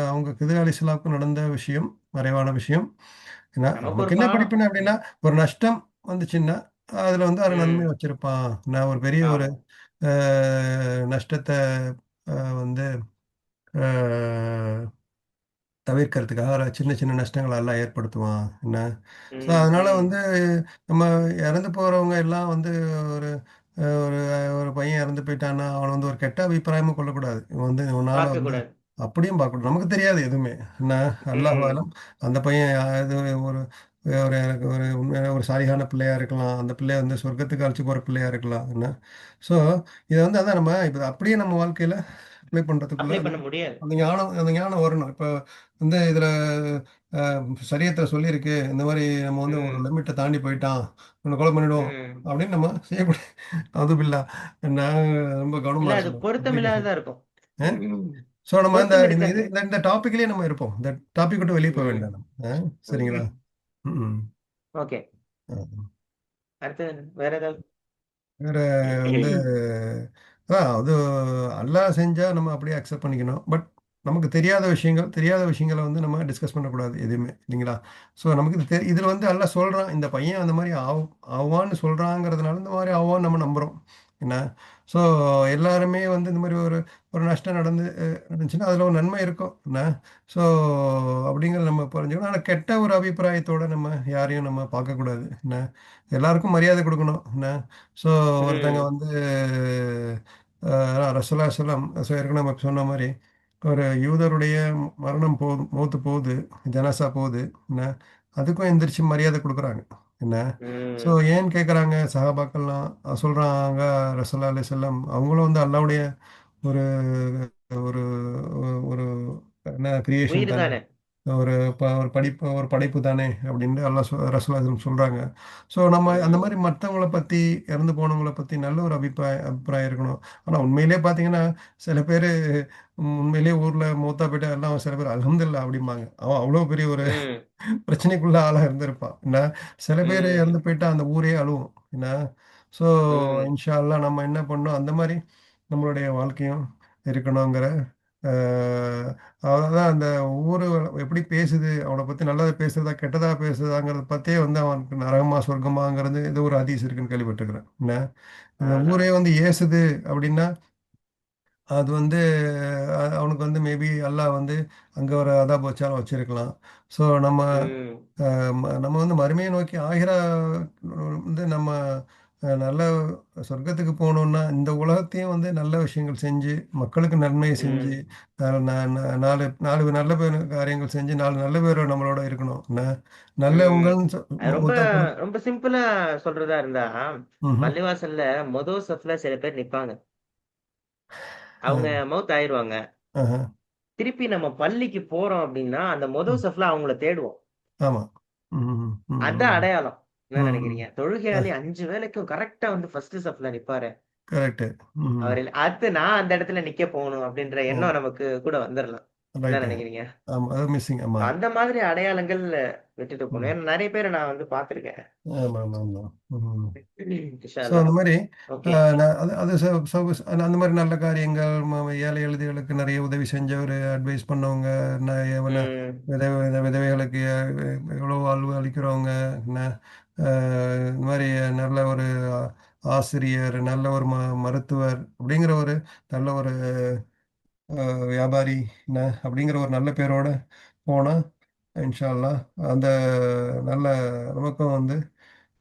அவங்க ஹித்ர் அலைஹிஸ்ஸலாமுக்கும் நடந்த விஷயம். மறைவான விஷயம். ஏன்னா, நமக்கு ஒரு நமக்கு என்ன பாடம். படிப்பினை அப்டின்னா, ஒரு நஷ்டம் வந்துச்சுன்னா, அதுல வந்து அவன் நன்மை ம். வச்சிருப்பான். நான் ஒரு பெரிய ஒரு ஆமா. அ நஷ்டத்த வந்து அ தவிர்க்கிறதுக்காக ஒரு சின்ன சின்ன நஷ்டங்கள எல்லாம் ஏற்படுத்துவான். என்ன? ஸோ, ம். அதனால ம். வந்து நம்ம இறந்து போறவங்க எல்லாம் வந்து ஒரு ஒரு ஒரு பையன் இறந்து போயிட்டான்னா, அவன வந்து ஒரு கெட்ட அபிப்பிராயமும் கொள்ளக்கூடாது. இவன் வந்து இவனால வந்து பார்க்கக்கூடாது. அப்படியும் பார்க்கக்கூடாது. நமக்கு தெரியாது எதுவுமே. என்ன? அல்லாஹு ம். ஆலம். அந்த பையன் இது ஒரு ஒரு எனக்கு ஒரு உண்மையான ஒரு சாலிகான பிள்ளையா இருக்கலாம். அந்த பிள்ளை வந்து சொர்க்கத்துக்கு அழைச்சு போற பிள்ளையா இருக்கலாம். என்ன? ஸோ, இத வந்து அதான் நம்ம இப்ப அப்படியே நம்ம வாழ்க்கையில அப்ளை பண்றதுக்குள்ள அப்ளை அந்த பண்ண முடியாது. அந்த ஞானம் வரணும். இப்ப வந்து இதுல அ சரியத்துல சொல்லியிருக்கு. இந்த மாரி நம்ம வந்து ஒரு ம். லிமிட்ட தாண்டி போயிட்டான். இவன கொலை பண்ணிடுவோம். ம். அப்படின்னு நம்ம செய்யக்கூடாது. அவுதுபில்லா. நான் ரொம்ப கவனமா இல்ல அது இருக்கணும். அப்ளிகேஷன். பொருத்தமில்லாததா இருக்கும். அ ம். ஸோ நம்ம இந்த பொருத்தம் இந்த இருக்காது. இது இந்த டாபிக்லயே நம்ம இருப்போம். இந்த டாபிக் விட்டு வெளிய போ ம். வேண்டாம் நம்ம. சரிங்களா? ம். ஓகே. அ. அடுத்தது வேற ஏதாவது? வேற வந்து அதான் அது அல்லாஹ் செஞ்சா நம்ம அப்படியே அக்செப்ட் பண்ணிக்கணும். பட் நமக்கு தெரியாத விஷயங்கள வந்து நம்ம டிஸ்கஸ் பண்ணக்கூடாது எதுவுமே. இல்லைங்களா? ஸோ நமக்கு இதுல வந்து அல்லாஹ் சொல்றான். இந்த பையன் அந்த மாரி ஆவான்னு சொல்றாங்கிறதுனால இந்த மாரி ஆவான்னு நம்ம நம்புறோம். என்ன? ஸோ எல்லாருமே வந்து இந்த மாரி ஒரு ஒரு நஷ்டம் நடந்துச்சுன்னா, அதுல ஒரு நன்மை இருக்கும். என்ன? ஸோ அப்படிங்கிறத நம்ம புரிஞ்சுக்கணும். ஆனா கெட்ட ஒரு அபிப்பிராயத்தோட நம்ம யாரையும் நம்ம பார்க்கக்கூடாது. என்ன? எல்லாருக்கும் மரியாதை குடுக்கணும். என்ன? ஸோ ஒருத்தங்க ம். வந்து ரசூலுல்லாஹி ஏற்கனவே நம்ம சொன்ன மாரி, ஒரு யூதருடைய மரணம் மௌத்து போகுது, ஜனாசா போகுது. என்ன? அதுக்கும் எந்திரிச்சு மரியாதை குடுக்குறாங்க. என்ன? ஸோ ம். ஏன்னு கேட்குறாங்க சஹாபாக்கள்லாம் சொல்றாங்க ரசூலுல்லாஹி அலைஹி வஸல்லம் அவங்களும் வந்து அல்லாஹ்வுடைய ஒரு ஒரு ஒரு என்ன கிரியேஷன் உயிர் தானே! தானே. ஒரு படைப்பு தானே அப்படின்னு அல்லாஹ் ரசூலுல்லாஹி சொல்றாங்க. ஸோ நம்ம அந்த ம். மாதிரி மற்றவங்கள பத்தி, இறந்து போனவங்கள பத்தி நல்ல ஒரு அபிப்பிராயம் இருக்கணும். ஆனா உண்மையிலேயே பார்த்தீங்கன்னா, சில பேரு உண்மையிலேயே ஊர்ல மூத்தா போயிட்டா எல்லாம் சில பேர் அல்ஹம்துலில்லாஹ் அப்படிம்பாங்க. அவன் அவ்வளோ பெரிய ஒரு ம். பிரச்சனைக்குள்ள ஆளா இருந்திருப்பான். என்ன சில பேர் ம். இறந்து போயிட்டா அந்த ஊரே அழுவும். என்ன ஸோ ம். இன்ஷா அல்லாஹ் நம்ம என்ன பண்ணணும், அந்த மாரி நம்மளுடைய வாழ்க்கையும் இருக்கணுங்கிற அ அதான் அந்த ஊரு எப்படி பேசுது, அவன பத்தி நல்லதா பேசுறதா, கெட்டதா பேசுதாங்கிறத பத்தியே அவனுக்கு நரகமா, சொர்க்கமாங்கிறது ஏதோ ஒரு ஹதீஸ் இருக்குன்னு கேள்விப்பட்டுருக்கிறேன். என்ன இந்த ஆஹா. ஊரே ஏசுது அப்படின்னா, அது அவனுக்கு மேபி அல்லாஹ் அங்க ஒரு அதாப் வச்சாலும் வச்சிருக்கலாம். ஸோ ம். நம்ம மறுமையை நோக்கி ஆகிரா நம்ம நல்ல சொர்க்கத்துக்கு போகணும்னா, இந்த உலகத்தையும் நல்ல விஷயங்கள் செஞ்சு, மக்களுக்கு நன்மையை செஞ்சு, ம். அ ந ந 4 4 நல்ல காரியங்கள் செஞ்சு 4 நல்ல பேர் நம்மளோட இருக்கணும். ம். நல்லவங்கன்னு அது ரொம்ப மூத்தா போன ரொம்ப சிம்பிளா சொல்றதா இருந்தா, ம்ஹ்ம். பள்ளிவாசல்ல மொத சஃப்ல சில பேர் நிப்பாங்க. அவங்க அ, மவுத் ஆயிருவாங்க. ஆஹ. திருப்பி நம்ம பள்ளிக்கு போறோம் அப்டின்னா, அந்த மொத ம். சஃப்ல அவங்கள தேடுவோம். ஆமா. ம், ம், அதான் ம், அடையாளம். என்ன ம், ம். நெனைக்கிறீங்க? அ தொழுகையாளி 5 வேளைக்கும் கரெக்ட்டா ஃபர்ஸ்ட் சஃப்ல நிப்பாரே. கரெக்ட்டு. ம். அடுத்து நான் அந்த இடத்துல நிக்க போணும் அப்டின்ற ம். எண்ணம் நமக்கு கூட வந்துரலாம். என்ன ரைட்டு. நெனைக்கிறீங்க? ஆமா. அது மிஸ்ஸிங். ஆமா. அந்த மாதிரி அடையாளங்கள் விட்டுட்டு போணும். ம். ஏன்னா நெறைய பேர நான் பார்த்துருக்கேன். ஆமாமாமா. ம். இன்ஷா ஸோ அல்லாஹ். அந்த மாரி அ ஓகே. ந அது அது ச சவுஸ் அந்த மாரி நல்ல காரியங்கள் ஏழை எளியவர்களுக்கு நெறைய உதவி செஞ்சவரு, அட்வைஸ் பண்ணவங்க, ந எவன ம். விதவைகளுக்கு எவ்வளோ வாழ்வு அளிக்கிறவங்க, என்ன இந்த மாரி நல்ல ஒரு ஆசிரியர், நல்ல ஒரு மருத்துவர் அப்படிங்கிற ஒரு நல்ல ஒரு வியாபாரி அப்படிங்கிற ஒரு நல்ல பேரோட போனா, இன்ஷா அல்லாஹ் அந்த நல்ல நமக்கும்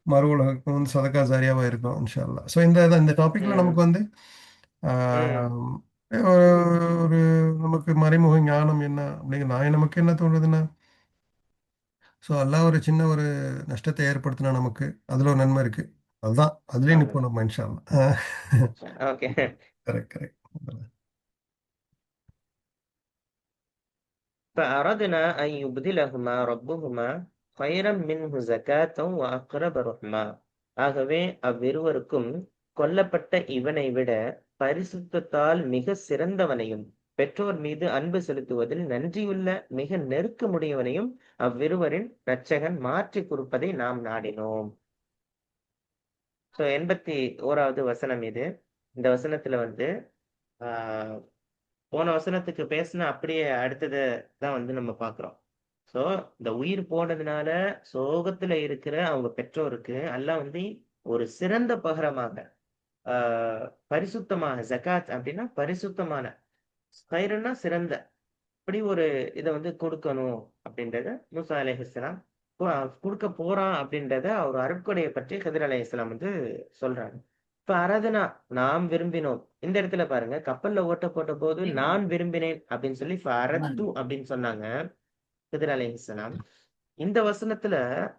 மறு உலகுக்கும் சதக்கா ஜாரியாவா இருக்கும் இன்ஷா அல்லாஹ். ஸோ இந்த டாபிக்ல நமக்கு ம். ஆ ம். ஒரு ஒரு நமக்கு மறைமுக ஞானம் என்ன அப்படிங்கிற நமக்கு என்ன தோணுதுன்னா, ஸோ அல்லாஹ் ஒரு சின்ன ஒரு நஷ்டத்தை ஏற்படுத்தினா நமக்கு, அதுல ஒரு நன்மை இருக்கு. அதுதான். அதிலயே ஆமா. நிப்போம் நம்ம இன்ஷா அல்லாஹ். ஓகே. Correct, correct. فأردنا أن يبدلهما ربهما خيرا منه زكاة وأقرب رحما. ஆகவே அவ்விருவருக்கும் கொல்லப்பட்ட இவனை விட பரிசுத்தத்தால் மிக சிறந்தவனையும் பெற்றோர் மீது அன்பு செலுத்துவதில் நன்றியுள்ள மிக நெருக்கமுடையவனையும் அவ்விருவரின் இரட்சகன் மாற்றி கொடுப்பதை நாம் நாடினோம். 81வது வசனம் இது. இந்த வசனத்துல ஆஹ் போன வசனத்துக்கு பேசின அப்படியே அடுத்தது தான் நம்ம பார்க்கிறோம். சோ இந்த உயிர் போனதுனால சோகத்துல இருக்கிற அவங்க பெற்றோருக்கு அல்லாஹ் ஒரு சிறந்த பகரமாக பரிசுத்தமாக ஜகாத் அப்படின்னா பரிசுத்தமான கயிறுன்னா சிறந்த இப்படி ஒரு இதை கொடுக்கணும் அப்படின்றத மூசா அலைஹிஸ்ஸலாம் கொடுக்க போறான் அப்படின்றத அவர் அருட்கொடையை பற்றி ஹிதர் அலைஹிஸ்ஸலாம் சொல்றாங்க. இப்ப அரதனா நாம் விரும்பினோம். இந்த இடத்துல பாருங்க கப்பல்ல ஓட்ட போட்ட போது நான் விரும்பினேன் அப்படின்னு சொல்லி அரத்து அப்படின்னு சொன்னாங்க ஹிதர் அலைஹிஸ்ஸலாம். இந்த வசனத்துல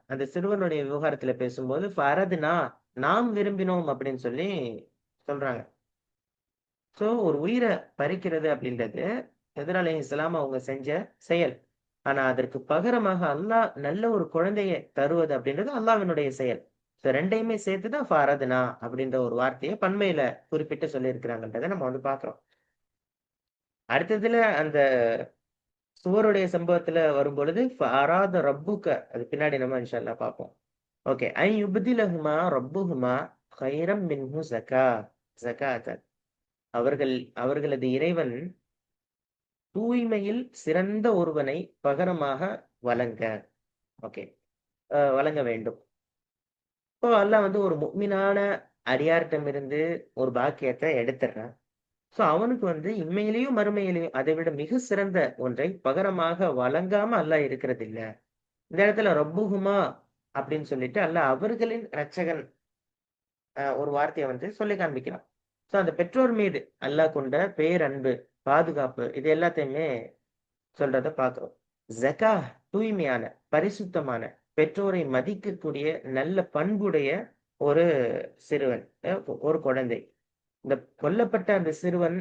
அந்த சிறுவனுடைய விவகாரத்துல பேசும்போது அரதுனா நாம் விரும்பினோம் அப்படின்னு சொல்லி சொல்றாங்க. சோ ஒரு உயிரை பறிக்கிறது அப்படின்றது ஹிதர் அலைஹிஸ்ஸலாம் அவங்க செஞ்ச செயல். ஆனா அதற்கு பகரமாக அல்லாஹ் நல்ல ஒரு குழந்தையை தருவது அப்படின்றது அல்லாஹ்வினுடைய செயல். சோ 2யுமே சேர்த்துதான் ஃபரத்னா அப்படின்ற ஒரு வார்த்தையை பன்மையில குறிப்பிட்டு சொல்லியிருக்கிறாங்கன்றதை நம்ம பார்க்கிறோம். அடுத்ததுல அந்த சுவருடைய சம்பவத்துல வரும்பொழுது ஃபஅராத ரப்புக அது பின்னாடி நம்ம இன்ஷா அல்லாஹ் பார்ப்போம். ஓகே. ஐ யுப்திலஹுமா ரப்புஹுமா கைரம் மின்ஹு ஜகாத்தன். அவர்களது இறைவன் தூய்மையில் சிறந்த ஒருவனை பகரமாக வழங்க. ஓகே. வழங்க வேண்டும். இப்போ அல்லாஹ் ஒரு முஃமினான அடியாரிடமிருந்து ஒரு பாக்கியத்தை எடுத்துடுறான். சோ அவனுக்கு இம்மையிலேயும் மறுமையிலேயும் அதை விட மிக சிறந்த ஒன்றை பகரமாக வழங்காம அல்லாஹ் இருக்கிறது இல்ல. இந்த இடத்துல ரப்புஹுமா அப்படின்னு சொல்லிட்டு அல்லாஹ் அவர்களின் இரட்சகன் ஒரு வார்த்தையை சொல்லி காண்பிக்கிறான். சோ அந்த பெற்றோர் மீது அல்லாஹ் கொண்ட பேரன்பு, பாதுகாப்பு இது எல்லாத்தையுமே சொல்றத பார்க்கிறோம். ஜக்கா தூய்மையான, பரிசுத்தமான, பெற்றோரை மதிக்கக்கூடிய நல்ல பண்புடைய ஒரு சிறுவன், ஒரு குழந்தை. இந்த கொல்லப்பட்ட அந்த சிறுவன்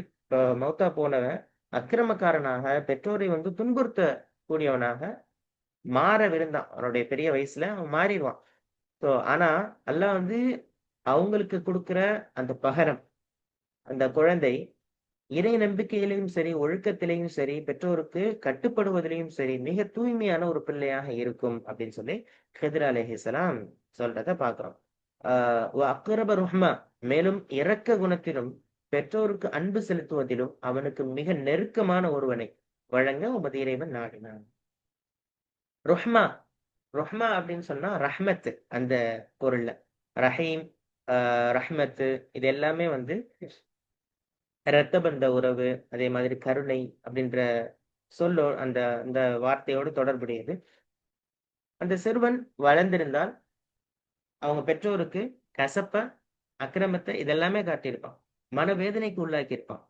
மௌத்தா போனவன் அக்கிரமக்காரனாக பெற்றோரை துன்புறுத்த கூடியவனாக மாறவிருந்தான். அவனுடைய பெரிய வயசுல அவன் மாறிருவான். ஆனா அல்லாஹ் வந்து அவங்களுக்கு குடுக்குற அந்த பகரம், அந்த குழந்தை இறை நம்பிக்கையிலும் சரி, ஒழுக்கத்திலேயும் சரி, பெற்றோருக்கு கட்டுப்படுவதிலும் சரி, மிக தூய்மையான ஒரு பிள்ளையாக இருக்கும் அப்படின்னு சொல்லி ஹித்ர் அலைஹிஸ்ஸலாம் சொல்றத பார்க்கிறோம். அக்ரப ருஹ்மா, மேலும் இரக்க குணத்திலும் பெற்றோருக்கு அன்பு செலுத்துவதிலும் அவனுக்கு மிக நெருக்கமான ஒருவனை வழங்க உமது இறைவன் நாடினான். ருஹ்மா, ருஹ்மா அப்படின்னு சொன்னா ரஹ்மத், அந்த பொருள்ல ரஹீம், ரஹ்மத்து, இது எல்லாமே வந்து இரத்த பந்த உறவு, அதே மாதிரி கருணை அப்படின்ற அந்த அந்த வார்த்தையோடு தொடர்புடையது. அந்த சிறுவன் வளர்ந்திருந்தால் அவங்க பெற்றோருக்கு கசப்ப, அக்கிரமத்த இதெல்லாமே காட்டியிருப்பான். மனவேதனைக்கு உள்ளாக்கியிருப்பான்.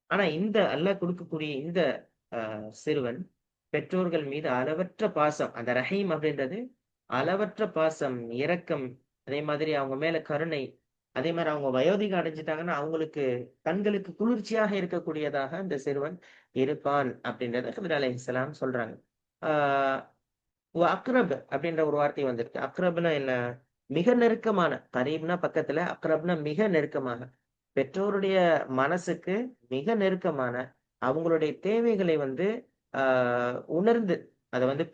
ஆனா இந்த அல்லாஹ் கொடுக்கக்கூடிய இந்த சிறுவன் பெற்றோர்கள் மீது அளவற்ற பாசம். அந்த ரஹீம் அப்படின்றது அளவற்ற பாசம், இரக்கம், அதே மாதிரி அவங்க மேல கருணை, அதே மாதிரி அவங்க வயோதிகம் அடைஞ்சிட்டாங்கன்னா அவங்களுக்கு கண்களுக்கு குளிர்ச்சியாக இருக்கக்கூடியதாக அந்த சிறுவன் இருப்பான் அப்படின்றத ஹித்ர் அலைஹிஸ்ஸலாம் சொல்றாங்க. ஆஹ் அக்ரப் அப்படின்ற ஒரு வார்த்தை வந்திருக்கு. அக்ரப்னா என்ன? மிக நெருக்கமான. கரீப்னா பக்கத்துல, அக்ரப்னா மிக நெருக்கமாக. பெற்றோருடைய மனசுக்கு மிக நெருக்கமான, அவங்களுடைய தேவைகளை வந்து உணர்ந்து அதை வந்து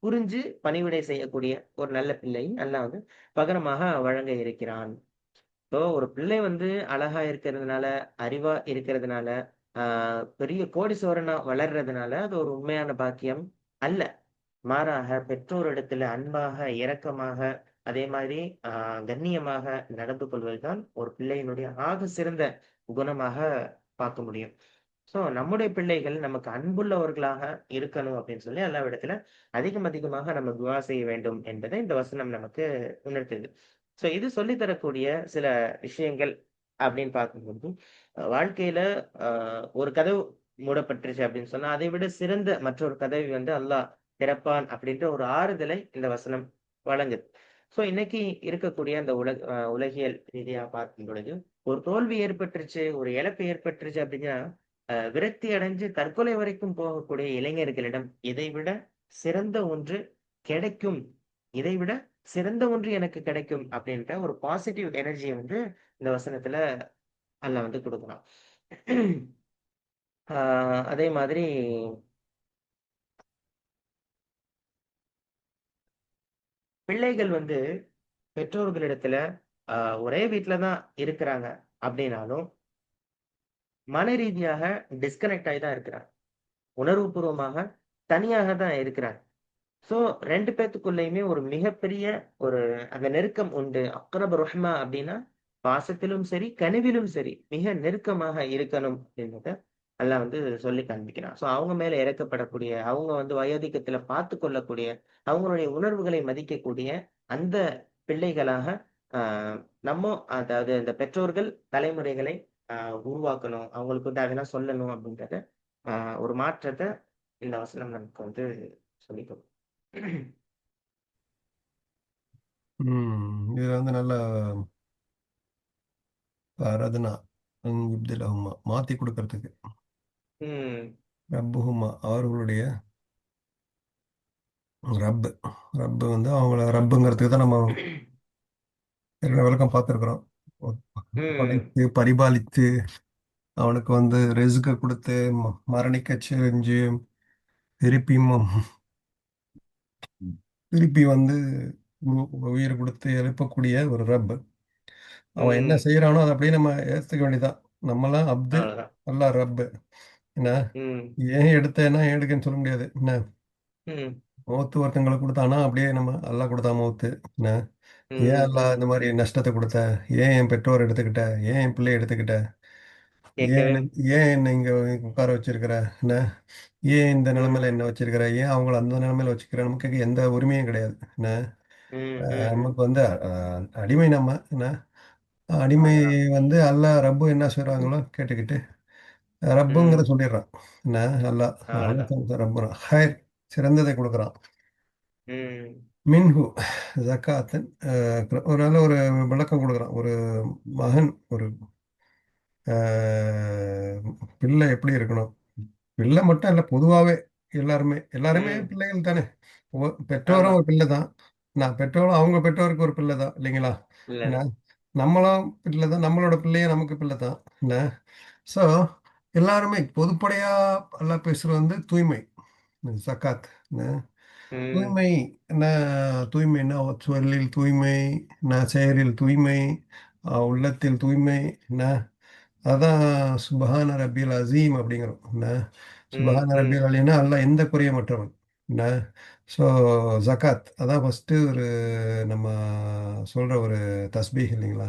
புரிஞ்சு பணிவிடை செய்யக்கூடிய ஒரு நல்ல பிள்ளை அல்லாஹ் வந்து பகரமாக வழங்க இருக்கிறான். இப்போ ஒரு பிள்ளை வந்து அழகா இருக்கிறதுனால, அறிவா இருக்கிறதுனால, பெரிய கோடீஸ்வரனா வளர்றதுனால அது ஒரு உண்மையான பாக்கியம் அல்ல. மாறாக பெற்றோரிடத்துல அன்பாக, இரக்கமாக, அதே மாதிரி கண்ணியமாக நடந்து கொள்வதுதான் ஒரு பிள்ளையினுடைய ஆக சிறந்த குணமாக பார்க்க முடியும். நம்முடைய பிள்ளைகள் நமக்கு அன்புள்ளவர்களாக இருக்கணும் அப்படின்னு சொல்லி அல்லாஹ்விடத்துல அதிகம் அதிகமாக நம்ம துஆ செய்ய வேண்டும் என்பதை இந்த வசனம் நமக்கு உணர்த்துது. இது சொல்லி தரக்கூடிய சில விஷயங்கள் அப்படின்னு பார்க்கும்போது, வாழ்க்கையில ஒரு கதவு மூடப்பட்டுருச்சு அப்படின்னு சொன்னா, அதை விட சிறந்த மற்றொரு கதவை வந்து அல்லாஹ் திறப்பான் அப்படின்ற ஒரு ஆறுதலை இந்த வசனம் வழங்குது. இன்னைக்கு இருக்கக்கூடிய அந்த உலகியல் ரீதியா பார்க்கும் பொழுது, ஒரு தோல்வி ஏற்பட்டுருச்சு, ஒரு இழப்பு ஏற்பட்டுருச்சு அப்படின்னா, விரக்தி அடைஞ்சு தற்கொலை வரைக்கும் போகக்கூடிய இளைஞர்களிடம் இதைவிட சிறந்த ஒன்று கிடைக்கும். இதைவிட சிறந்த ஒன்று எனக்கு கிடைக்கும் அப்படின்ற ஒரு பாசிட்டிவ் எனர்ஜிய வந்து இந்த வசனத்துல அல்லாஹ் வந்து குடுக்குறான். அதே மாதிரி பிள்ளைகள் வந்து பெற்றோர்களிடத்துல ஒரே வீட்ல தான் இருக்கிறாங்க அப்படின்னாலும், மன ரீதியாக டிஸ்கனெக்ட் ஆயி தான் இருக்கிறாங்க. உணர்வுபூர்வமாக தனியாக தான் இருக்கிறாங்க. 2 பேத்துக்குள்ளயுமே ஒரு மிகப்பெரிய ஒரு அந்த நெருக்கம் உண்டு. அக்ரப ருஹ்மா அப்படின்னா, பாசத்திலும் சரி, கனிவிலும் சரி, மிக நெருக்கமாக இருக்கணும் அப்படின்றத அல்லாஹ் வந்து சொல்லி காண்பிக்கிறான். அவங்க மேல இரக்கப்படக்கூடிய, அவங்க வந்து வயோதிகத்துல பார்த்துக் கொள்ளக்கூடிய, அவங்களுடைய உணர்வுகளை மதிக்கக்கூடிய அந்த பிள்ளைகளாக ஆ நம்ம அதாவது அந்த பெற்றோர்கள் தலைமுறைகளை உருவாக்கணும். அவங்களுக்கு வந்து அதெல்லாம் சொல்லணும் அப்படின்றத ஆ ஒரு மாற்றத்த இந்த வசனம் நமக்கு வந்து சொல்லிக் கொடுக்கும். இதுல வந்து நல்ல ஆராதனா யுப்திலஹுமா மாத்தி கொடுக்கறதுக்கு ம். ரப்புஹுமா அவர்களுடைய ரப்பு ரப்பு வந்து அவங்கள ரப்புங்கிறதுக்கு தான் நம்ம ஏற்கனவே விளக்கம் பார்த்துருக்குறோம். ம். படைத்து பரிபாலித்து அவனுக்கு வந்து ரிஸ்க கொடுத்து மரணிக்க செஞ்சு திருப்பி திருப்பி வந்து உயிர் கொடுத்து எழுப்பக்கூடிய ஒரு ரப். அவன் என்ன ம். செய்யறானோ அதை அப்படியே நம்ம ஏத்துக்க வேண்டியதான். நம்மலாம் அப்து, அவ்வளவுதான். அல்லாஹ் ரப்பு. என்ன ம். ஏன் எடுத்தேன்னா ஏன் எடுக்கன்னு சொல்ல முடியாது. என்ன ம். மௌத்து ஒருத்தங்களுக்கு கொடுத்தானா அப்படியே நம்ம அல்லாஹ் கொடுத்தா மௌத்து. என்ன ஏன் ம். அல்லாஹ் இந்த ம். மாதிரி நஷ்டத்தை கொடுத்த? ஏன் என் பெற்றோர் எடுத்துக்கிட்ட? ஏன் என் பிள்ளை எடுத்துக்கிட்ட? ஏன் கேட்கவே ஏன் என்ன இங்க உட்கார வச்சிருக்கிற? என்ன ஏன் இந்த நிலைமையில ம். என்ன வச்சிருக்கிற? ஏன் அவங்கள அந்த நிலைமையில வச்சுக்கிற? நமக்கு எந்த உரிமையும் கிடையாது. என்ன ம். ம். ம். நமக்கு வந்து அடிமை நம்ம. என்ன அடிமை அவ்வளவுதான். வந்து அல்லாஹ் ரப்பு என்ன சொல்றாங்களோ கேட்டுக்கிட்டு ரப்புங்கிற ம். சொல்லிடுறான். என்ன அல்லாஹ் அவ்வளவுதான். அவனுக்கு ரப்புறான். ஹைர் சிறந்ததை கொடுக்குறான். ம். மின்ஹு ஜக்காத்தன் ஒரு நல்ல ஒரு விளக்கம் கொடுக்குறான். ஒரு மகன் ஒரு பிள்ளை எப்படி இருக்கணும்? பிள்ளை மட்டும் இல்லை, பொதுவாகவே எல்லாருமே எல்லாருமே ம். பிள்ளைகள் தானே. பெற்றோரும் ஆமா. ஒரு பிள்ளை தான். நான் பெற்றோரும் அவங்க பெற்றோருக்கு ஒரு பிள்ளை தான் இல்லைங்களா? என்ன இல்லதான். நம்மளும் பிள்ளை தான், நம்மளோட பிள்ளையும் நமக்கு பிள்ளை தான். என்ன ஸோ எல்லாருமே பொதுப்படையா எல்லாம் பேசுறது வந்து தூய்மை, ஜக்காத். என்ன ம். தூய்மை என்ன தூய்மைன்னா சொல்லில் தூய்மை, செயலில் தூய்மை, உள்ளத்தில் தூய்மை. என்ன அதான் சுபஹான ரப்பியல் அசீம் அப்படிங்கிறோம். என்ன ம். சுபஹான ம். ரப்பியல் அலின்னா அல்லாஹ் எந்த குறையுமற்றவன். என்ன ஸோ ஜகாத் அதான் ஃபர்ஸ்ட்டு ஒரு நம்ம சொல்ற ஒரு தஸ்பீஹ் இல்லைங்களா?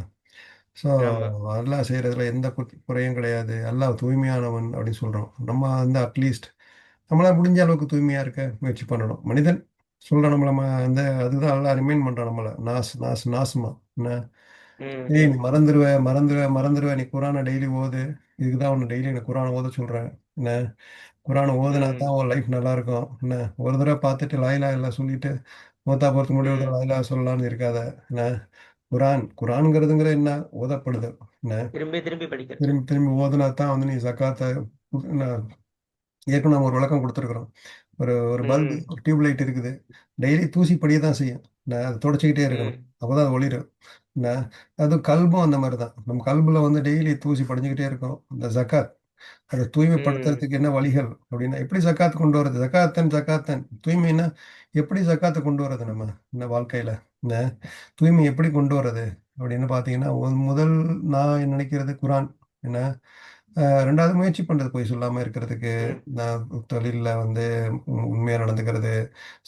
ஸோ ஆமா. அல்லாஹ் செய்றதுல எந்த குறையும் கிடையாது. அல்லாஹ் தூய்மையானவன் அப்படின்னு சொல்றோம். நம்ம வந்து அட்லீஸ்ட் நம்மளால முடிஞ்ச அளவுக்கு தூய்மையா இருக்க முயற்சி பண்ணணும். மனிதன் சொல்றான் நம்மள அந்த அதுதான் அல்லாஹ் ரிமைண்ட் பண்றான் நம்மள. நாஸ்மா. என்ன ம். ஏய் நீ ம். மறந்துருவ, மறந்துருவ, மறந்துருவ. நீ குரான டெய்லி ஓது. இதுக்கு தான் உன்ன டெய்லி எனக்கு குரான ஓத சொல்றேன். என்ன குரான ஓதுனா ம். தான் உன் லைஃப் நல்லாருக்கும். என்ன ஒரு தடவ பார்த்துட்டு லா இலாஹ இல்லல்லாஹ் சொல்லிட்டு, மூத்தா போறதுக்கு முன்னாடி ஒரு தடவ ம். லா இலாஹ சொல்லலாம்னு இருக்காத. என்ன குரான்ங்கிறதுங்கிற என்ன ஓதப்படுது. என்ன திரும்பி திரும்பி படிக்கிறது. திரும்பி திரும்பி ஓதுனா தான் வந்து நீ ஜக்காத்த என்ன ஏற்கனவே நம்ம ஒரு விளக்கம் குடுத்துருக்குறோம். ஒரு ஒரு பல்பு, ம். ஒரு டியூப் லைட் இருக்குது. டெய்லி தூசி படிய தான் செய்யும். அத தொடச்சுக்கிட்டே இருக்கணும். ம். அப்பதான் அது ஒளிரும். என்ன அதுவும் கல்பும் அந்த மாரி தான். நம்ம கல்புல வந்து டெய்லி தூசி படிஞ்சுக்கிட்டே இருக்கும். இந்த ஜக்காத் அத ம். தூய்மைப்படுத்துறதுக்கு என்ன வழிகள்? அப்டின்னா, எப்படி ஜக்காத் கொண்டு வரது? ஜக்காத்தன் தூய்மைன்னா, எப்படி ஜக்காத்த கொண்டு வரது நம்ம? இந்த வாழ்க்கையில. இந்த தூய்மை எப்படி கொண்டு வரது? அப்படின்னு பார்த்தீங்கன்னா, முதல் நான் நினைக்கிறது குரான். என்ன 2வது முயற்சி பண்றது பொய் சொல்லாம இருக்கிறதுக்கு. ம். நான் தொழில்ல வந்து உண்மையா நடந்துக்கிறது.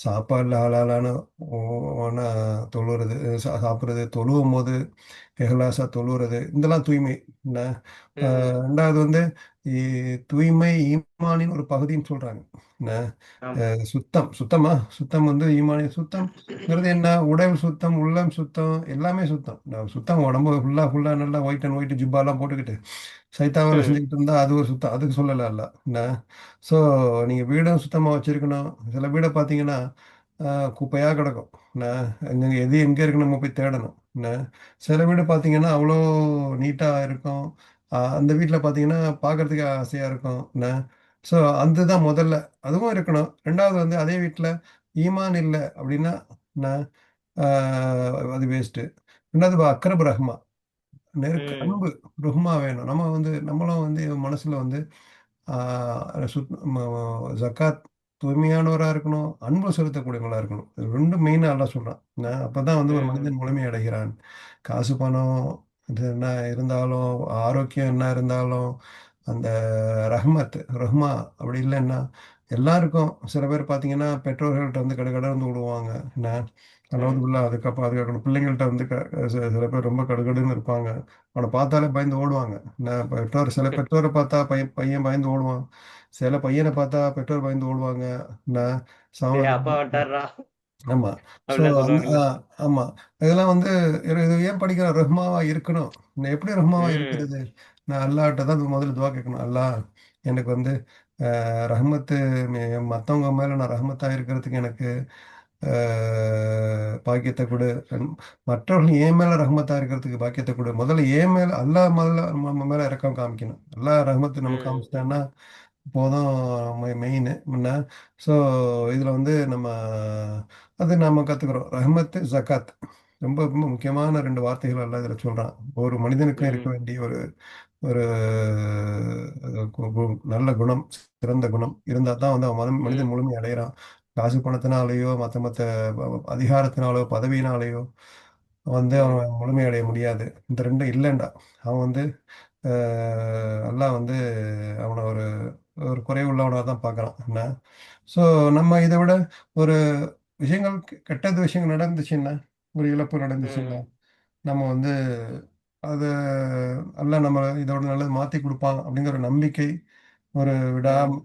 சாப்பாடுல ஹலாலான உ உண தொழுவுறது, சாப்பிடுறது, தொழுவும்போது இஹ்லாஸா தொழுவுறது. இதெல்லாம் தூய்மை. என்ன அ ம். 2வது வந்து இ தூய்மை ஈமானின் ஒரு பகுதின்னு சொல்றாங்க. என்ன ஆமா. சுத்தமா? சுத்தம் வந்து ஈமானின் சுத்தம்ங்கிறது என்ன? உடல் சுத்தம், உள்ளம் சுத்தம், எல்லாமே சுத்தம். சுத்தம் உடம்பு ஃபுல்லா ஃபுல்லா நல்லா ஒயிட் அண்ட் ஒயிட் ஜிப்பாலாம் போட்டுக்கிட்டு, சைத்தா வேல ம். செஞ்சுக்கிட்டு இருந்தா அது ஒரு சுத்தம். அதுக்கு சொல்லல அல்லாஹ். என்ன ஸோ நீங்க வீடும் சுத்தமா வச்சிருக்கணும். சில வீட பார்த்தீங்கன்னா, அ குப்பையா கிடக்கும். என்ன எது எங்க இருக்குன்னு நம்ம போய் தேடணும். என்ன சில வீடு பார்த்தீங்கன்னா, அவ்வளோ நீட்டா இருக்கும். அந்த வீட்ல பார்த்தீங்கன்னா, பார்க்கறதுக்கே ஆசையா இருக்கும். என்ன ஸோ அதுதான் முதல்ல. அதுவும் இருக்கணும். 2வது வந்து அதே வீட்ல ஈமான் இல்ல அப்டின்னா, என்ன ஆ அது வேஸ்ட்டு. 2வது அக்ரப் ரஹ்மா. ம். அன்பு, ருஹ்மா வேணும். நம்ம வந்து நம்மளும் வந்து மனசுல வந்து ஆ சுத் ம ஜக்காத் தூய்மையானவரா இருக்கணும். அன்பு செலுத்தக்கூடியவங்களா இருக்கணும். இது 2ம் மெயினா அல்லாஹ் சொல்றான். அப்பதான் வந்து ஒரு ம். மனிதன் முழுமை அடைகிறான். காசு, பணம் இது என்ன இருந்தாலும், ஆரோக்கியம் என்ன இருந்தாலும், அந்த ரஹ்மா அப்படி இல்லன்னா, எல்லாருக்கும் சில பேர் பார்த்தீங்கன்னா, பெற்றோர்கள்ட்ட வந்து கடகடன்னு ஓடுவாங்க. என்ன ம். நவுதுபில்லா அதுக்கு பாதுகாக்கணும். பிள்ளைங்கள்ட்ட வந்து சில பேர் ரொம்ப கடுகடுன்னு இருப்பாங்க. அவன பார்த்தாலே பயந்து ஓடுவாங்க. சில பெற்றோர பார்த்தா பையன் பையன் பயந்து ஓடுவான். சில பையன பார்த்தா பெற்றோர் பயந்து ஓடுவாங்க. நான் டேய் சம அப்பா வந்துட்டார்றா! ஆமா. ஸோ அப்படிலாம் அந்த சொல்லுவாங்கல்ல. ஆமா. இதெல்லாம் வந்து இது ஏன் படிக்கிறோம்? ரஹ்மாவா இருக்கணும். நான் எப்படி ரஹ்மாவா ம். இருக்கிறது? நான் அல்லாஹ்ட்ட தான் முதல்ல துவா கேட்கணும். அல்லாஹ் எனக்கு வந்து ரஹ்மத்து மத்தவங்க மேல நான் ரஹ்மத்தா இருக்கிறதுக்கு எனக்கு அ பாக்கியத்த குடு. மற்றவர்கள் என் மேல ரஹ்மத்தா இருக்கிறதுக்கு பாக்கியத்த குடு. முதல்ல என் மேல அல்லாஹ் முதல்ல நம்ம மேல இரக்கம் காமிக்கணும். அல்லாஹ் ரஹ்மத்து நமக்கு ம். காமிச்சிட்டான்னா போதும் மெயினு. ஸோ இதில வந்து அது நம்ம கத்துக்கிறோம். ரஹ்மத்து, ஜக்காத். ரொம்ப ரொம்ப முக்கியமான 2 வார்த்தைகள் அல்லாஹ் இதில சொல்றான். ஒரு மனிதனுக்கும் இருக்க ம். வேண்டிய ஒரு ஒரு கு கு நல்ல குணம், சிறந்த குணம் இருந்தா தான் வந்து அவன் மனிதன் ம். முழுமை அடையறான். காசு பணத்தினாலேயோ, மத்த அதிகாரத்தினாலோ, பதவியினாலேயோ வந்து ம். அவன் முழுமை அடைய முடியாது. இந்த 2ம் இல்லன்டா, அவன் வந்து அ அல்லாஹ் வந்து அவன ஒரு ஒரு குறைவுள்ளவனா தான் பார்க்குறான். என்ன ஸோ நம்ம இத விட ஒரு விஷயங்கள் கெட்டது விஷயங்கள் நடந்துச்சுன்னா, ஒரு இழப்பு நடந்துச்சுன்னா, ம். நம்ம வந்து அத அல்லாஹ் நம்ம இதோட நல்லது மாத்தி குடுப்பான் அப்படிங்கிற ஒரு நம்பிக்கை, ஒரு ம்.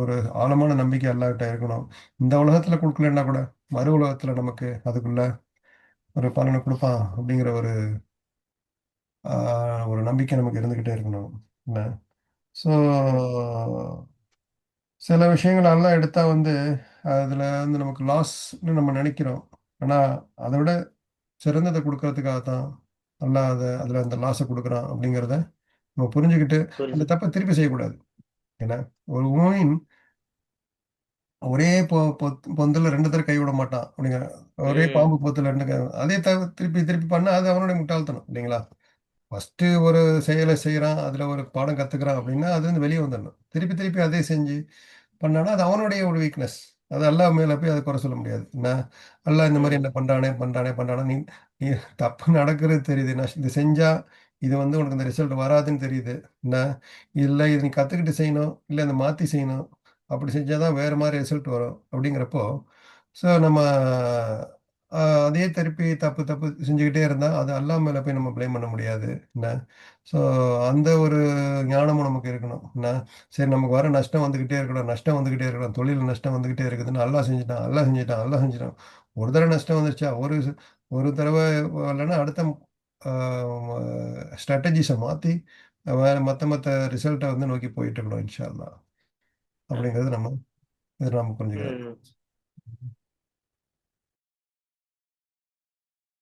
ஒரு ஆழமான நம்பிக்கை அல்லாஹ்ட்ட இருக்கணும். இந்த உலகத்துல குடுக்கலன்னா கூட, மறு உலகத்துல நமக்கு அதுக்குள்ள ஒரு பலன குடுப்பான் அப்படிங்கிற ஆ ஒரு நம்பிக்கை நமக்கு இருந்துகிட்டே இருக்கணும். என்ன ஸோ ம். சில விஷயங்கள் அல்லாஹ் எடுத்தா வந்து, அதுல வந்து நமக்கு லாஸ்ன்னு நம்ம நெனைக்கிறோம். ஆனா, அத விட சிறந்தத குடுக்கறதுக்காக தான் அல்லாஹ் அதுல அந்த லாஸ குடுக்குறான் அப்படிங்கிறத நம்ம புரிஞ்சுகிட்டு, அந்த புரிஞ்சுது. தப்ப திருப்பி செய்யக்கூடாது. ஏன்னா, ஒரு மூமின் ஒரே பொந்துல 2 தடவ கை விட மாட்டான் அப்படிங்கிற. ஒரே ம். பாம்பு பொத்துல 2 அதே திருப்பி திருப்பி பண்ணா அது அவனுடைய முட்டாள்தனம் இல்லைங்களா? ஃபர்ஸ்ட்டு ஒரு செயலை செய்றான், அதுல ஒரு பாடம் கத்துக்கிறான் அப்படின்னா, அதுலருந்து வெளிய வந்துடணும். திருப்பி திருப்பி அதே செஞ்சு பண்ணான்னா, அது அவனுடைய ஒரு வீக்னஸ். அது அல்லாஹ் மேல போய் அத குறை சொல்ல முடியாது. என்ன அல்லாஹ் இந்த மாரி ம். என்ன பண்றானே பண்றானே பண்றானே, நீ நீ தப்பு நடக்கிறது தெரியுது. இது செஞ்சா இது வந்து உனக்கு இந்த ரிசல்ட் வராதுன்னு தெரியுது. என்ன இல்ல இது நீ கத்துக்கிட்டு செய்யணும், இல்ல இத மாத்தி செய்யணும். அப்படி செஞ்சா தான் வேற மாரி ரிசல்ட் வரும். அப்படிங்கிறப்போ, ஸோ நம்ம அ அதே திருப்பி தப்பு தப்பு செஞ்சுக்கிட்டே இருந்தா, அது அல்லாஹ் மேல போய் நம்ம ப்ளேம் பண்ண முடியாது. என்ன ஸோ அந்த ஒரு ஞானமும் நமக்கு இருக்கணும். என்ன சரி நமக்கு வர நஷ்டம் வந்துகிட்டே இருக்கணும், நஷ்டம் வந்துகிட்டே இருக்கணும். தொழில்ல நஷ்டம் வந்துகிட்டே இருக்குதுன்னு அல்லாஹ் செஞ்சுட்டான், அல்லாஹ் செஞ்சுட்டான், அல்லாஹ் செஞ்சுட்டான். ஒரு தடவ நஷ்டம் வந்துருச்சா, ஒரு தடவ வரலன்னா அடுத்த அ ஸ்ட்ராட்டஜிஸ மாத்தி வேற மத்த மத்த ரிசல்ட்ட வந்து நோக்கி போயிட்டு இருக்கணும் இன்ஷா அல்லாஹ். ஆ. அப்படிங்கிறது நம்ம இத நம்ம புரிஞ்சுக்கணும். ம்.